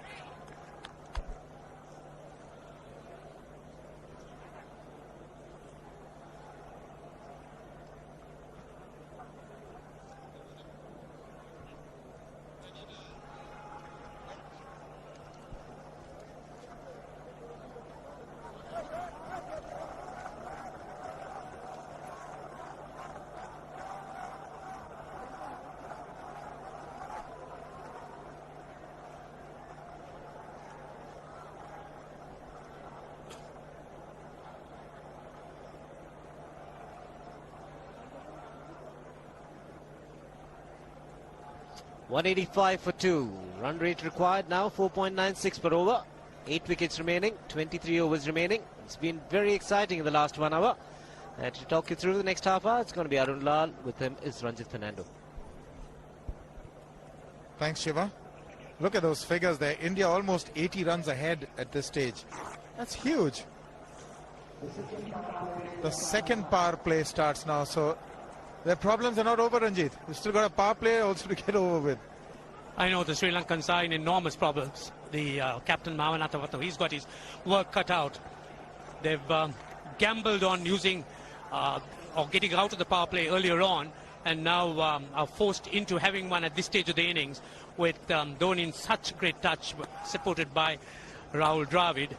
.185 for 2. Run rate required now 4.96 per over. 8 wickets remaining, 23 overs remaining. It's been very exciting in the last 1 hour. And to talk you through the next half hour, it's going to be Arun Lal. With him is Ranjit Fernando.
Thanks, Shiva. Look at those figures there. India almost 80 runs ahead at this stage. That's huge. The second power play starts now, so their problems are not over, Ranjit. We've still got a power play also to get over with.
I know the Sri Lankans are in enormous problems. The captain Mavanatavato, he's got his work cut out. They've gambled on using or getting out of the power play earlier on, and now are forced into having one at this stage of the innings with Dhoni in such great touch, supported by Rahul Dravid.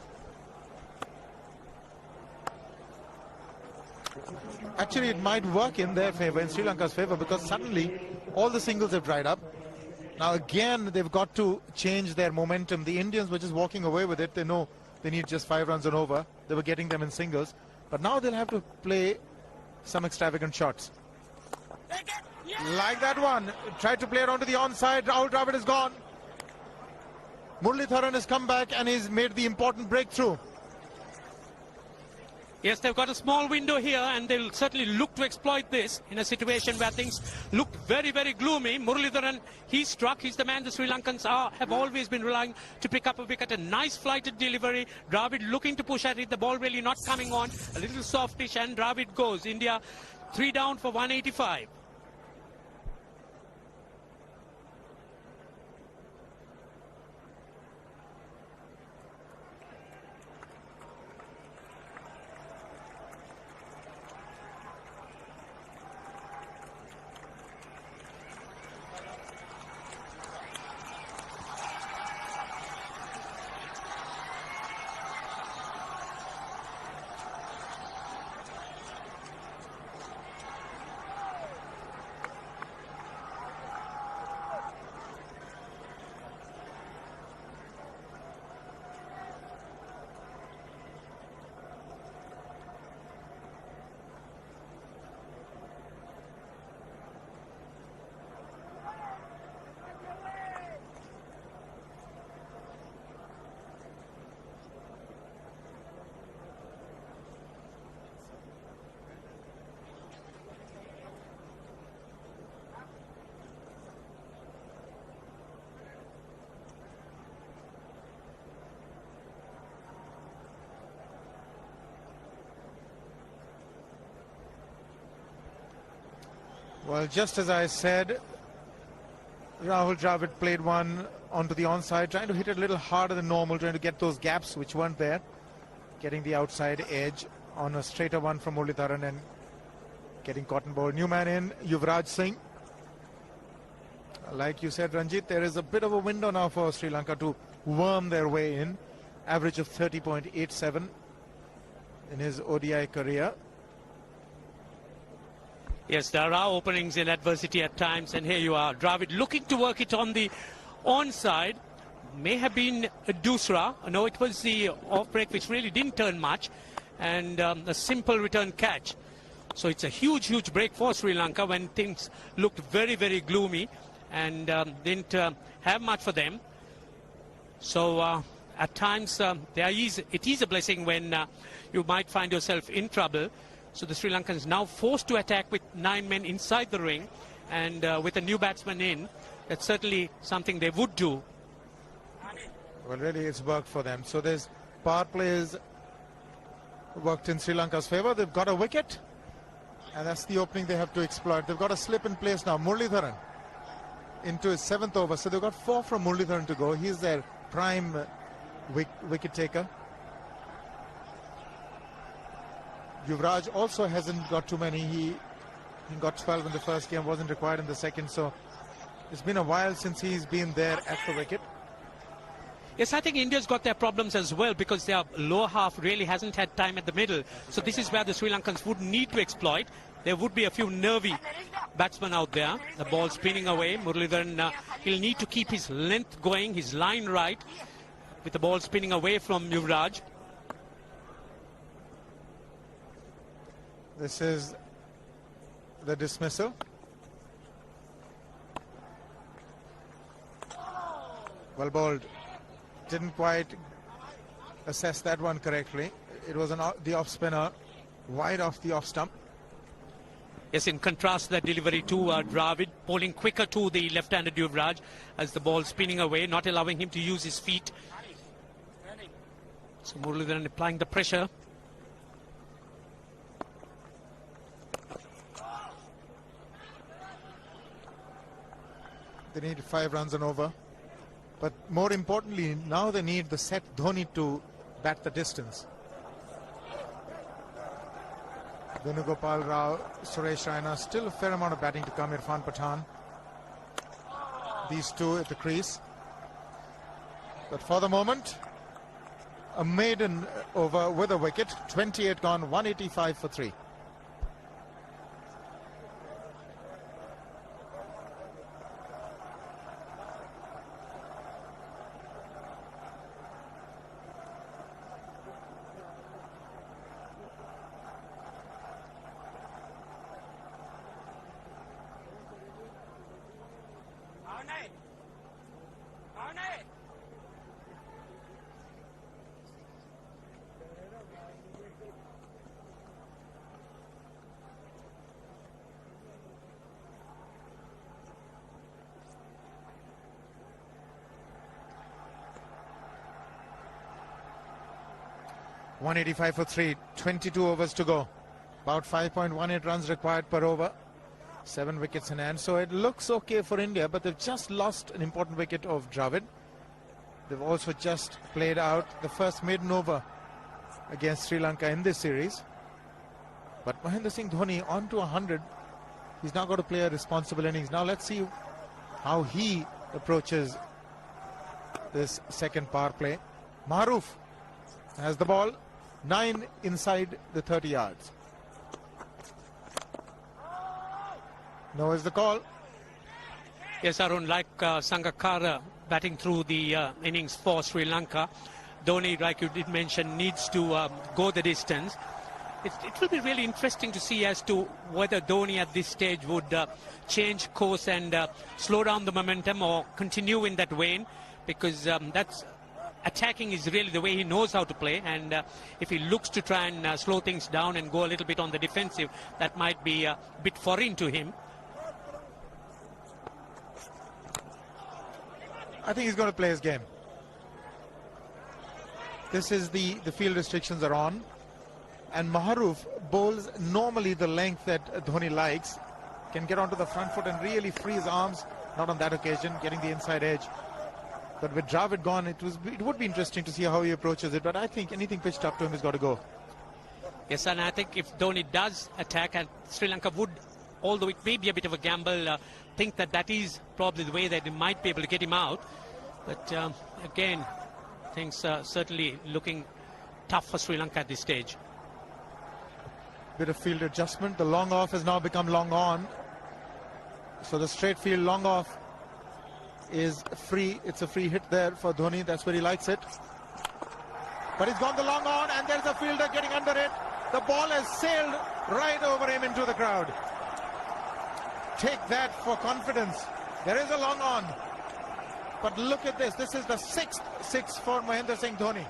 Actually, it might work in their favour, in Sri Lanka's favour, because suddenly all the singles have dried up. Now again, they've got to change their momentum. The Indians were just walking away with it. They know they need just 5 runs and over. They were getting them in singles. But now they'll have to play some extravagant shots. Like that one. Tried to play it onto the onside. Rahul Dravid is gone. Muralitharan has come back and he's made the important breakthrough.
Yes, they've got a small window here, and they'll certainly look to exploit this in a situation where things look very, very gloomy. Muralitharan, he's struck. He's the man the Sri Lankans have always been relying to pick up a wicket. A nice flighted delivery. Dravid looking to push at it. The ball really not coming on. A little softish, and Dravid goes. India 3 down for 185.
Well, just as I said, Rahul Dravid played one onto the onside, trying to hit it a little harder than normal, trying to get those gaps which weren't there, getting the outside edge on a straighter one from Muralitharan and getting cotton ball. New man in, Yuvraj Singh. Like you said, Ranjit, there is a bit of a window now for Sri Lanka to worm their way in. Average of 30.87 in his ODI career.
Yes, there are openings in adversity at times, and here you are. Dravid looking to work it on the onside. May have been a Dusra. No, it was the off break, which really didn't turn much, and a simple return catch. So it's a huge, huge break for Sri Lanka when things looked very, very gloomy and didn't have much for them. So at times it is a blessing when you might find yourself in trouble. So the Sri Lankans now forced to attack with 9 men inside the ring, and with a new batsman in, that's certainly something they would do.
Well, really, it's worked for them. So there's power plays worked in Sri Lanka's favour. They've got a wicket, and that's the opening they have to exploit. They've got a slip in place now. Muralitharan into his 7th over. So they've got 4 from Muralitharan to go. He's their prime wicket taker. Yuvraj also hasn't got too many. He got 12 in the first game, wasn't required in the second. So it's been a while since he's been there at the wicket.
Yes, I think India's got their problems as well, because their lower half really hasn't had time at the middle. So this is where the Sri Lankans would need to exploit. There would be a few nervy batsmen out there. The ball spinning away. Muralitharan, he'll need to keep his length going, his line right, with the ball spinning away from Yuvraj.
This is the dismissal. Well bowled. Didn't quite assess that one correctly. It was the off spinner, wide off the off stump.
Yes, in contrast to that delivery to Dravid, bowling quicker to the left-handed Yuvraj as the ball spinning away, not allowing him to use his feet. So Muralitharan applying the pressure.
They need 5 runs and over. But more importantly, now they need the set Dhoni to bat the distance. Venugopal Rao, Suresh Raina, still a fair amount of batting to come. Irfan Pathan. These two at the crease. But for the moment, a maiden over with a wicket. 28 gone, 185 for 3. .185 for 3, 22 overs to go. About 5.18 runs required per over. 7 wickets in hand. So it looks okay for India, but they've just lost an important wicket of Dravid. They've also just played out the first maiden over against Sri Lanka in this series. But Mahendra Singh Dhoni on to 100. He's now got to play a responsible innings. Now let's see how he approaches this second power play. Maharoof has the ball. 9 inside the 30 yards. No is the call.
Yes, Arun, like Sangakkara batting through the innings for Sri Lanka, Dhoni, like you did mention, needs to go the distance. It will be really interesting to see as to whether Dhoni at this stage would change course and slow down the momentum or continue in that vein, because that's attacking is really the way he knows how to play, and if he looks to try and slow things down and go a little bit on the defensive, that might be a bit foreign to him.
I think he's going to play his game. This is the field restrictions are on, and Maharoof bowls normally the length that Dhoni likes, can get onto the front foot and really free his arms. Not on that occasion, getting the inside edge. But with Dravid gone, it would be interesting to see how he approaches it. But I think anything pitched up to him has got to go.
Yes, and I think if Dhoni does attack, and Sri Lanka would, although it may be a bit of a gamble, think that is probably the way that they might be able to get him out. But again, things are certainly looking tough for Sri Lanka at this stage.
Bit of field adjustment. The long off has now become long on. So the straight field long off is free. It's a free hit there for Dhoni. That's where he likes it. But he's gone the long on, and there's a fielder getting under it. The ball has sailed right over him into the crowd. Take that for confidence. There is a long on. But look at this. This is the 6th 6 for Mahendra Singh Dhoni.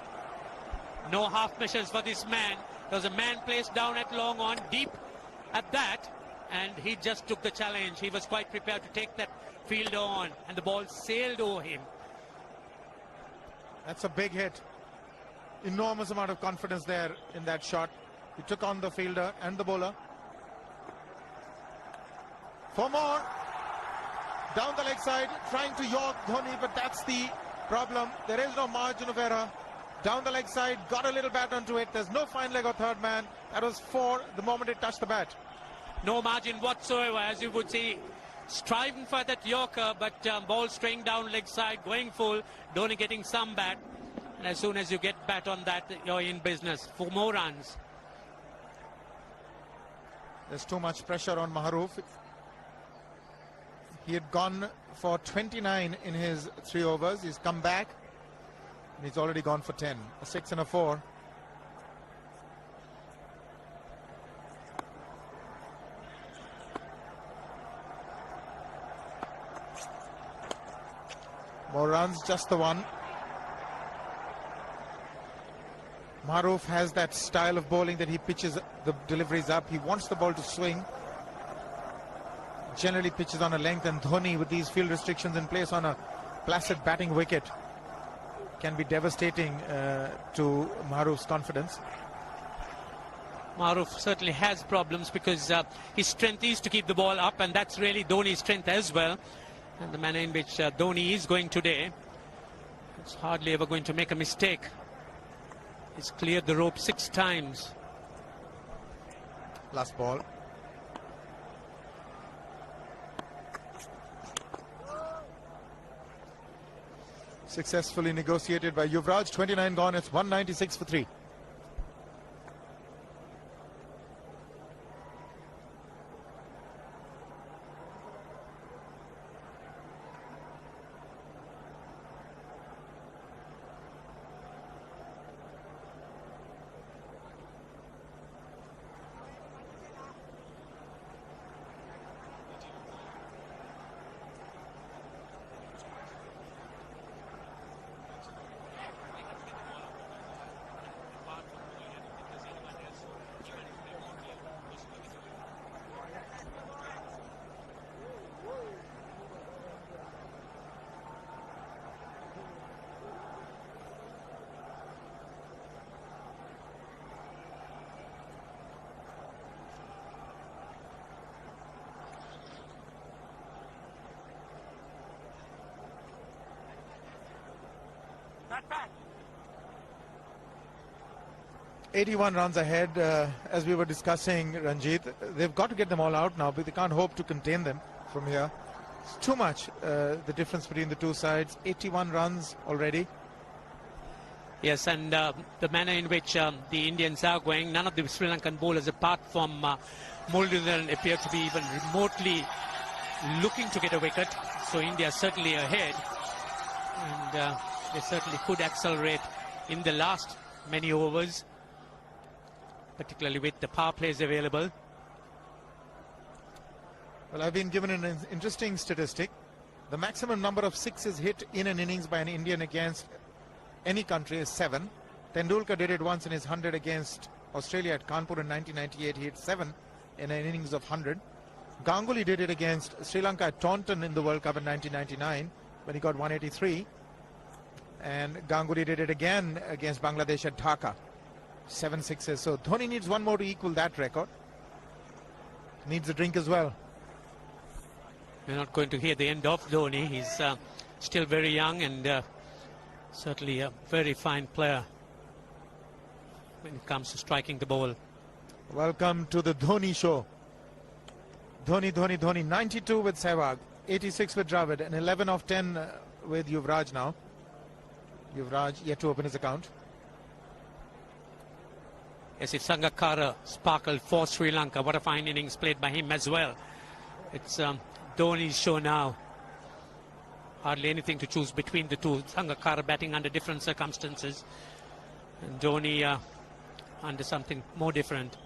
No half measures for this man. There was a man placed down at long on, deep at that, and he just took the challenge. He was quite prepared to take that fielder on, and the ball sailed over him.
That's a big hit. Enormous amount of confidence there in that shot. He took on the fielder and the bowler. For more. Down the leg side, trying to york Dhoni, but that's the problem. There is no margin of error. Down the leg side, got a little bat onto it. There's no fine leg or third man. That was 4 the moment it touched the bat.
No margin whatsoever, as you would see. Striving for that yorker, but ball straying down leg side, going full. Dhoni getting some bat. And as soon as you get bat on that, you're in business for more runs.
There's too much pressure on Maharoof. He had gone for 29 in his 3 overs. He's come back. And he's already gone for 10. A 6 and a 4. More runs, just the 1. Maharoof has that style of bowling that he pitches the deliveries up. He wants the ball to swing. Generally pitches on a length, and Dhoni, with these field restrictions in place on a placid batting wicket, can be devastating to Maharoof's confidence.
Maharoof certainly has problems because his strength is to keep the ball up, and that's really Dhoni's strength as well. And the manner in which Dhoni is going today, it's hardly ever going to make a mistake. He's cleared the rope 6 times.
Last ball. Successfully negotiated by Yuvraj. 29 gone. It's 196 for 3.
Not bad.
81 runs ahead, as we were discussing, Ranjit. They've got to get them all out now, but they can't hope to contain them from here. It's too much, the difference between the two sides. 81 runs already.
Yes, and the manner in which the Indians are going, none of the Sri Lankan bowlers apart from Murugaran appear to be even remotely looking to get a wicket. So India certainly ahead, and they certainly could accelerate in the last many overs, particularly with the power plays available.
Well, I've been given an interesting statistic. The maximum number of sixes hit in an innings by an Indian against any country is 7. Tendulkar did it once in his 100 against Australia at Kanpur in 1998. He hit 7 in an innings of 100. Ganguly did it against Sri Lanka at Taunton in the World Cup in 1999 when he got 183. And Ganguly did it again against Bangladesh at Dhaka. 7 sixes. So Dhoni needs one more to equal that record. Needs a drink as well.
We're not going to hear the end of Dhoni. He's still very young and certainly a very fine player when it comes to striking the ball.
Welcome to the Dhoni show. Dhoni, Dhoni, Dhoni. 92 with Sehwag, 86 with Dravid, and 11 of 10 with Yuvraj now. Yuvraj yet to open his account.
Yes, it's Sangakkara sparkled for Sri Lanka. What a fine innings played by him as well. It's Dhoni's show now. Hardly anything to choose between the two. Sangakkara batting under different circumstances, and Dhoni under something more different.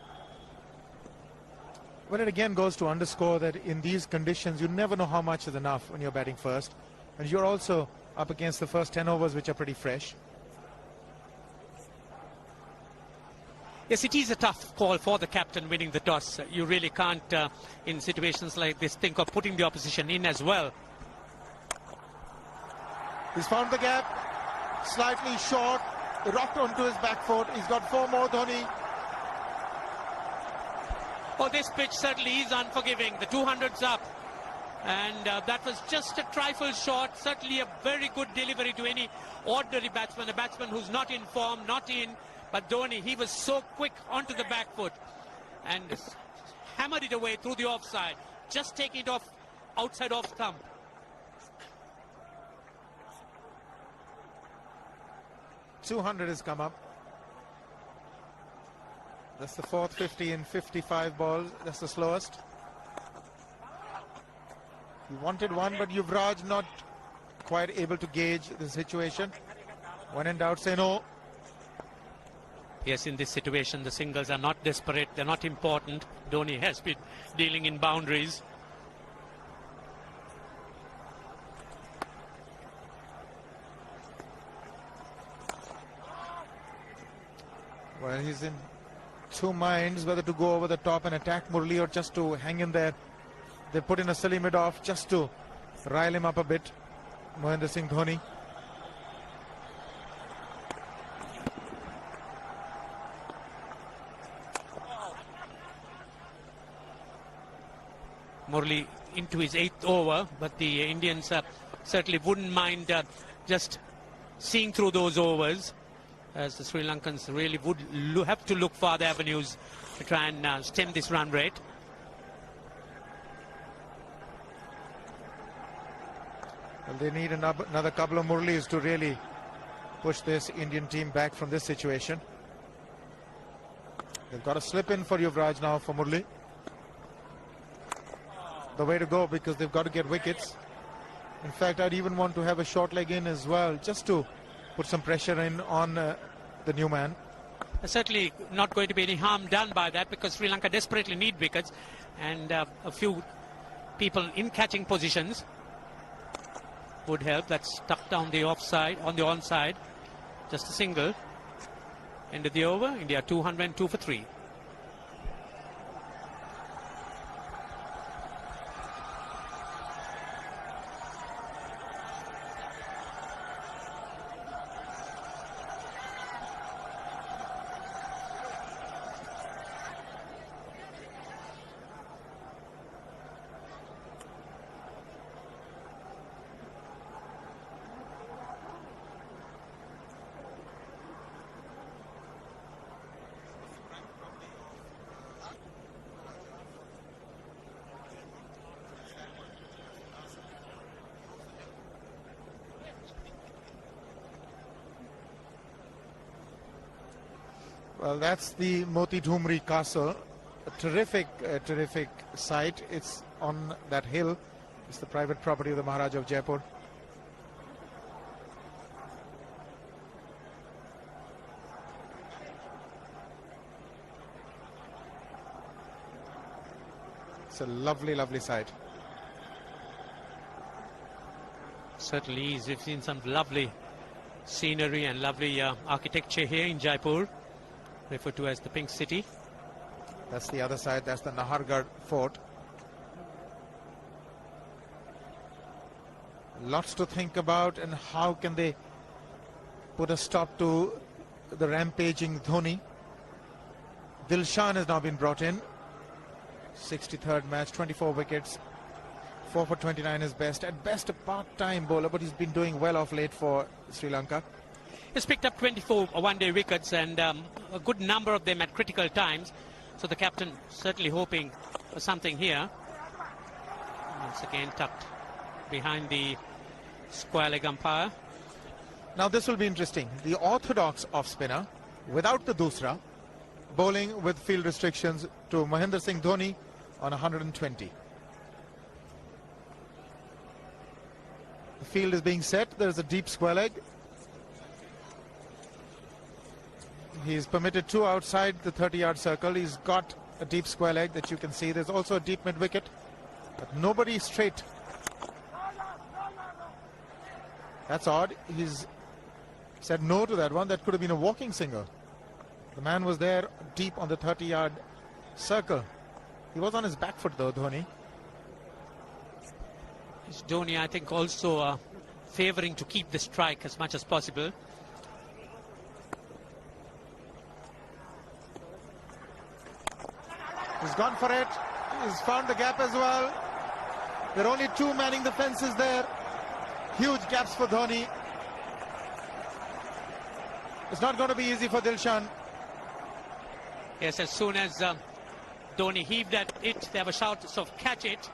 Well, it again goes to underscore that in these conditions, you never know how much is enough when you're batting first. And you're also up against the first 10 overs, which are pretty fresh.
Yes, it is a tough call for the captain winning the toss. You really can't, in situations like this, think of putting the opposition in as well.
He's found the gap, slightly short, rocked onto his back foot. He's got 4 more, Dhoni.
Oh, this pitch certainly is unforgiving. The 200's up. And that was just a trifle short. Certainly a very good delivery to any ordinary batsman. A batsman who's not in form, not in. But Dhoni, he was so quick onto the back foot and hammered it away through the offside. Just taking it off outside off stump.
.200 has come up. That's the 4th 50 in 55 balls. That's the slowest. He wanted one, but Yuvraj not quite able to gauge the situation. When in doubt, say no.
Yes, in this situation, the singles are not desperate. They're not important. Dhoni has been dealing in boundaries.
Well, he's in 2 minds whether to go over the top and attack Murli or just to hang in there. They put in a silly mid-off just to rile him up a bit. Mahendra Singh Dhoni.
Murli into his 8th over, but the Indians certainly wouldn't mind just seeing through those overs, as the Sri Lankans really would have to look for other avenues to try and stem this run rate.
Well, they need another couple of Murlis to really push this Indian team back from this situation. They've got a slip in for Yuvraj now for Murli. The way to go, because they've got to get wickets. In fact, I'd even want to have a short leg in as well, just to put some pressure in on the new man.
There's certainly not going to be any harm done by that, because Sri Lanka desperately need wickets, and a few people in catching positions would help. That's tucked down the offside, on the onside. Just a single. End of the over. India 202 for 3.
Well, that's the Moti Dhumri Castle. A terrific site. It's on that hill. It's the private property of the Maharaja of Jaipur. It's a lovely site.
Certainly is. We've seen some lovely scenery and lovely architecture here in Jaipur, referred to as the Pink City.
That's the other side. That's the Nahargarh Fort. Lots to think about, and how can they put a stop to the rampaging Dhoni. Dilshan has now been brought in. 63rd match, 24 wickets, 4 for 29 is best. At best a part-time bowler, but he's been doing well of late for Sri Lanka.
He's picked up 24 one-day wickets, and a good number of them at critical times. So the captain certainly hoping for something here. Once again tucked behind the square leg umpire.
Now this will be interesting. The orthodox off-spinner, without the dusra, bowling with field restrictions to Mahendra Singh Dhoni on 120. The field is being set. There's a deep square leg. He's permitted 2 outside the 30-yard circle. He's got a deep square leg that you can see. There's also a deep mid-wicket, but nobody straight. That's odd. He's said no to that one. That could have been a walking single. The man was there deep on the 30-yard circle. He was on his back foot though, Dhoni.
It's Dhoni, I think, also favouring to keep the strike as much as possible.
He's gone for it. He's found the gap as well. There are only 2 manning the fences there. Huge gaps for Dhoni. It's not going to be easy for Dilshan.
Yes, as soon as Dhoni heaved at it, they have a shout of catch it,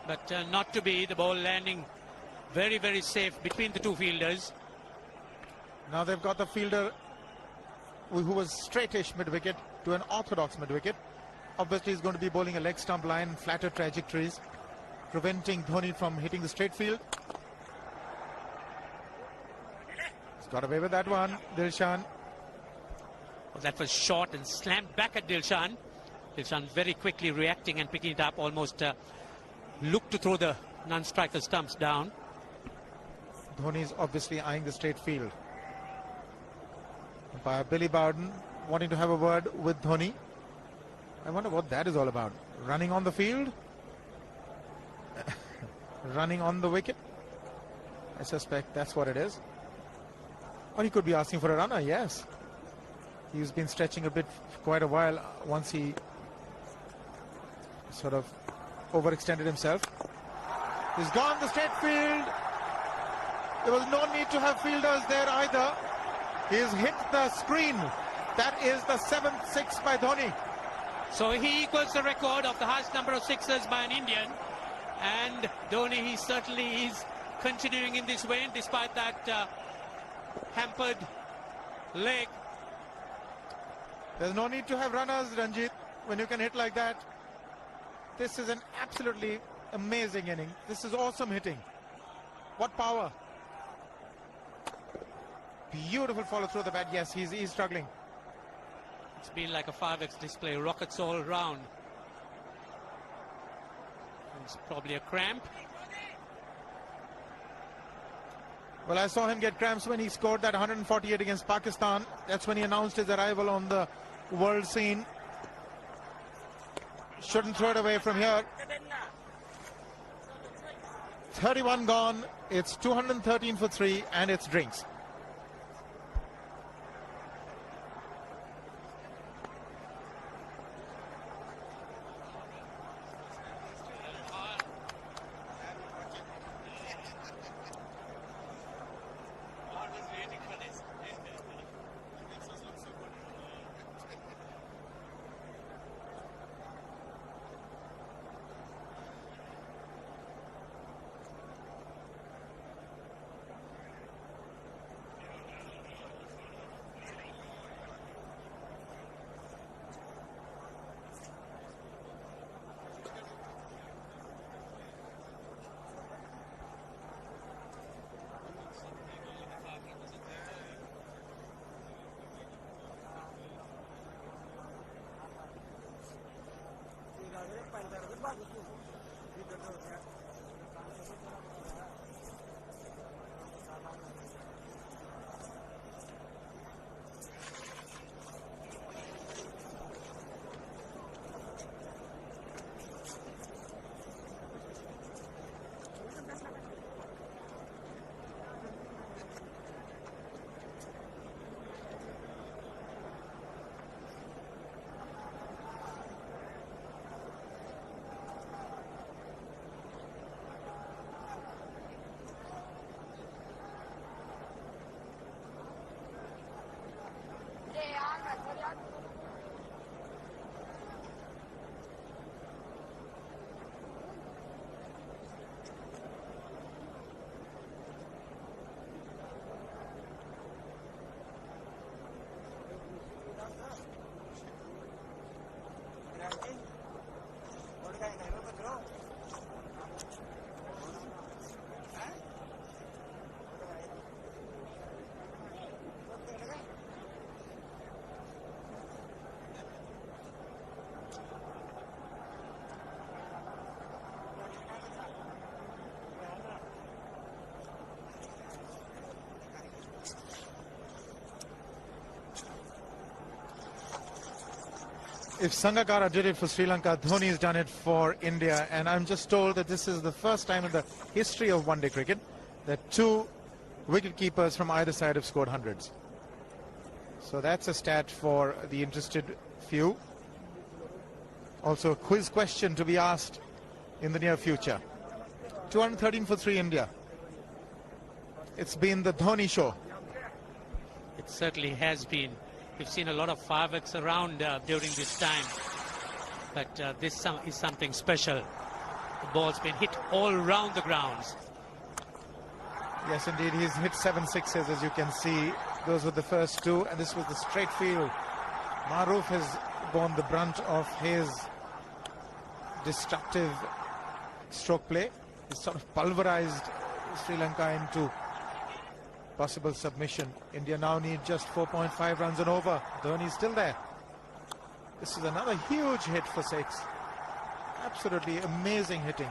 but not to be. The ball landing very, very safe between the 2 fielders.
Now they've got the fielder who was straightish mid-wicket to an orthodox mid-wicket. Obviously he's going to be bowling a leg stump line, flatter trajectories, preventing Dhoni from hitting the straight field. He's got away with that one, Dilshan.
Well, that was short and slammed back at Dilshan. Dilshan very quickly reacting and picking it up, almost looked to throw the non-striker stumps down.
Dhoni's obviously eyeing the straight field. Umpire Billy Bowden wanting to have a word with Dhoni. I wonder what that is all about. Running on the field? Running on the wicket? I suspect that's what it is. Or he could be asking for a runner, yes. He's been stretching a bit for quite a while once he sort of overextended himself. He's gone the straight field. There was no need to have fielders there either. He's hit the screen. That is the 7th six by Dhoni.
So he equals the record of the highest number of sixes by an Indian. And Dhoni, he certainly is continuing in this vein despite that hampered leg.
There's no need to have runners, Ranjit, when you can hit like that. This is an absolutely amazing inning. This is awesome hitting. What power. Beautiful follow through the bat. Yes, he's struggling.
It's been like a 5x display, rockets all round. It's probably a cramp.
Well, I saw him get cramps when he scored that 148 against Pakistan. That's when he announced his arrival on the world scene. Shouldn't throw it away from here. 31 gone. It's 213 for 3 and it's drinks. If Sangakkara did it for Sri Lanka, Dhoni's done it for India. And I'm just told that this is the first time in the history of one-day cricket that 2 wicket-keepers from either side have scored hundreds. So that's a stat for the interested few. Also a quiz question to be asked in the near future. 213 for 3 India. It's been the Dhoni show.
It certainly has been. We've seen a lot of fireworks around during this time. But this is something special. The ball's been hit all around the grounds.
Yes, indeed. He's hit 7 sixes, as you can see. Those were the first 2. And this was the straight field. Maroof has borne the brunt of his destructive stroke play. He's sort of pulverized Sri Lanka into possible submission. India now need just 4.5 runs and over. Dhoni's still there. This is another huge hit for 6. Absolutely amazing hitting.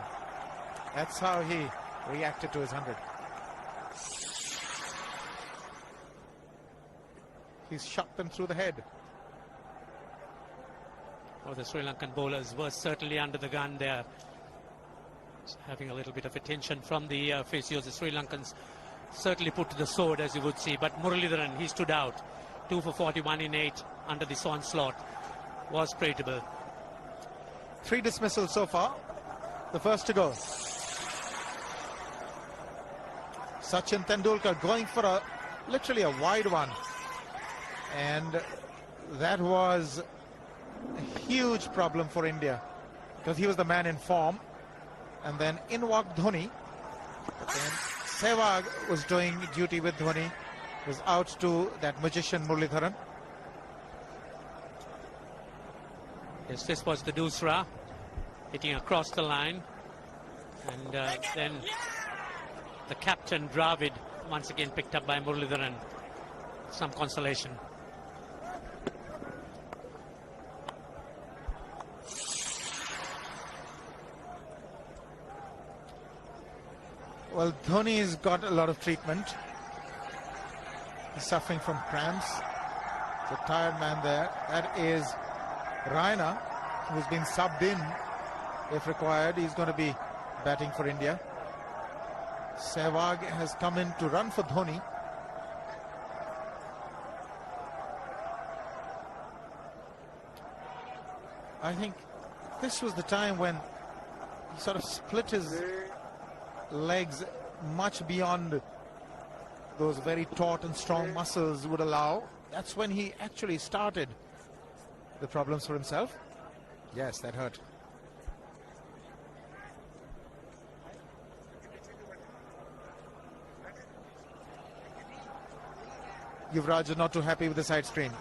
That's how he reacted to his 100. He's shot them through the head.
Oh, the Sri Lankan bowlers were certainly under the gun there. Having a little bit of attention from the physios. The Sri Lankans certainly put to the sword, as you would see. But Muralidharan, he stood out. 2 for 41 in 8 under this onslaught. Was creditable.
3 dismissals so far. The first to go. Sachin Tendulkar going for literally a wide one. And that was a huge problem for India because he was the man in form. And then in walked Dhoni. And Sehwag was doing duty with Dhoni. Was out to that magician Muralidharan.
Yes, this was the Dusra, hitting across the line. And then the captain, Dravid, once again picked up by Muralidharan. Some consolation.
Well, Dhoni's got a lot of treatment. He's suffering from cramps. It's a tired man there. That is Raina, who's been subbed in if required. He's going to be batting for India. Sehwag has come in to run for Dhoni. I think this was the time when he sort of split his legs much beyond those very taut and strong muscles would allow. That's when he actually started the problems for himself. Yes, that hurt. Yuvraj is not too happy with the side screen.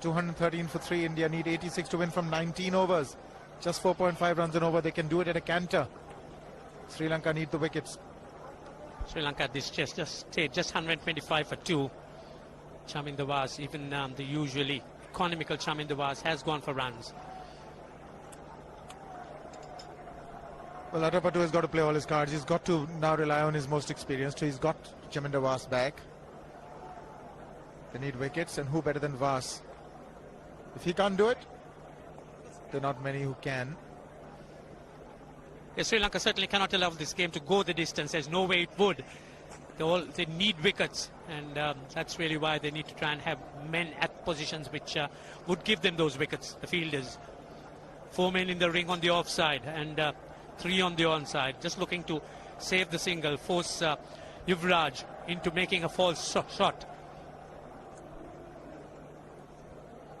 213 for 3. India need 86 to win from 19 overs. Just 4.5 runs an over. They can do it at a canter. Sri Lanka need the wickets.
Sri Lanka this just stayed just 125 for 2. Chaminda Vas, even the usually economical Chaminda Vas, has gone for runs.
Well, Atapattu has got to play all his cards. He's got to now rely on his most experienced. He's got Chaminda Vas back. They need wickets, and who better than Vas? If he can't do it, there are not many who can.
Yes, Sri Lanka certainly cannot allow this game to go the distance. There's no way it would. They need wickets, and that's really why they need to try and have men at positions which would give them those wickets, the fielders. 4 men in the ring on the offside and 3 on the onside, just looking to save the single, force Yuvraj into making a false shot.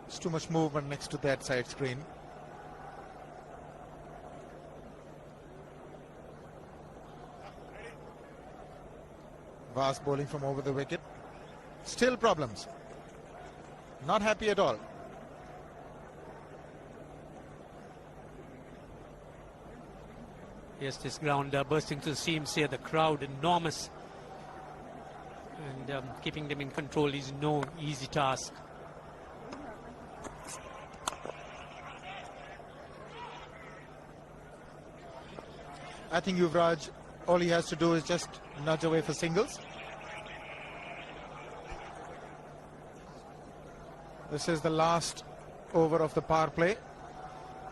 It's too much movement next to that side screen. Vas bowling from over the wicket. Still problems. Not happy at all.
Yes, this ground bursting to the seams here. The crowd enormous. And keeping them in control is no easy task.
I think Yuvraj, all he has to do is just nudge away for singles. This is the last over of the power play.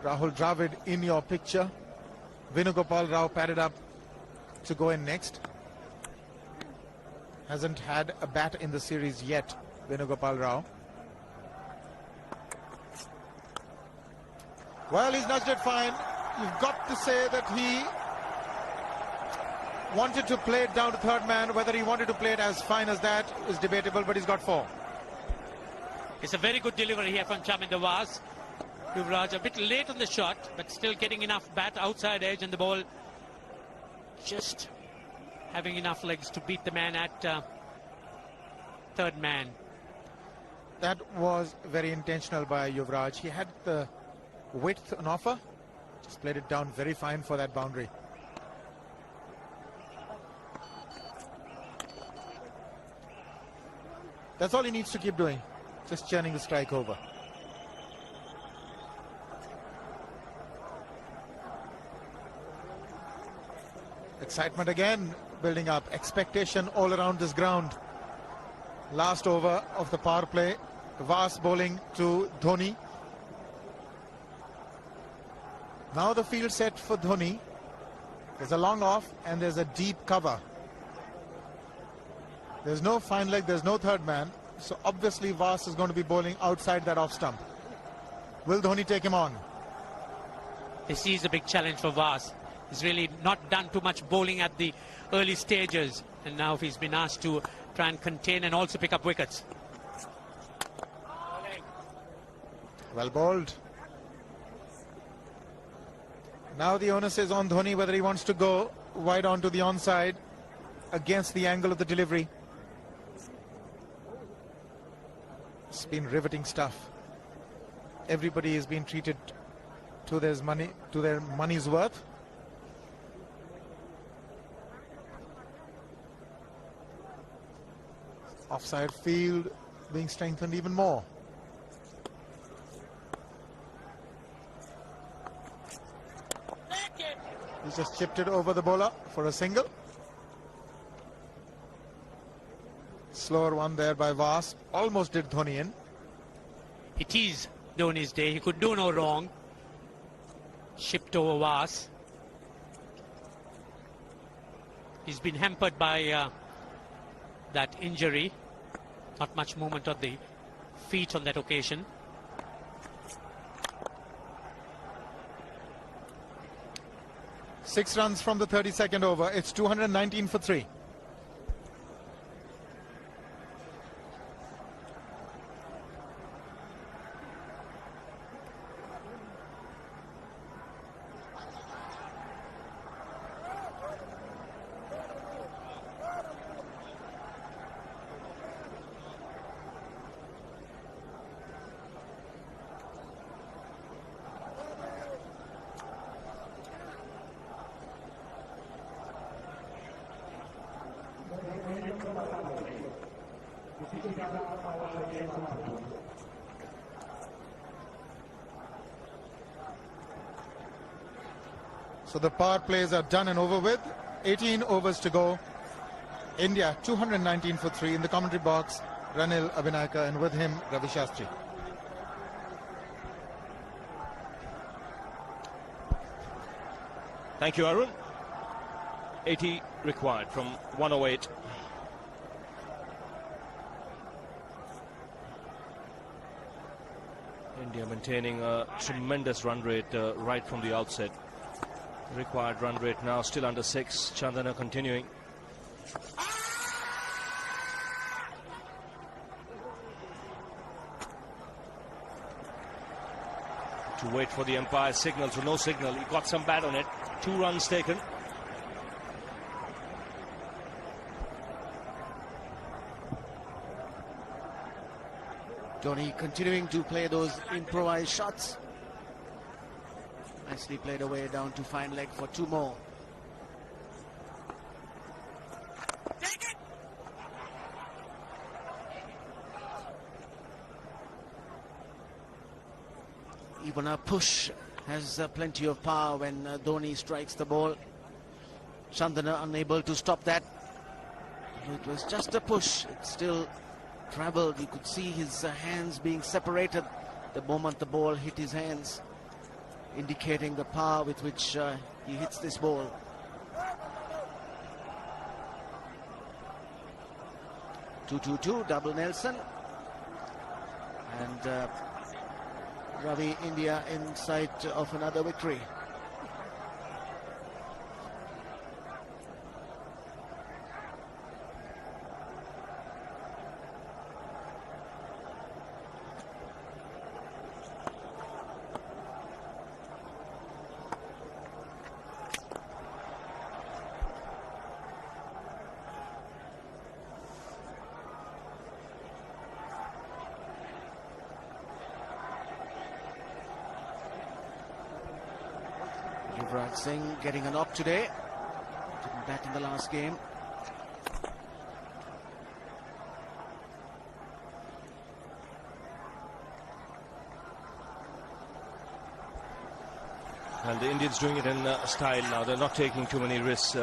Rahul Dravid in your picture. Venugopal Rao padded up to go in next. Hasn't had a bat in the series yet, Venugopal Rao. Well, he's nudged it fine. You've got to say that he wanted to play it down to third man. Whether he wanted to play it as fine as that is debatable, but he's got 4.
It's a very good delivery here from Chaminda Vas. Yuvraj a bit late on the shot, but still getting enough bat outside edge, and the ball just having enough legs to beat the man at third man.
That was very intentional by Yuvraj. He had the width on offer. Just played it down very fine for that boundary. That's all he needs to keep doing. Just churning the strike over. Excitement again building up. Expectation all around this ground. Last over of the power play. Vas bowling to Dhoni. Now the field set for Dhoni. There's a long off and there's a deep cover. There's no fine leg, there's no third man. So obviously Vas is going to be bowling outside that off stump. Will Dhoni take him on?
This is a big challenge for Vas. He's really not done too much bowling at the early stages, and now he's been asked to try and contain and also pick up wickets.
Well bowled. Now the onus is on Dhoni whether he wants to go wide onto the onside against the angle of the delivery. It's been riveting stuff. Everybody has been treated to their money's worth. Offside field being strengthened even more. He's just chipped it over the bowler for a single. Slower one there by Vas. Almost did Dhoni in.
It is Dhoni's day. He could do no wrong. Shipped over Vas. He's been hampered by that injury. Not much movement of the feet on that occasion.
Six runs from the 32nd over. It's 219 for 3. So the power plays are done and over with. 18 overs to go. India 219 for 3. In the commentary box, Ranil Abhinayaka, and with him Ravi Shastri.
Thank you, Arun. 80 required from 108. India maintaining a tremendous run rate right from the outset. Required run rate now still under 6. Chandana continuing. To wait for the umpire's signal, so no signal. He got some bat on it. 2 runs taken.
Dhoni continuing to play those improvised shots. Nicely played away down to fine leg for 2 more. Even a push has plenty of power when Dhoni strikes the ball. Chandana unable to stop that. It was just a push. It still traveled. You could see his hands being separated the moment the ball hit his hands, indicating the power with which he hits this ball. Two, double Nelson. And Ravi, India in sight of another victory. Yuvraj Singh getting a knock today. Didn't bat in the last game.
And the Indians doing it in style now. They're not taking too many risks.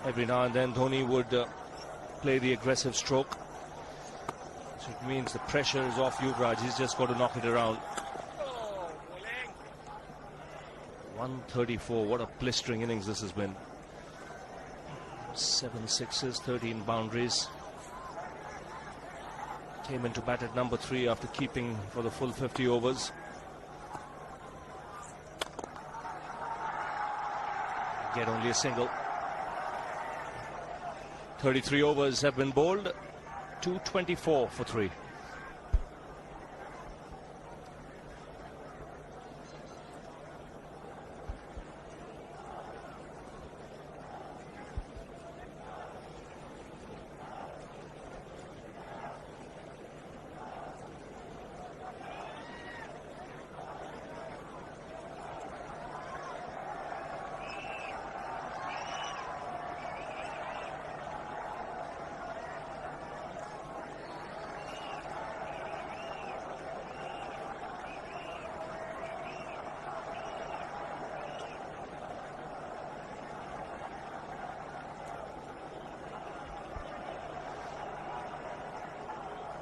Every now and then Dhoni would play the aggressive stroke. So it means the pressure is off Yuvraj. He's just got to knock it around. 134. What a blistering innings this has been. 7 sixes, 13 boundaries. Came into bat at number 3 after keeping for the full 50 overs. get only a single. 33 overs have been bowled. 224 for 3.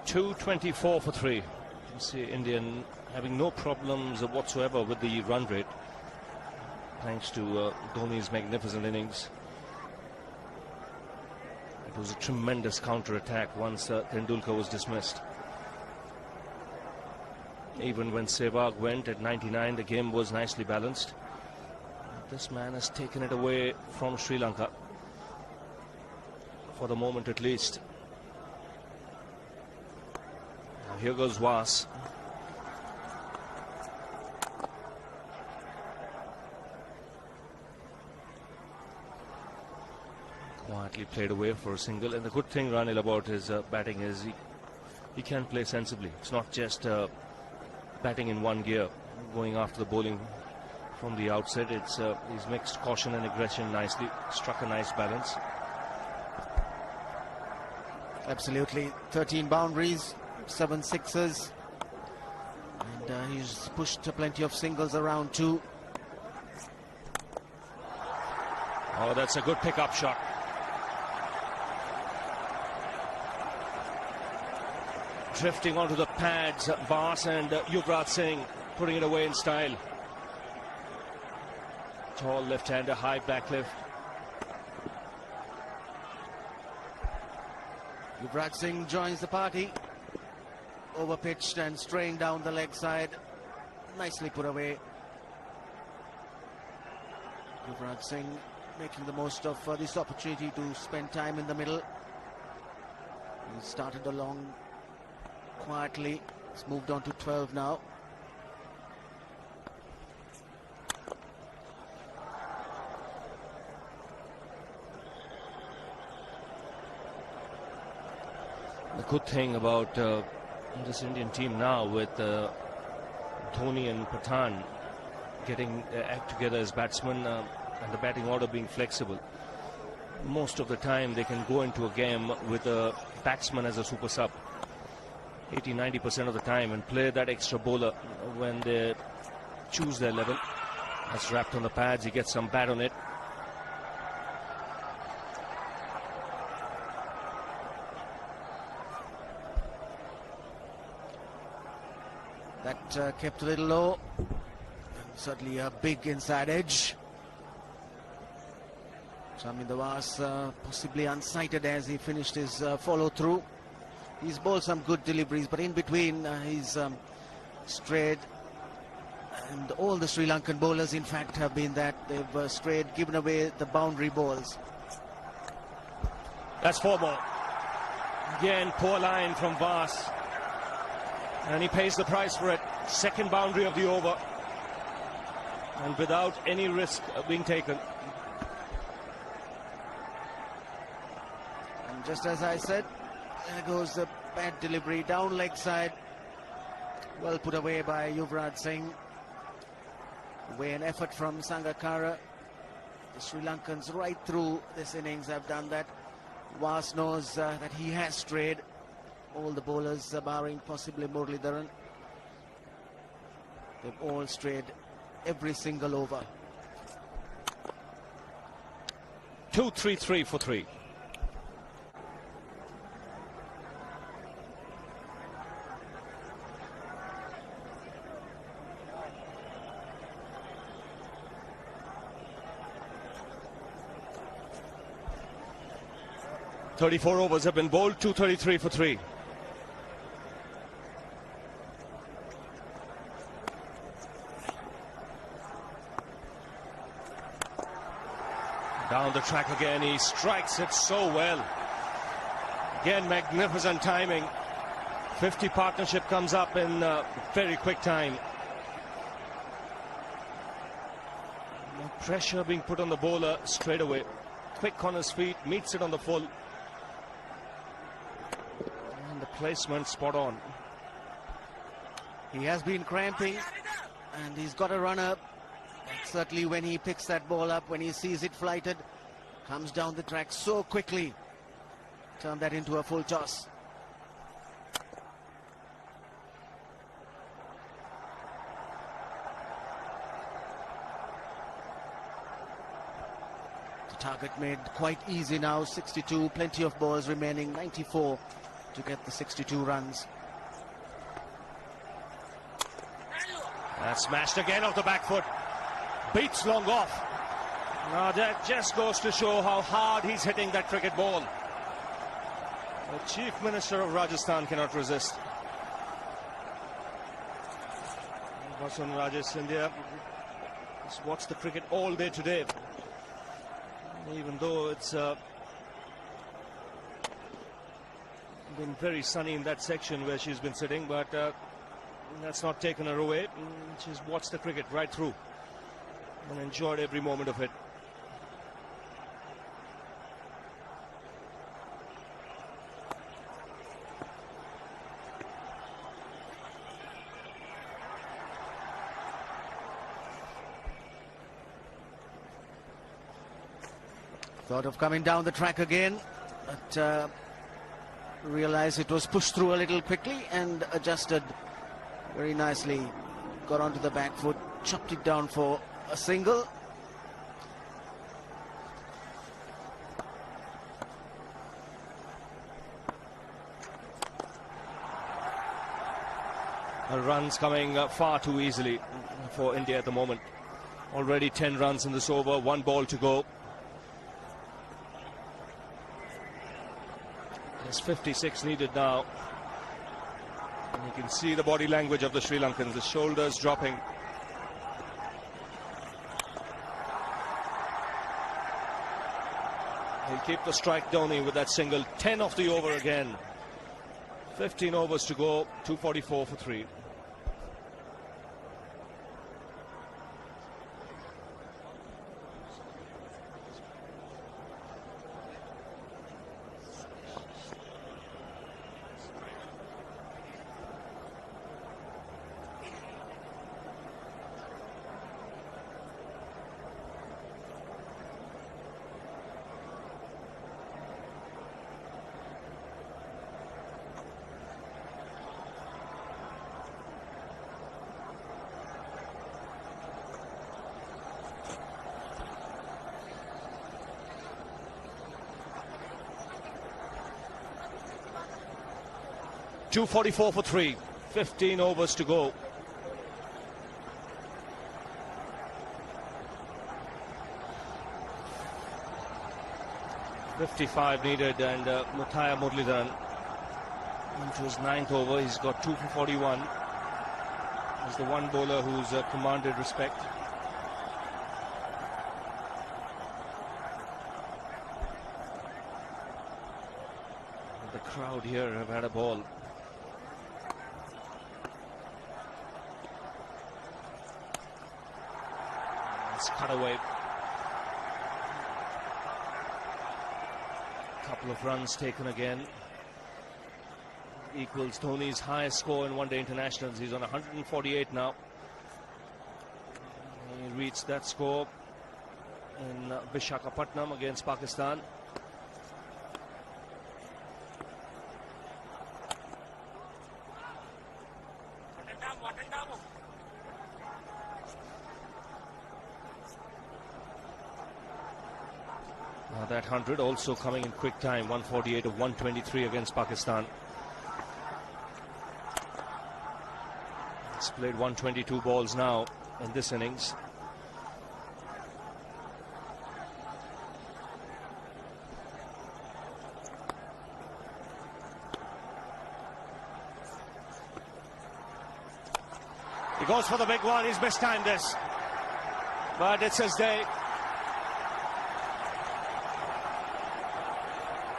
.224 for 3. You can see Indian having no problems whatsoever with the run rate, thanks to Dhoni's magnificent innings. It was a tremendous counter-attack once Tendulkar was dismissed. Even when Sehwag went at 99, the game was nicely balanced. This man has taken it away from Sri Lanka, for the moment at least. Here goes Vas. Quietly played away for a single. And the good thing, Ranil, about his batting is he can play sensibly. It's not just batting in one gear, going after the bowling from the outset. It's he's mixed caution and aggression nicely. Struck a nice balance.
Absolutely. 13 boundaries. 7 sixes, and he's pushed plenty of singles around too.
Oh, that's a good pickup shot. Drifting onto the pads, Vas and Yuvraj Singh putting it away in style. Tall left-hander, high back lift.
Yuvraj Singh joins the party. Overpitched and straying down the leg side. Nicely put away. Yuvraj Singh making the most of this opportunity to spend time in the middle. He started along quietly. It's moved on to 12 now.
The good thing about this Indian team now, with Dhoni and Pathan getting their act together as batsmen, and the batting order being flexible, most of the time they can go into a game with a batsman as a super sub 80-90% of the time, and play that extra bowler when they choose their level. That's wrapped on the pads. He gets some bat on it.
That kept a little low. Certainly a big inside edge. Chaminda Vas possibly unsighted as he finished his follow-through. He's bowled some good deliveries, but in between he's strayed. And all the Sri Lankan bowlers, in fact, have been that. They've strayed, given away the boundary balls.
That's 4 more. Again, poor line from Vas. And he pays the price for it. Second boundary of the over. And without any risk being taken.
And just as I said, there goes the bad delivery down leg side. Well put away by Yuvraj Singh. Away an effort from Sangakkara. The Sri Lankans right through this innings have done that. Vas knows that he has strayed. All the bowlers, barring possibly Muralidharan, they've all strayed every single over.
2-3-3 for 3. .34 overs have been bowled. 233 for 3. Down the track again, he strikes it so well. Again, magnificent timing. 50 partnership comes up in very quick time. No pressure being put on the bowler straight away. Quick on his feet, meets it on the full. And the placement spot on.
He has been cramping and he's got a runner. Certainly when he picks that ball up, when he sees it flighted, comes down the track so quickly. Turn that into a full toss. The target made quite easy now, 62, plenty of balls remaining, 94 to get the 62 runs.
That's smashed again off the back foot. Beats long off. Now that just goes to show how hard he's hitting that cricket ball. The Chief Minister of Rajasthan cannot resist. Vasun Rajesh India has watched the cricket all day today. Even though it's been very sunny in that section where she's been sitting, but that's not taken her away. She's watched the cricket right through and enjoyed every moment of it.
Thought of coming down the track again, but realized it was pushed through a little quickly and adjusted very nicely. Got onto the back foot, chopped it down for a single.
Her runs coming far too easily for India at the moment. Already 10 runs in this over, 1 ball to go. There's 56 needed now. And you can see the body language of the Sri Lankans, the shoulders dropping. He'll keep the strike Dhoni with that single. 10 off the over again. 15 overs to go, 244 for 3. .244 for 3, 15 overs to go. .55 needed, and Muthaiya Muralidharan into his 9th over. He's got 2 for 41. He's the one bowler who's commanded respect. The crowd here have had a ball. It's cut away. Couple of runs taken again. Equals Dhoni's highest score in one-day internationals. He's on 148 now. He reached that score in Visakhapatnam against Pakistan. That 100 also coming in quick time, 148 of 123 against Pakistan. He's played 122 balls now in this innings. He goes for the big one. He's mistimed this, but it's his day.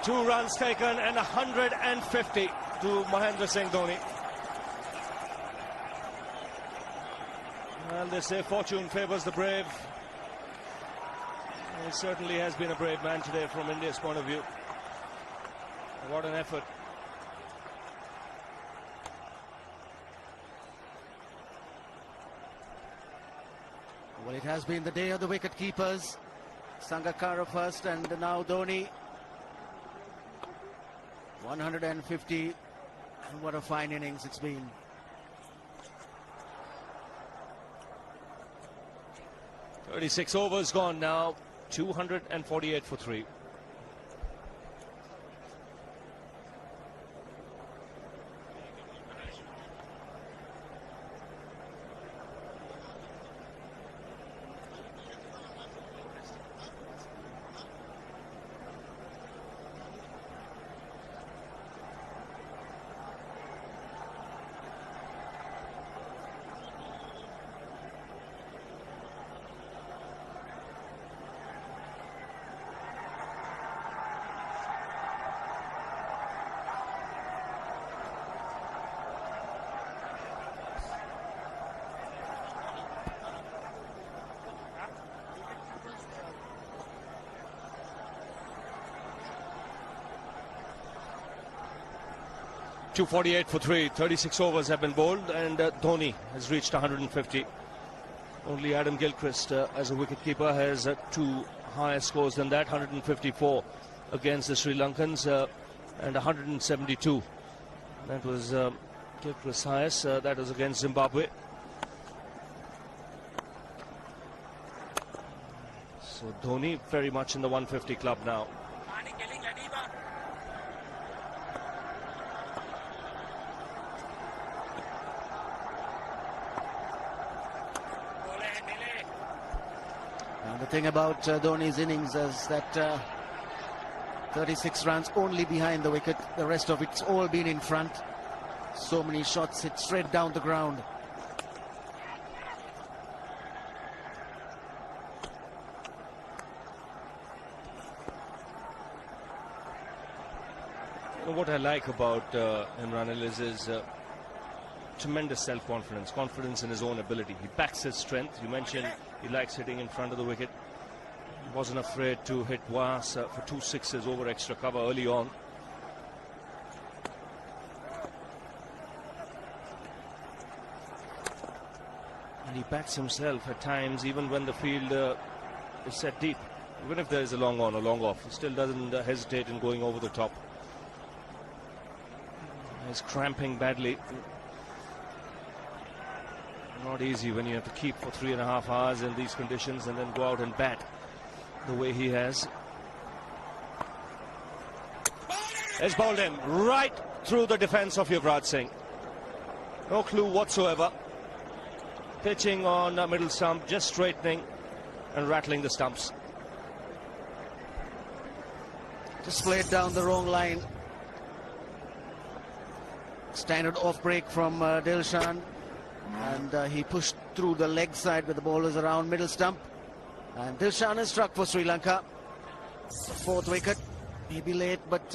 2 runs taken and 150 to Mahendra Singh Dhoni. Well, they say fortune favours the brave. He certainly has been a brave man today from India's point of view. What an effort.
Well, it has been the day of the wicket keepers. Sangakkara first and now Dhoni. 150. And what a fine innings it's been.
"36 overs gone now. 248 for 3. .248 for 3. 36 overs have been bowled, and Dhoni has reached 150. Only Adam Gilchrist, as a wicketkeeper, has 2 higher scores than that. 154 against the Sri Lankans and 172. That was Gilchrist's highest. That was against Zimbabwe. So Dhoni very much in the 150 club now.
And the thing about Dhoni's innings is that 36 runs only behind the wicket. The rest of it's all been in front. So many shots hit straight down the ground.
What I like about Imran is tremendous self-confidence, confidence in his own ability. He backs his strength. You mentioned he likes hitting in front of the wicket. He wasn't afraid to hit Was for 2 sixes over extra cover early on. And he backs himself at times, even when the field is set deep. Even if there is a long on or long off, he still doesn't hesitate in going over the top. He's cramping badly. Not easy when you have to keep for 3.5 hours in these conditions and then go out and bat the way he has. Has bowled him right through the defence of Yuvraj Singh. No clue whatsoever. Pitching on a middle stump, just straightening and rattling the stumps.
Just played down the wrong line. Standard off break from Dilshan. And he pushed through the leg side with the bowlers around middle stump. And Dilshan is struck for Sri Lanka. 4th wicket. Maybe late, but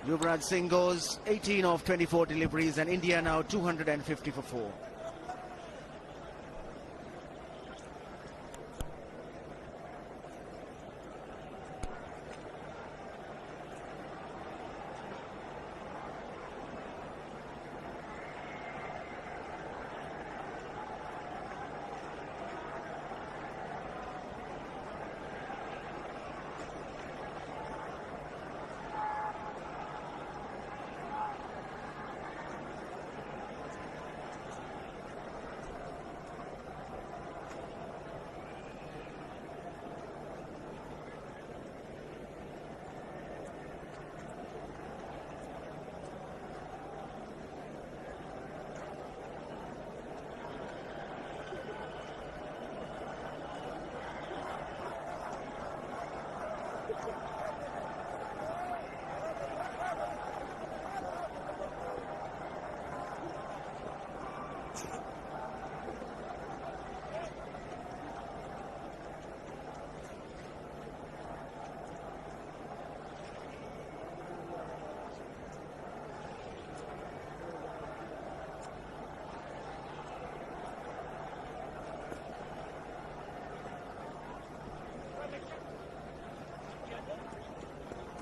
Yuvraj Singh goes 18 of 24 deliveries, and India now 250 for 4.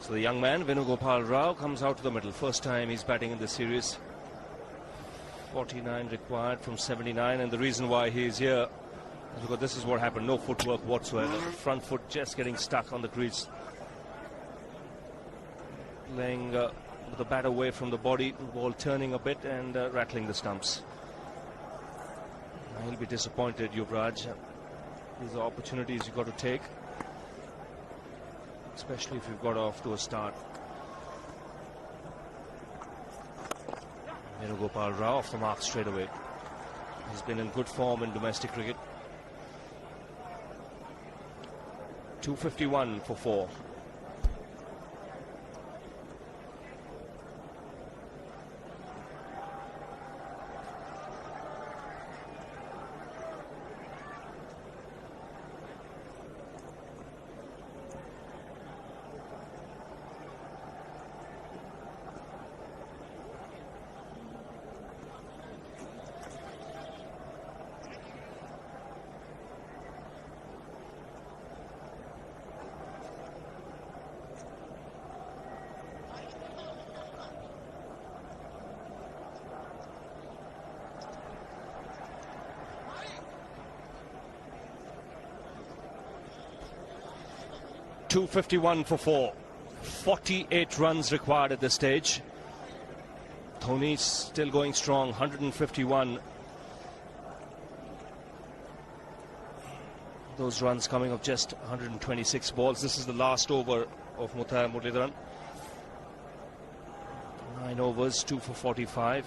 So the young man, Venugopal Rao, comes out to the middle. First time he's batting in this series. 49 required from 79, and the reason why he's here is because this is what happened. No footwork whatsoever. Front foot just getting stuck on the crease. Playing with the bat away from the body, the ball turning a bit and rattling the stumps. He'll be disappointed, Yuvraj. These are opportunities you've got to take, especially if you've got off to a start. Venugopal Rao off the mark straight away. He's been in good form in domestic cricket. 251 for 4. .251 for 4. 48 runs required at this stage. Dhoni still going strong, 151. Those runs coming of just 126 balls. This is the last over of Muralidharan. 9 overs, 2 for 45.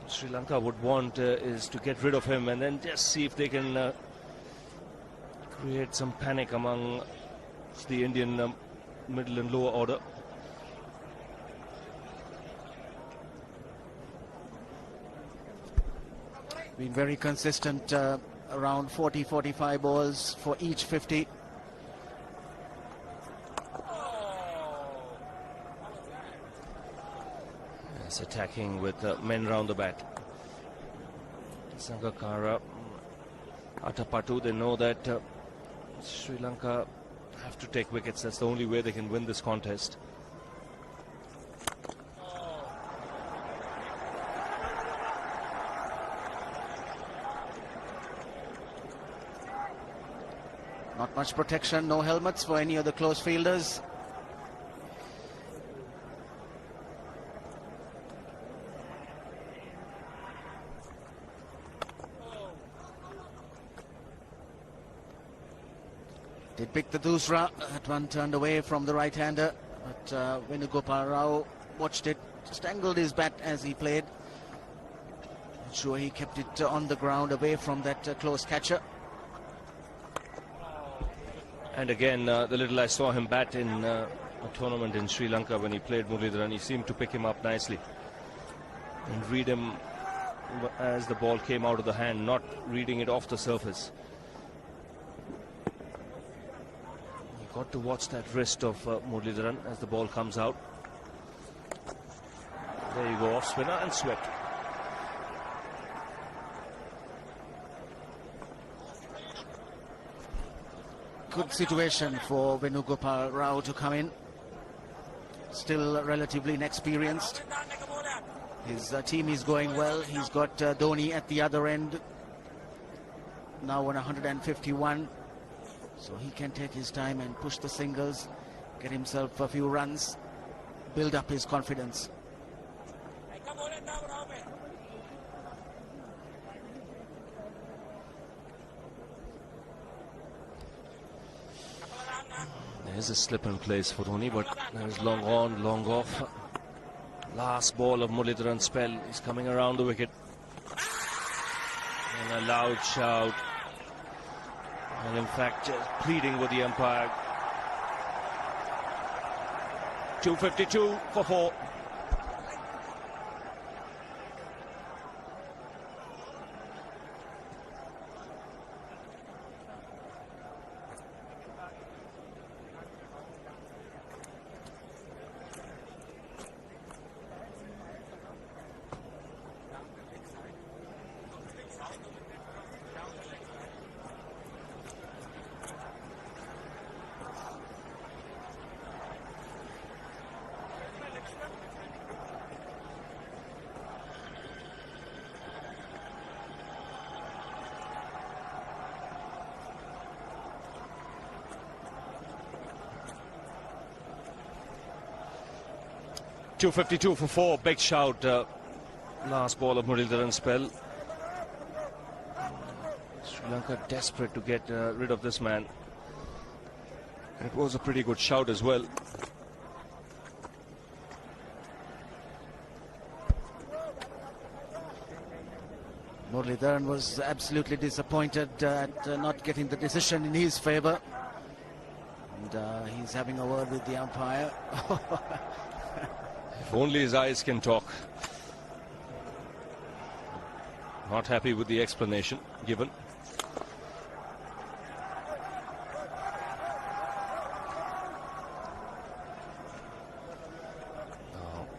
Sri Lanka would want is to get rid of him and then just see if they can create some panic among the Indian middle and lower order.
Been very consistent, around 40-45 balls for each 50.
Yes, attacking with men round the bat. Sangakkara, Atapattu, they know that Sri Lanka have to take wickets. That's the only way they can win this contest.
Not much protection, no helmets for any of the close fielders. Did pick the Dusra. That one turned away from the right-hander, but Venugopal Rao watched it, just angled his bat as he played. Not sure he kept it on the ground away from that close catcher.
And again, the little I saw him bat in a tournament in Sri Lanka when he played Muralidharan, he seemed to pick him up nicely and read him as the ball came out of the hand, not reading it off the surface. You got to watch that wrist of Muralidharan as the ball comes out. There you go, off spinner and swept.
Good situation for Venugopal Rao to come in. Still relatively inexperienced. His team is going well. He's got Dhoni at the other end, now on 151. So he can take his time and push the singles, get himself a few runs, build up his confidence.
There's a slip in place for Dhoni, but there's long on, long off. Last ball of Muralidharan's spell. He's coming around the wicket. And a loud shout. And in fact, just pleading with the umpire. 252 for 4. 2:52 for 4. Big shout. Last ball of Muralidharan's spell. Sri Lanka desperate to get rid of this man. And it was a pretty good shout as well.
Muralidharan was absolutely disappointed at not getting the decision in his favour. And he's having a word with the umpire.
If only his eyes can talk. Not happy with the explanation given.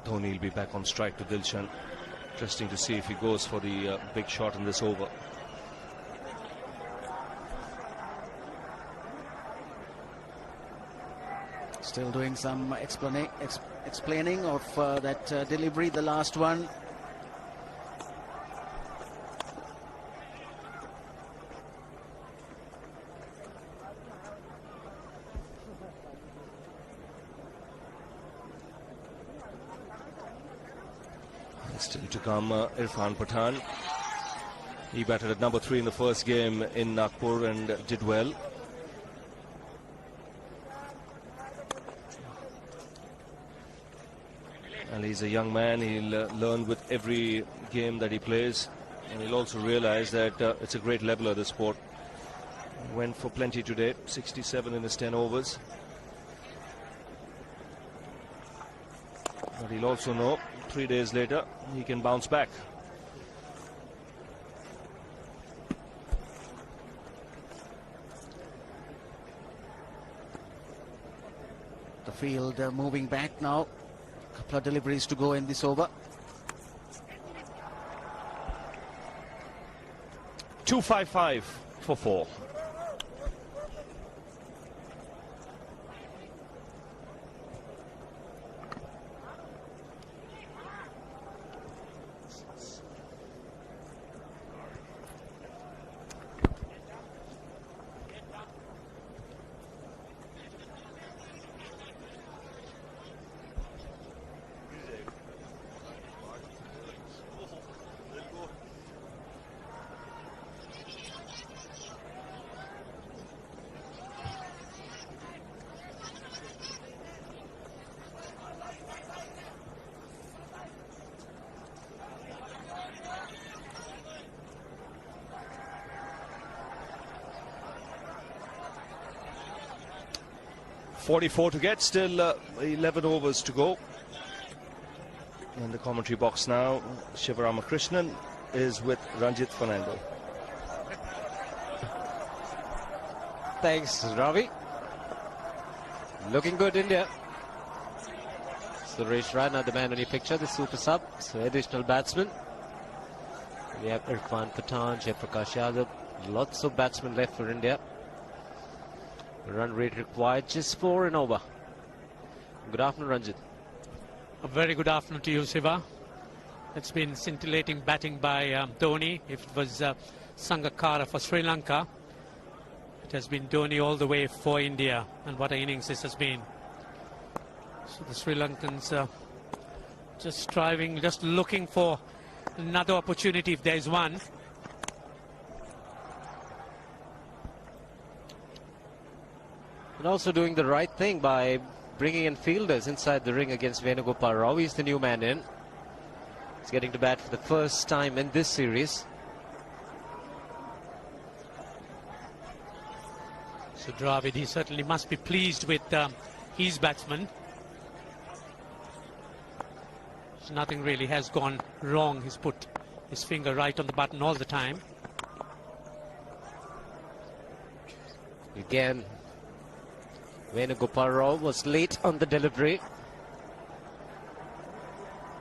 Dhoni will be back on strike to Dilshan. Interesting to see if he goes for the big shot in this over.
Still doing some explaining of that delivery, the last one.
Still to come, Irfan Pathan. He batted at number 3 in the first game in Nagpur and did well. And he's a young man. He'll learn with every game that he plays. And he'll also realize that it's a great leveler, this sport. Went for plenty today, 67 in his 10 overs. But he'll also know 3 days later he can bounce back.
The field moving back now. Couple of deliveries to go in this over.
255 for 4. .44 to get, still 11 overs to go. In the commentary box now, Shivaramakrishnan is with Ranjit Fernando.
Thanks, Ravi. Looking good, India. Suresh Raina, the man on your picture, the super sub, so additional batsman. We have Irfan Pathan, Jaiprakash Yadav, lots of batsmen left for India. Run rate required just 4 and over. Good afternoon, Ranjit.
A very good afternoon to you, Siva. It's been scintillating batting by Dhoni. If it was Sangakkara for Sri Lanka, it has been Dhoni all the way for India. And what an innings this has been. So the Sri Lankans just striving, just looking for another opportunity if there is one.
And also doing the right thing by bringing in fielders inside the ring against Venugopal Rao. He's the new man in. He's getting to bat for the first time in this series.
So Dravid, he certainly must be pleased with his batsman. So nothing really has gone wrong. He's put his finger right on the button all the time.
Again, Venugopal Rao was late on the delivery.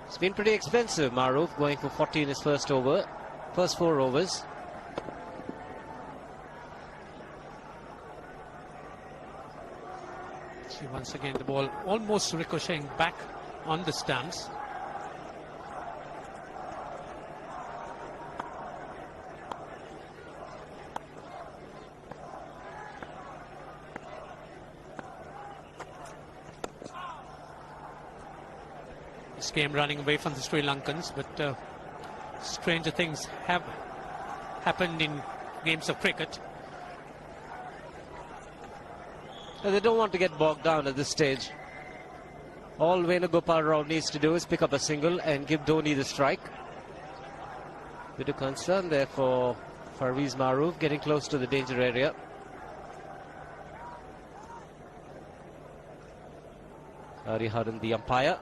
It's been pretty expensive, Maruf, going for 40 in his first 4 overs.
See, once again, the ball almost ricocheting back on the stumps. This game running away from the Sri Lankans, but stranger things have happened in games of cricket.
They don't want to get bogged down at this stage. All Venugopal Rao needs to do is pick up a single and give Dhoni the strike. Bit of concern there for Parvez Maroof, getting close to the danger area. Hariharan, the umpire,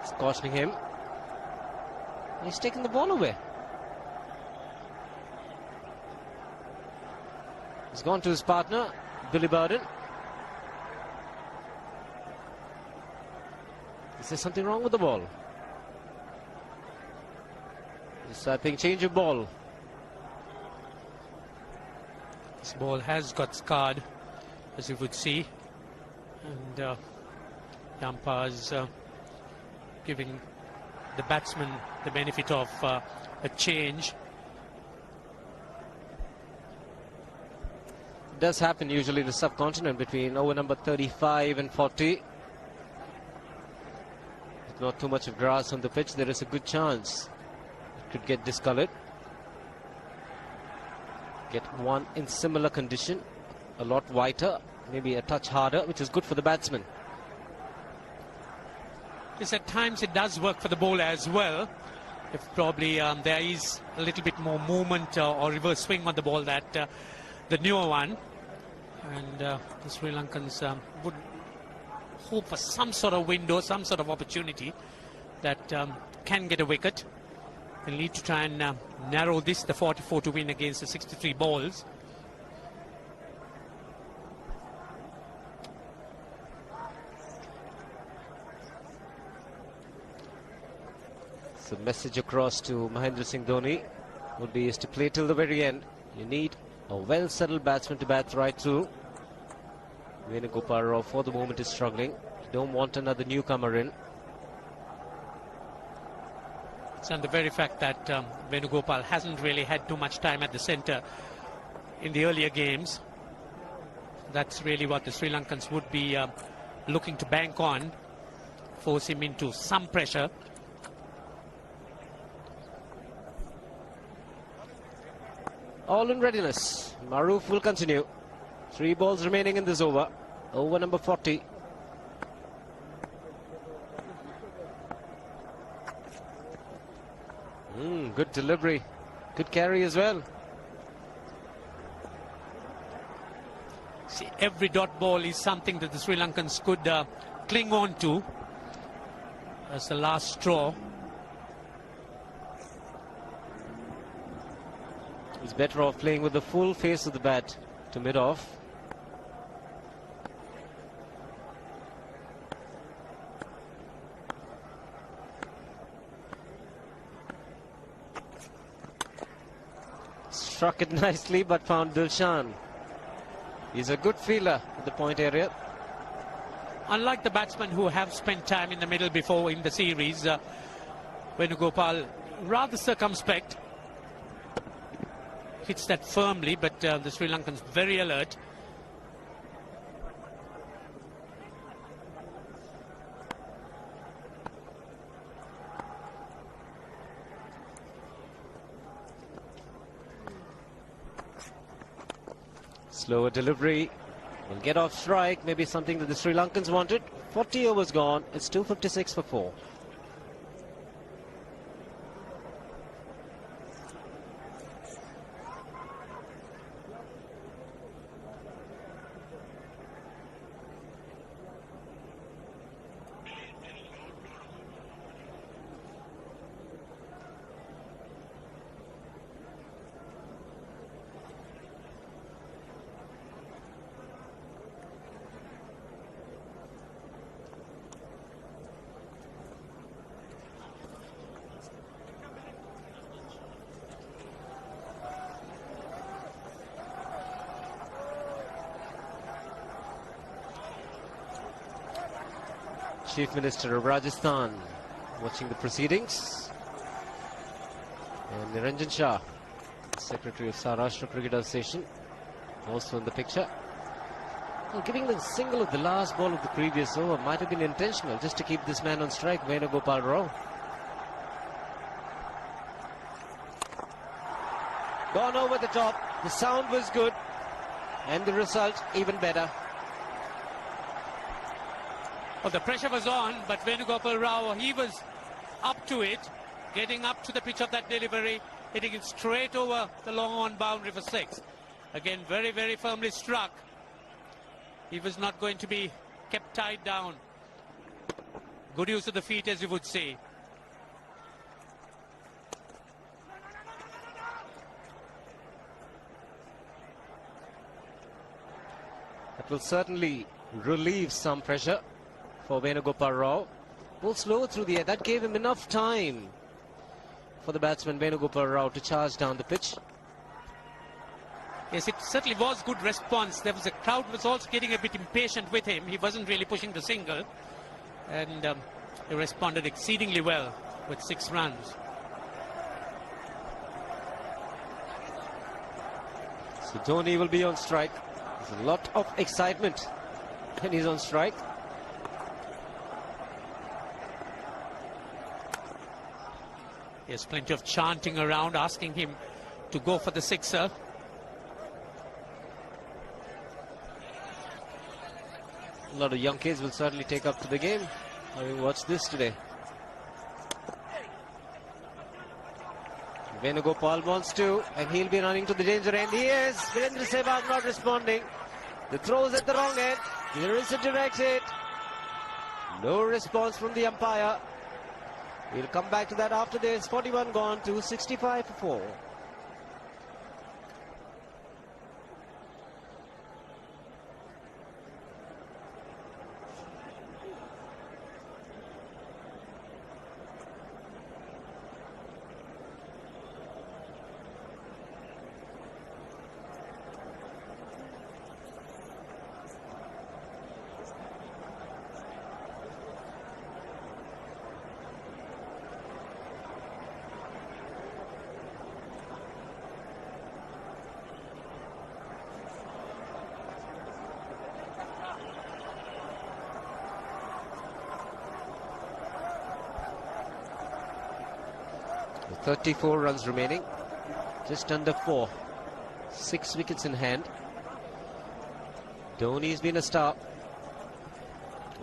is cautioning him. He's taking the ball away. He's gone to his partner, Billy Burden. Is there something wrong with the ball? It's, I think, change of ball.
This ball has got scarred, as you would see, and the umpires giving the batsman the benefit of a change.
It does happen usually in the subcontinent between over number 35 and 40. With not too much of grass on the pitch, there is a good chance it could get discolored. Get one in similar condition, a lot whiter, maybe a touch harder, which is good for the batsman.
Yes, at times it does work for the bowler as well. If probably there is a little bit more movement or reverse swing on the ball that the newer one, and the Sri Lankans would hope for some sort of window, some sort of opportunity that can get a wicket. They'll need to try and narrow this, the 44 to win against the 63 balls.
So message across to Mahendra Singh Dhoni would be is to play till the very end. You need a well-settled batsman to bat right through. Venugopal Rao for the moment is struggling. You don't want another newcomer in.
It's on the very fact that Venugopal hasn't really had too much time at the centre in the earlier games. That's really what the Sri Lankans would be looking to bank on, force him into some pressure.
All in readiness. Maroof will continue. 3 balls remaining in this over. Over number 40. Good delivery. Good carry as well.
See, every dot ball is something that the Sri Lankans could cling on to as the last straw.
He's better off playing with the full face of the bat to mid-off. Struck it nicely but found Dilshan. He's a good fielder at the point area.
Unlike the batsmen who have spent time in the middle before in the series, Venugopal rather circumspect. Hits that firmly, but the Sri Lankans very alert.
Slower delivery. Will get off strike. Maybe something that the Sri Lankans wanted. 40 overs gone. It's 256 for 4. Chief Minister of Rajasthan watching the proceedings, and Niranjan Shah, Secretary of Saurashtra Cricket Association, also in the picture. Well, giving the single of the last ball of the previous over might have been intentional, just to keep this man on strike, Venugopal Rao. Gone over the top. The sound was good, and the result even better.
Well, the pressure was on, but Venugopal Rao, he was up to it, getting up to the pitch of that delivery, hitting it straight over the long on boundary for 6. Again, very, very firmly struck. He was not going to be kept tied down. Good use of the feet, as you would say.
That will certainly relieve some pressure for Venugopal Rao. Pulled slow through the air. That gave him enough time for the batsman Venugopal Rao to charge down the pitch.
Yes, it certainly was good response. There was a crowd was also getting a bit impatient with him. He wasn't really pushing the single, and he responded exceedingly well with 6 runs.
So Dhoni will be on strike. There's a lot of excitement when he's on strike.
There's plenty of chanting around asking him to go for the sixer.
A lot of young kids will certainly take up to the game, having watched this today. Venugopal wants to, and he'll be running to the danger end. He is. Virendra Sehwag not responding. The throw's at the wrong end. Here is a direct hit. No response from the umpire. We'll come back to that after this. 41 gone to 65 for 4. With 34 runs remaining, just under 4, 6 wickets in hand. Dhoni's been a star.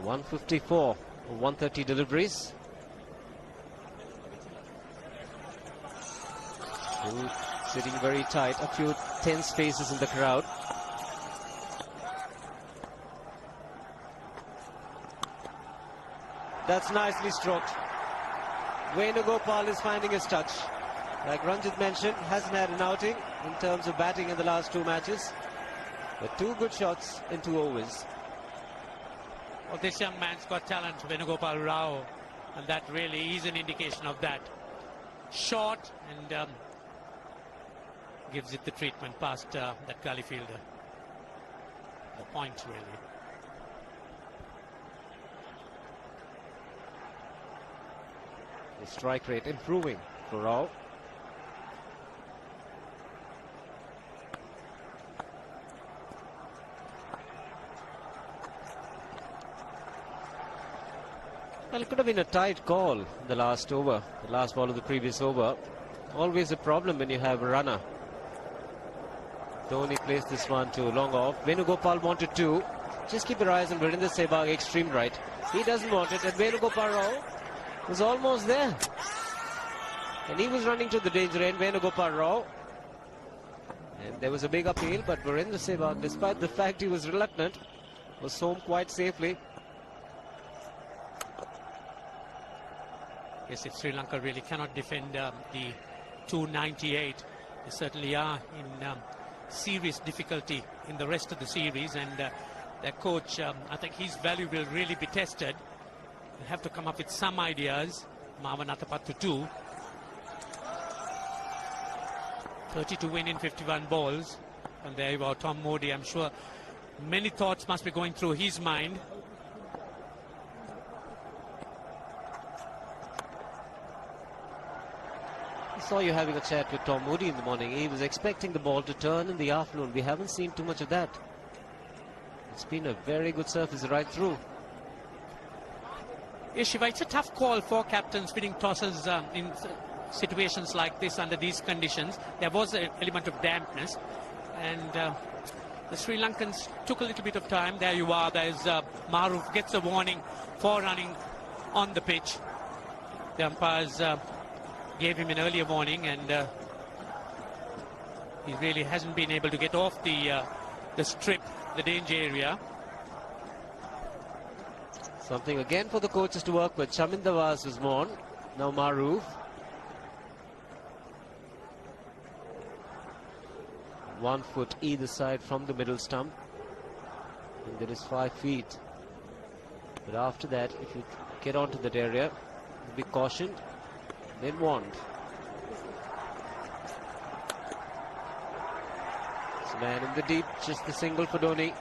154 or 130 deliveries. Sitting very tight, a few tense faces in the crowd. That's nicely stroked. Venugopal is finding his touch. Like Ranjit mentioned, hasn't had an outing in terms of batting in the last 2 matches. But 2 good shots in 2 overs.
Well, this young man's got talent, Venugopal Rao, and that really is an indication of that. Short and gives it the treatment past that gully fielder. The point, really.
The strike rate improving for Rao. Well, it could have been a tight call in the last over, the last ball of the previous over. Always a problem when you have a runner. Dhoni placed this one to long off. Venugopal wanted to. Just keep your eyes on Virendra Sehwag, extreme right. He doesn't want it, and Venugopal Rao was almost there. And he was running to the danger end, Venugopal Rao. And there was a big appeal, but Virendra Sehwag, despite the fact he was reluctant, was home quite safely.
Yes, if Sri Lanka really cannot defend the 298, they certainly are in serious difficulty in the rest of the series, and their coach, I think his value will really be tested. They'll have to come up with some ideas. Marwan Athapattu too. 30 to win in 51 balls. And there you are, Tom Modi. I'm sure many thoughts must be going through his mind.
I saw you having a chat with Tom Moody in the morning. He was expecting the ball to turn in the afternoon. We haven't seen too much of that. It's been a very good surface right through.
Yes, Shiva, it's a tough call for captains winning tosses in situations like this under these conditions. There was an element of dampness, and the Sri Lankans took a little bit of time. There you are. There's Maruf gets a warning for running on the pitch. The umpires gave him an earlier warning, and he really hasn't been able to get off the strip, the danger area.
Something again for the coaches to work with. Chamin Dawaz was on. Now Maruf. 1 foot either side from the middle stump. And there is 5 feet. But after that, if you get onto that area, be cautioned. Then wand. It's a man in the deep, just the single for Dhoni.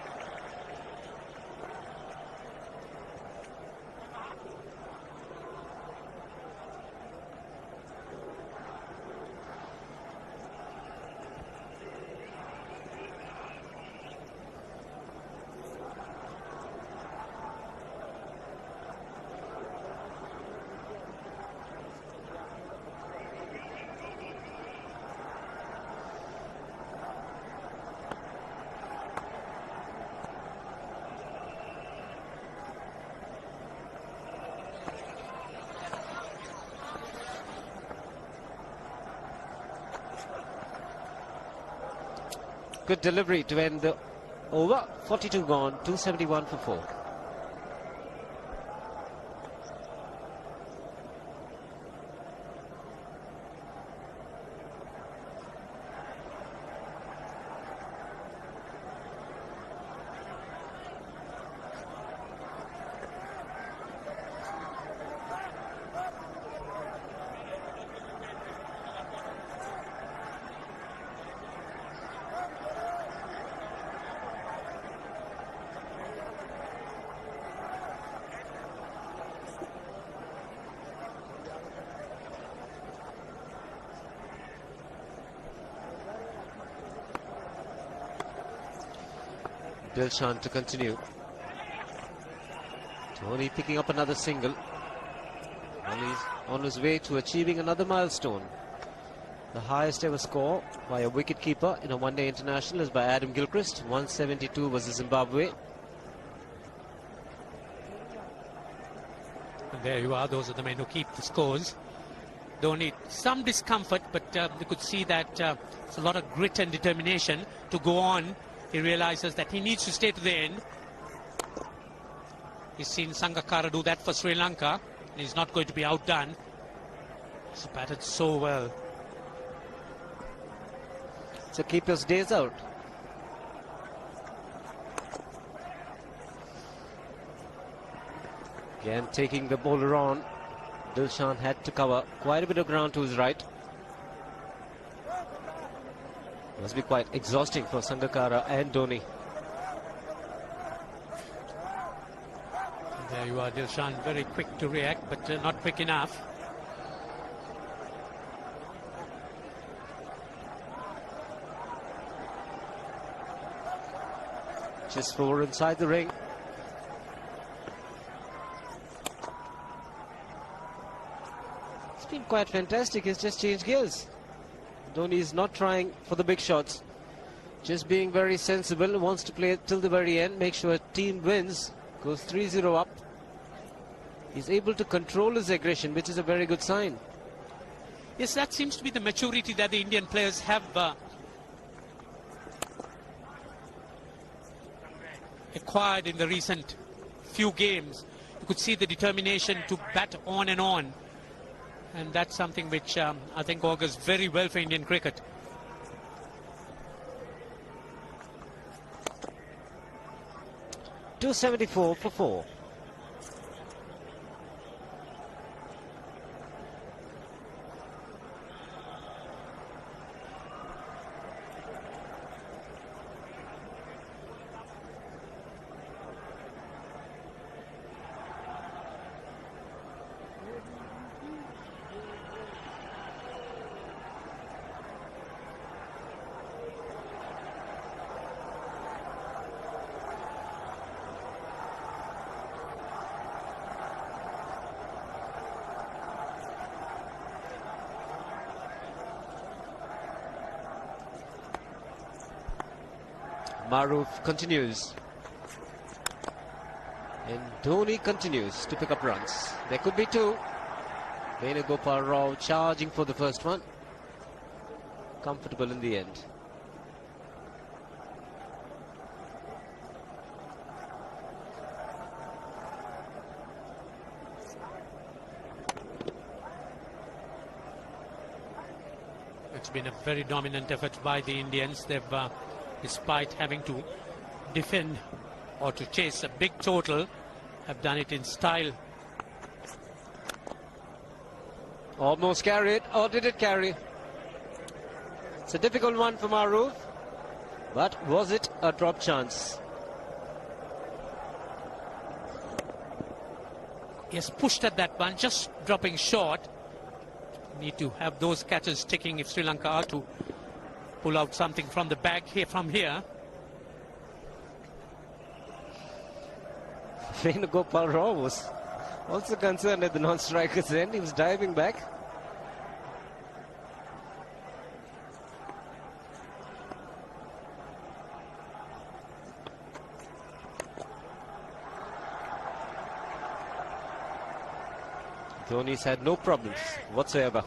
Good delivery to end the over. 42 gone, 271 for 4. Dilshan to continue. Dhoni picking up another single. And he's on his way to achieving another milestone. The highest ever score by a wicketkeeper in a one-day international is by Adam Gilchrist. 172 versus Zimbabwe.
And there you are. Those are the men who keep the scores. Dhoni, some discomfort, but you could see that it's a lot of grit and determination to go on. He realizes that he needs to stay to the end. He's seen Sangakkara do that for Sri Lanka. And he's not going to be outdone. He's batted so well.
So keep his days out. Again taking the bowler on. Dilshan had to cover quite a bit of ground to his right. Must be quite exhausting for Sangakkara and Dhoni.
There you are, Dilshan, very quick to react, but not quick enough.
Just 4 inside the ring. It's been quite fantastic. He's just changed gears. Dhoni is not trying for the big shots. Just being very sensible. Wants to play till the very end. Make sure team wins. Goes 3-0 up. He's able to control his aggression, which is a very good sign.
Yes, that seems to be the maturity that the Indian players have acquired in the recent few games. You could see the determination to bat on and on. And that's something which I think augurs very well for Indian cricket.
.274 for 4. Maruf continues. And Dhoni continues to pick up runs. There could be two. Venugopal Rao charging for the first one. Comfortable in the end.
It's been a very dominant effort by the Indians. They've, despite having to defend or to chase a big total, have done it in style.
Almost carried, or did it carry? It's a difficult one for Maruf, but was it a drop chance?
Yes, pushed at that one, just dropping short. Need to have those catches sticking if Sri Lanka are to pull out something from the bag here from here.
Venugopal Rao was also concerned at the non-striker's end. He was diving back. Dhoni's had no problems whatsoever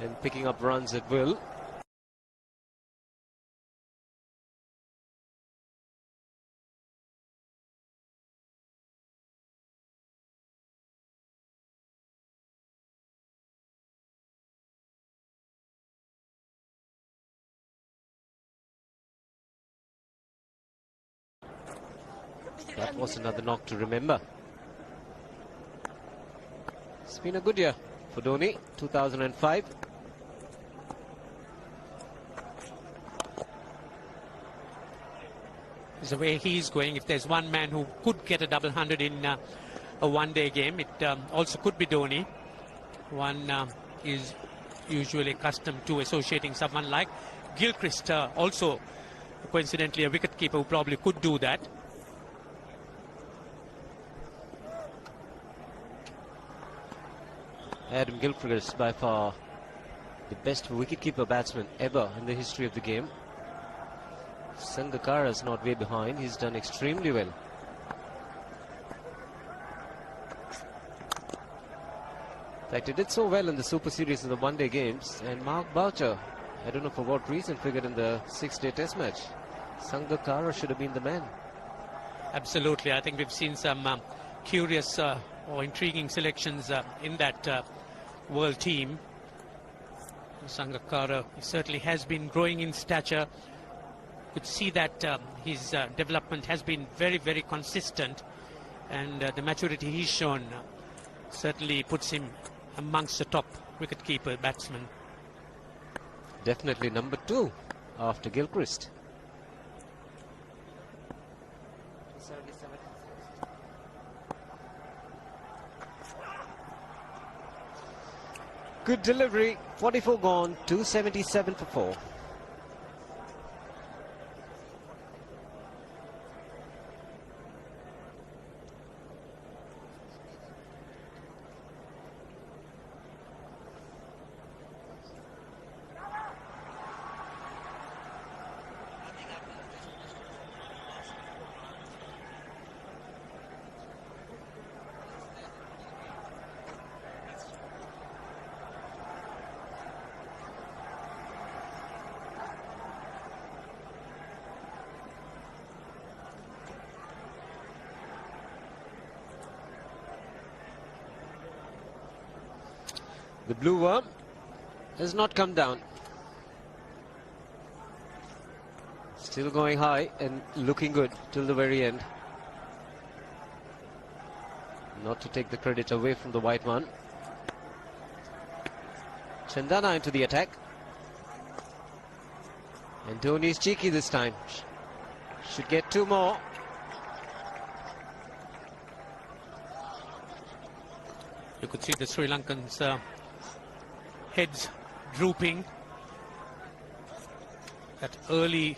in picking up runs at will. That was another knock to remember. It's been a good year for Dhoni, 2005.
The way he's going, if there's one man who could get a double hundred in a one-day game, it also could be Dhoni. One is usually accustomed to associating someone like Gilchrist, also coincidentally a wicketkeeper who probably could do that.
Adam Gilchrist, by far the best wicketkeeper batsman ever in the history of the game. Sangakkara's not way behind. He's done extremely well. In fact, he did so well in the Super Series in the one-day games. And Mark Boucher, I don't know for what reason, figured in the six-day test match. Sangakkara should have been the man.
Absolutely. I think we've seen some curious or intriguing selections in that world team. Sangakkara certainly has been growing in stature. Could see that his development has been very, very consistent, and the maturity he's shown certainly puts him amongst the top wicketkeeper batsmen.
Definitely number 2 after Gilchrist. Good delivery, 44 gone, 277 for 4. The blue worm has not come down. Still going high and looking good till the very end. Not to take the credit away from the white one. Chandana into the attack. And Dhoni's cheeky this time. Should get 2 more.
You could see the Sri Lankans' heads drooping. That early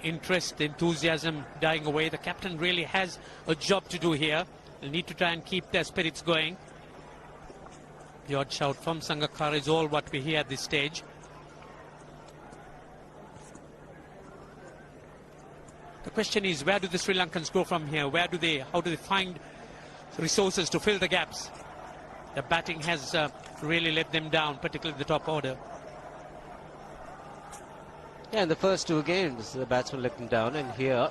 interest, enthusiasm dying away. The captain really has a job to do here. They'll need to try and keep their spirits going. The odd shout from Sangakkara is all what we hear at this stage. The question is, where do the Sri Lankans go from here? How do they find resources to fill the gaps? The batting has really let them down, particularly the top order.
Yeah, in the first two games, the batsman let them down, and here,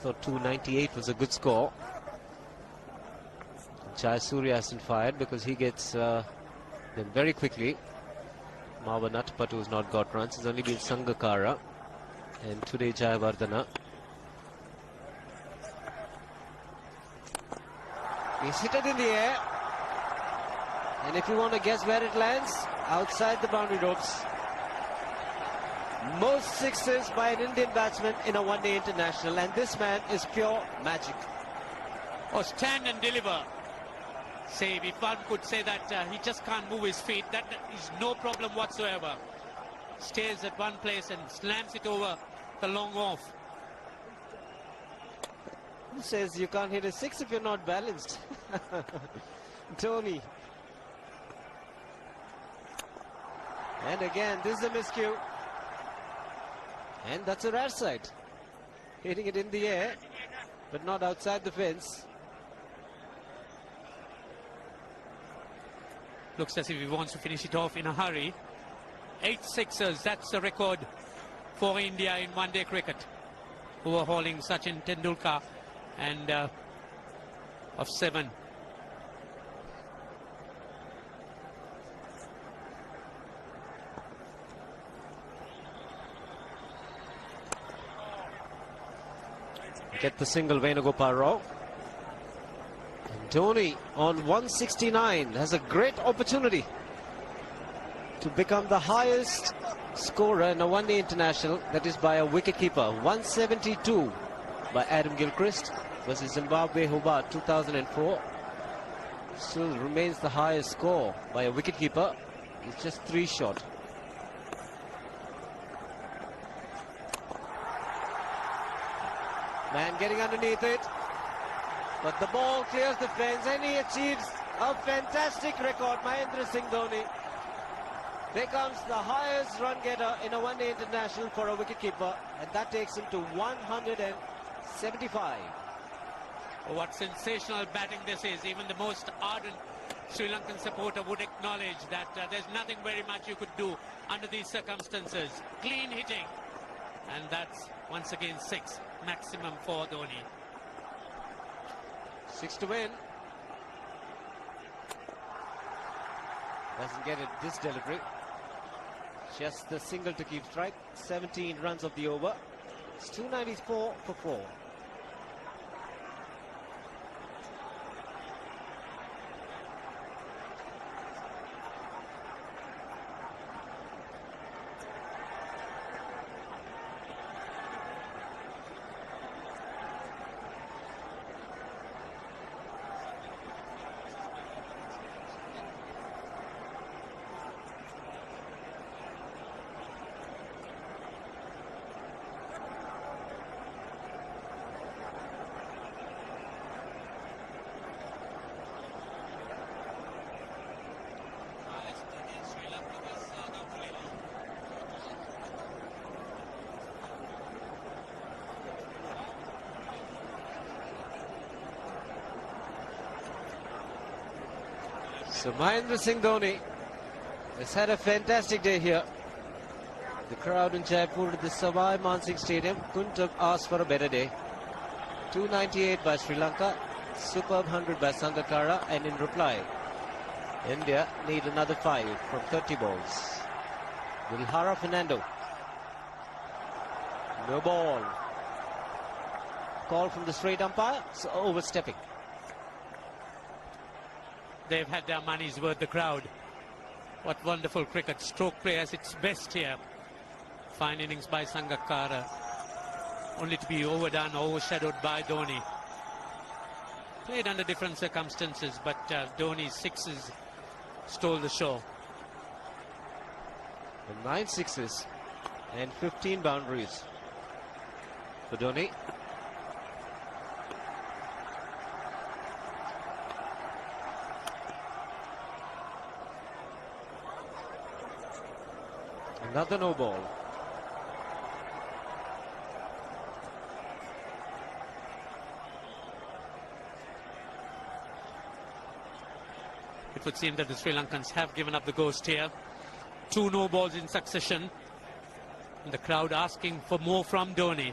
thought 298 was a good score. Jayasuriya hasn't fired because he gets them very quickly. Marwa Natapatu has not got runs. It's only been Sangakkara and today Jayawardena. He's hit it in the air, and if you want to guess where it lands, outside the boundary ropes. Most sixes by an Indian batsman in a one-day international, and this man is pure magic.
Oh, stand and deliver. Save, if one could say that he just can't move his feet, that is no problem whatsoever. Stays at one place and slams it over the long off.
Who says you can't hit a six if you're not balanced? Dhoni. And again, this is a miscue. And that's a rare sight. Hitting it in the air, but not outside the fence.
Looks as if he wants to finish it off in a hurry. 8 sixers, that's the record for India in one-day cricket. Overhauling Sachin Tendulkar and of 7.
Get the single, Venugopal Rao. And Dhoni on 169 has a great opportunity to become the highest scorer in a one-day international, that is by a wicketkeeper. 172 by Adam Gilchrist versus Zimbabwe Hobart 2004. Still remains the highest score by a wicketkeeper. It's just 3 short. Man getting underneath it, but the ball clears the fence and he achieves a fantastic record. Mahendra Singh Dhoni becomes the highest run getter in a one-day international for a wicketkeeper, and that takes him to 175.
Oh, what sensational batting this is. Even the most ardent Sri Lankan supporter would acknowledge that there's nothing very much you could do under these circumstances. Clean hitting, and that's once again 6 maximum for Dhoni.
6 to win. Doesn't get it this delivery. Just the single to keep strike. 17 runs of the over. It's 294 for 4. So Mahendra Singh Dhoni has had a fantastic day here. The crowd in Jaipur at the Savai Mansingh Stadium couldn't have asked for a better day. 298 by Sri Lanka, superb 100 by Sangakkara, and in reply, India need another 5 from 30 balls. Wilhara Fernando. No ball. Call from the straight umpire, so overstepping.
They've had their money's worth, the crowd. What wonderful cricket. Stroke play at its best here. Fine innings by Sangakkara. Only to be overdone, overshadowed by Dhoni. Played under different circumstances, but Dhoni's sixes stole the show.
9 sixes and 15 boundaries for Dhoni. Another no ball.
It would seem that the Sri Lankans have given up the ghost here. 2 no balls in succession. And the crowd asking for more from Dhoni.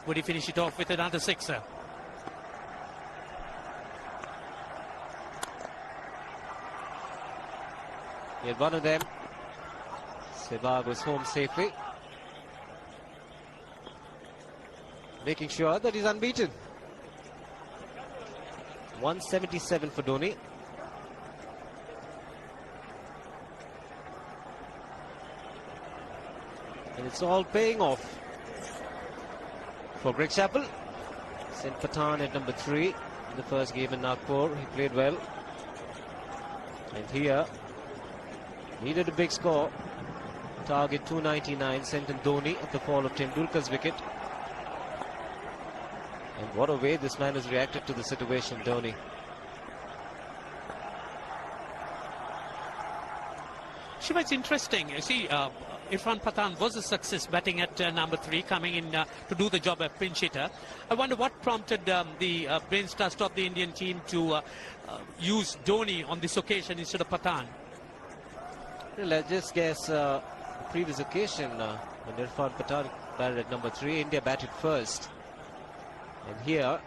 Would he finish it off with another sixer?
He had one of them. Sehwag was home safely, making sure that he's unbeaten. 177 for Dhoni. And it's all paying off for Greg Chappell. Sent Pathan at number 3 in the first game in Nagpur. He played well. And here, needed a big score. Target 299, sent in Dhoni at the fall of Tendulkar's wicket. And what a way this man has reacted to the situation, Dhoni.
Shiva, it's interesting. You see, Irfan Pathan was a success batting at number 3, coming in to do the job at pinch hitter. I wonder what prompted the brains trust of the Indian team to use Dhoni on this occasion instead of Pathan.
Well, let's just guess the previous occasion when Irfan Pathan batted at number 3, India batted first. And here,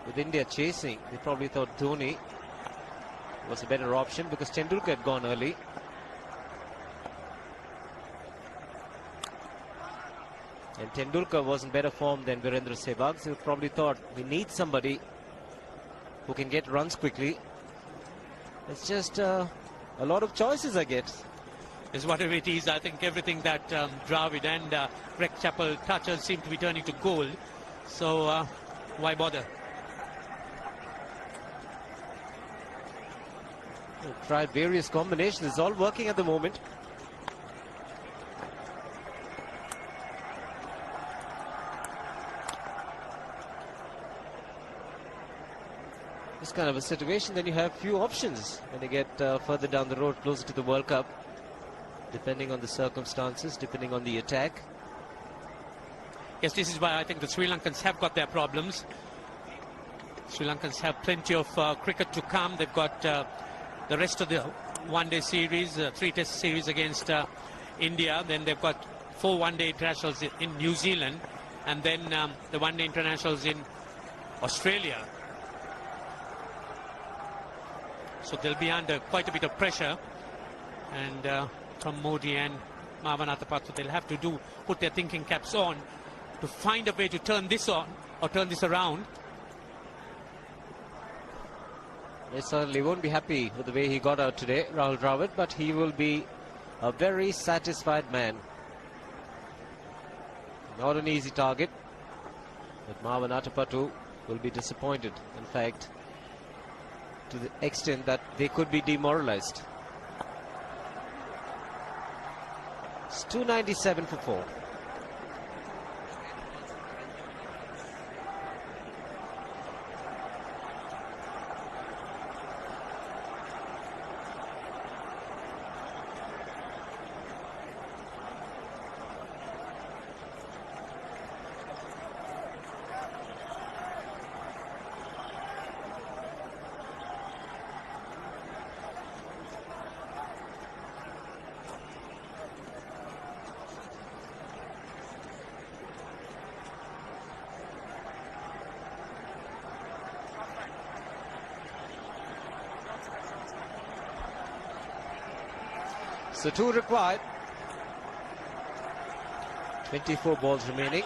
with India chasing, they probably thought Dhoni was a better option because Tendulkar had gone early. And Tendulkar was in better form than Virendra Sehwag, so they probably thought we need somebody who can get runs quickly. It's just a lot of choices, I guess.
Is whatever it is, I think everything that Dravid and Greg Chappell touches seem to be turning to gold. So why bother?
They've tried various combinations. It's all working at the moment. This kind of a situation, then you have few options when you get further down the road, closer to the World Cup, depending on the circumstances, depending on the attack.
Yes, this is why I think the Sri Lankans have got their problems. Sri Lankans have plenty of cricket to come. They've got the rest of the one-day series, 3-test series against India. Then they've got 4 one-day internationals in New Zealand, and then the one-day internationals in Australia. So they'll be under quite a bit of pressure. And from Modi and Mavanatapattu, they'll have to put their thinking caps on to find a way to turn this on or turn this around.
They certainly won't be happy with the way he got out today, Rahul Dravid, but he will be a very satisfied man. Not an easy target, but Mavanatapattu will be disappointed, in fact, to the extent that they could be demoralized. It's 297 for 4. So 2 required. 24 balls remaining.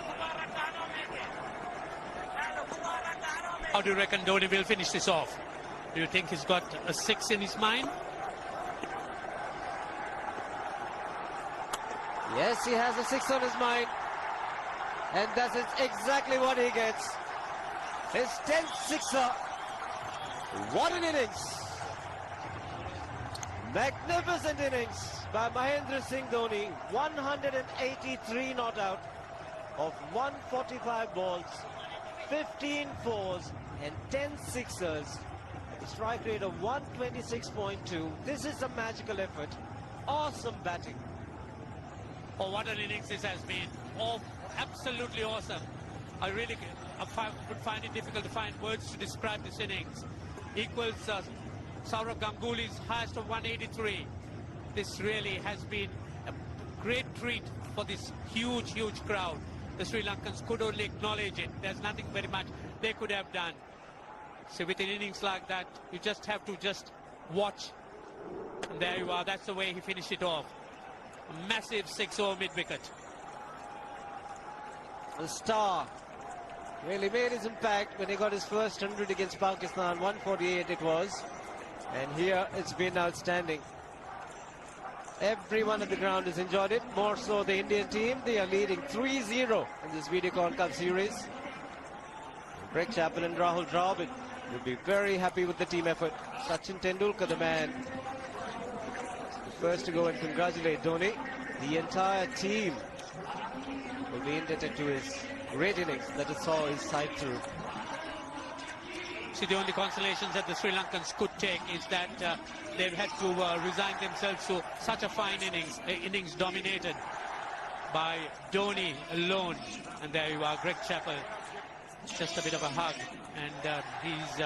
How do you reckon Dhoni will finish this off? Do you think he's got a 6 in his mind?
Yes, he has a 6 on his mind. And that is exactly what he gets. His 10th sixer. What an innings. Magnificent innings by Mahendra Singh Dhoni. 183 not out of 145 balls, 15 fours and 10 sixers. A strike rate of 126.2. This is a magical effort. Awesome batting.
Oh, what an innings this has been. Oh, absolutely awesome. I would find it difficult to find words to describe this innings. Equals Saurav Ganguly's highest of 183. This really has been a great treat for this huge, huge crowd. The Sri Lankans could only acknowledge it. There's nothing very much they could have done. So with an innings like that, you just have to just watch. And there you are. That's the way he finished it off. A massive 6-over mid-wicket.
The star really made his impact when he got his first 100 against Pakistan. 148 it was. And here it's been outstanding. Everyone at the ground has enjoyed it. More so the Indian team. They are leading 3-0 in this Videocon Cup series. Greg Chappell and Rahul Dravid will be very happy with the team effort. Sachin Tendulkar, the man, the first to go and congratulate Dhoni. The entire team will be indebted to his great innings that it saw his side through.
See, the only consolations that the Sri Lankans could take is that they've had to resign themselves to such a fine innings dominated by Dhoni alone. And there you are, Greg Chappell, just a bit of a hug, and he's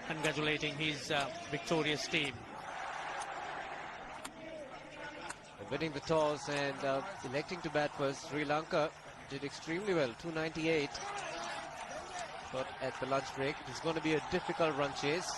congratulating his victorious team.
Winning the toss and electing to bat first, Sri Lanka did extremely well, 298. But at the lunch break, it's going to be a difficult run chase.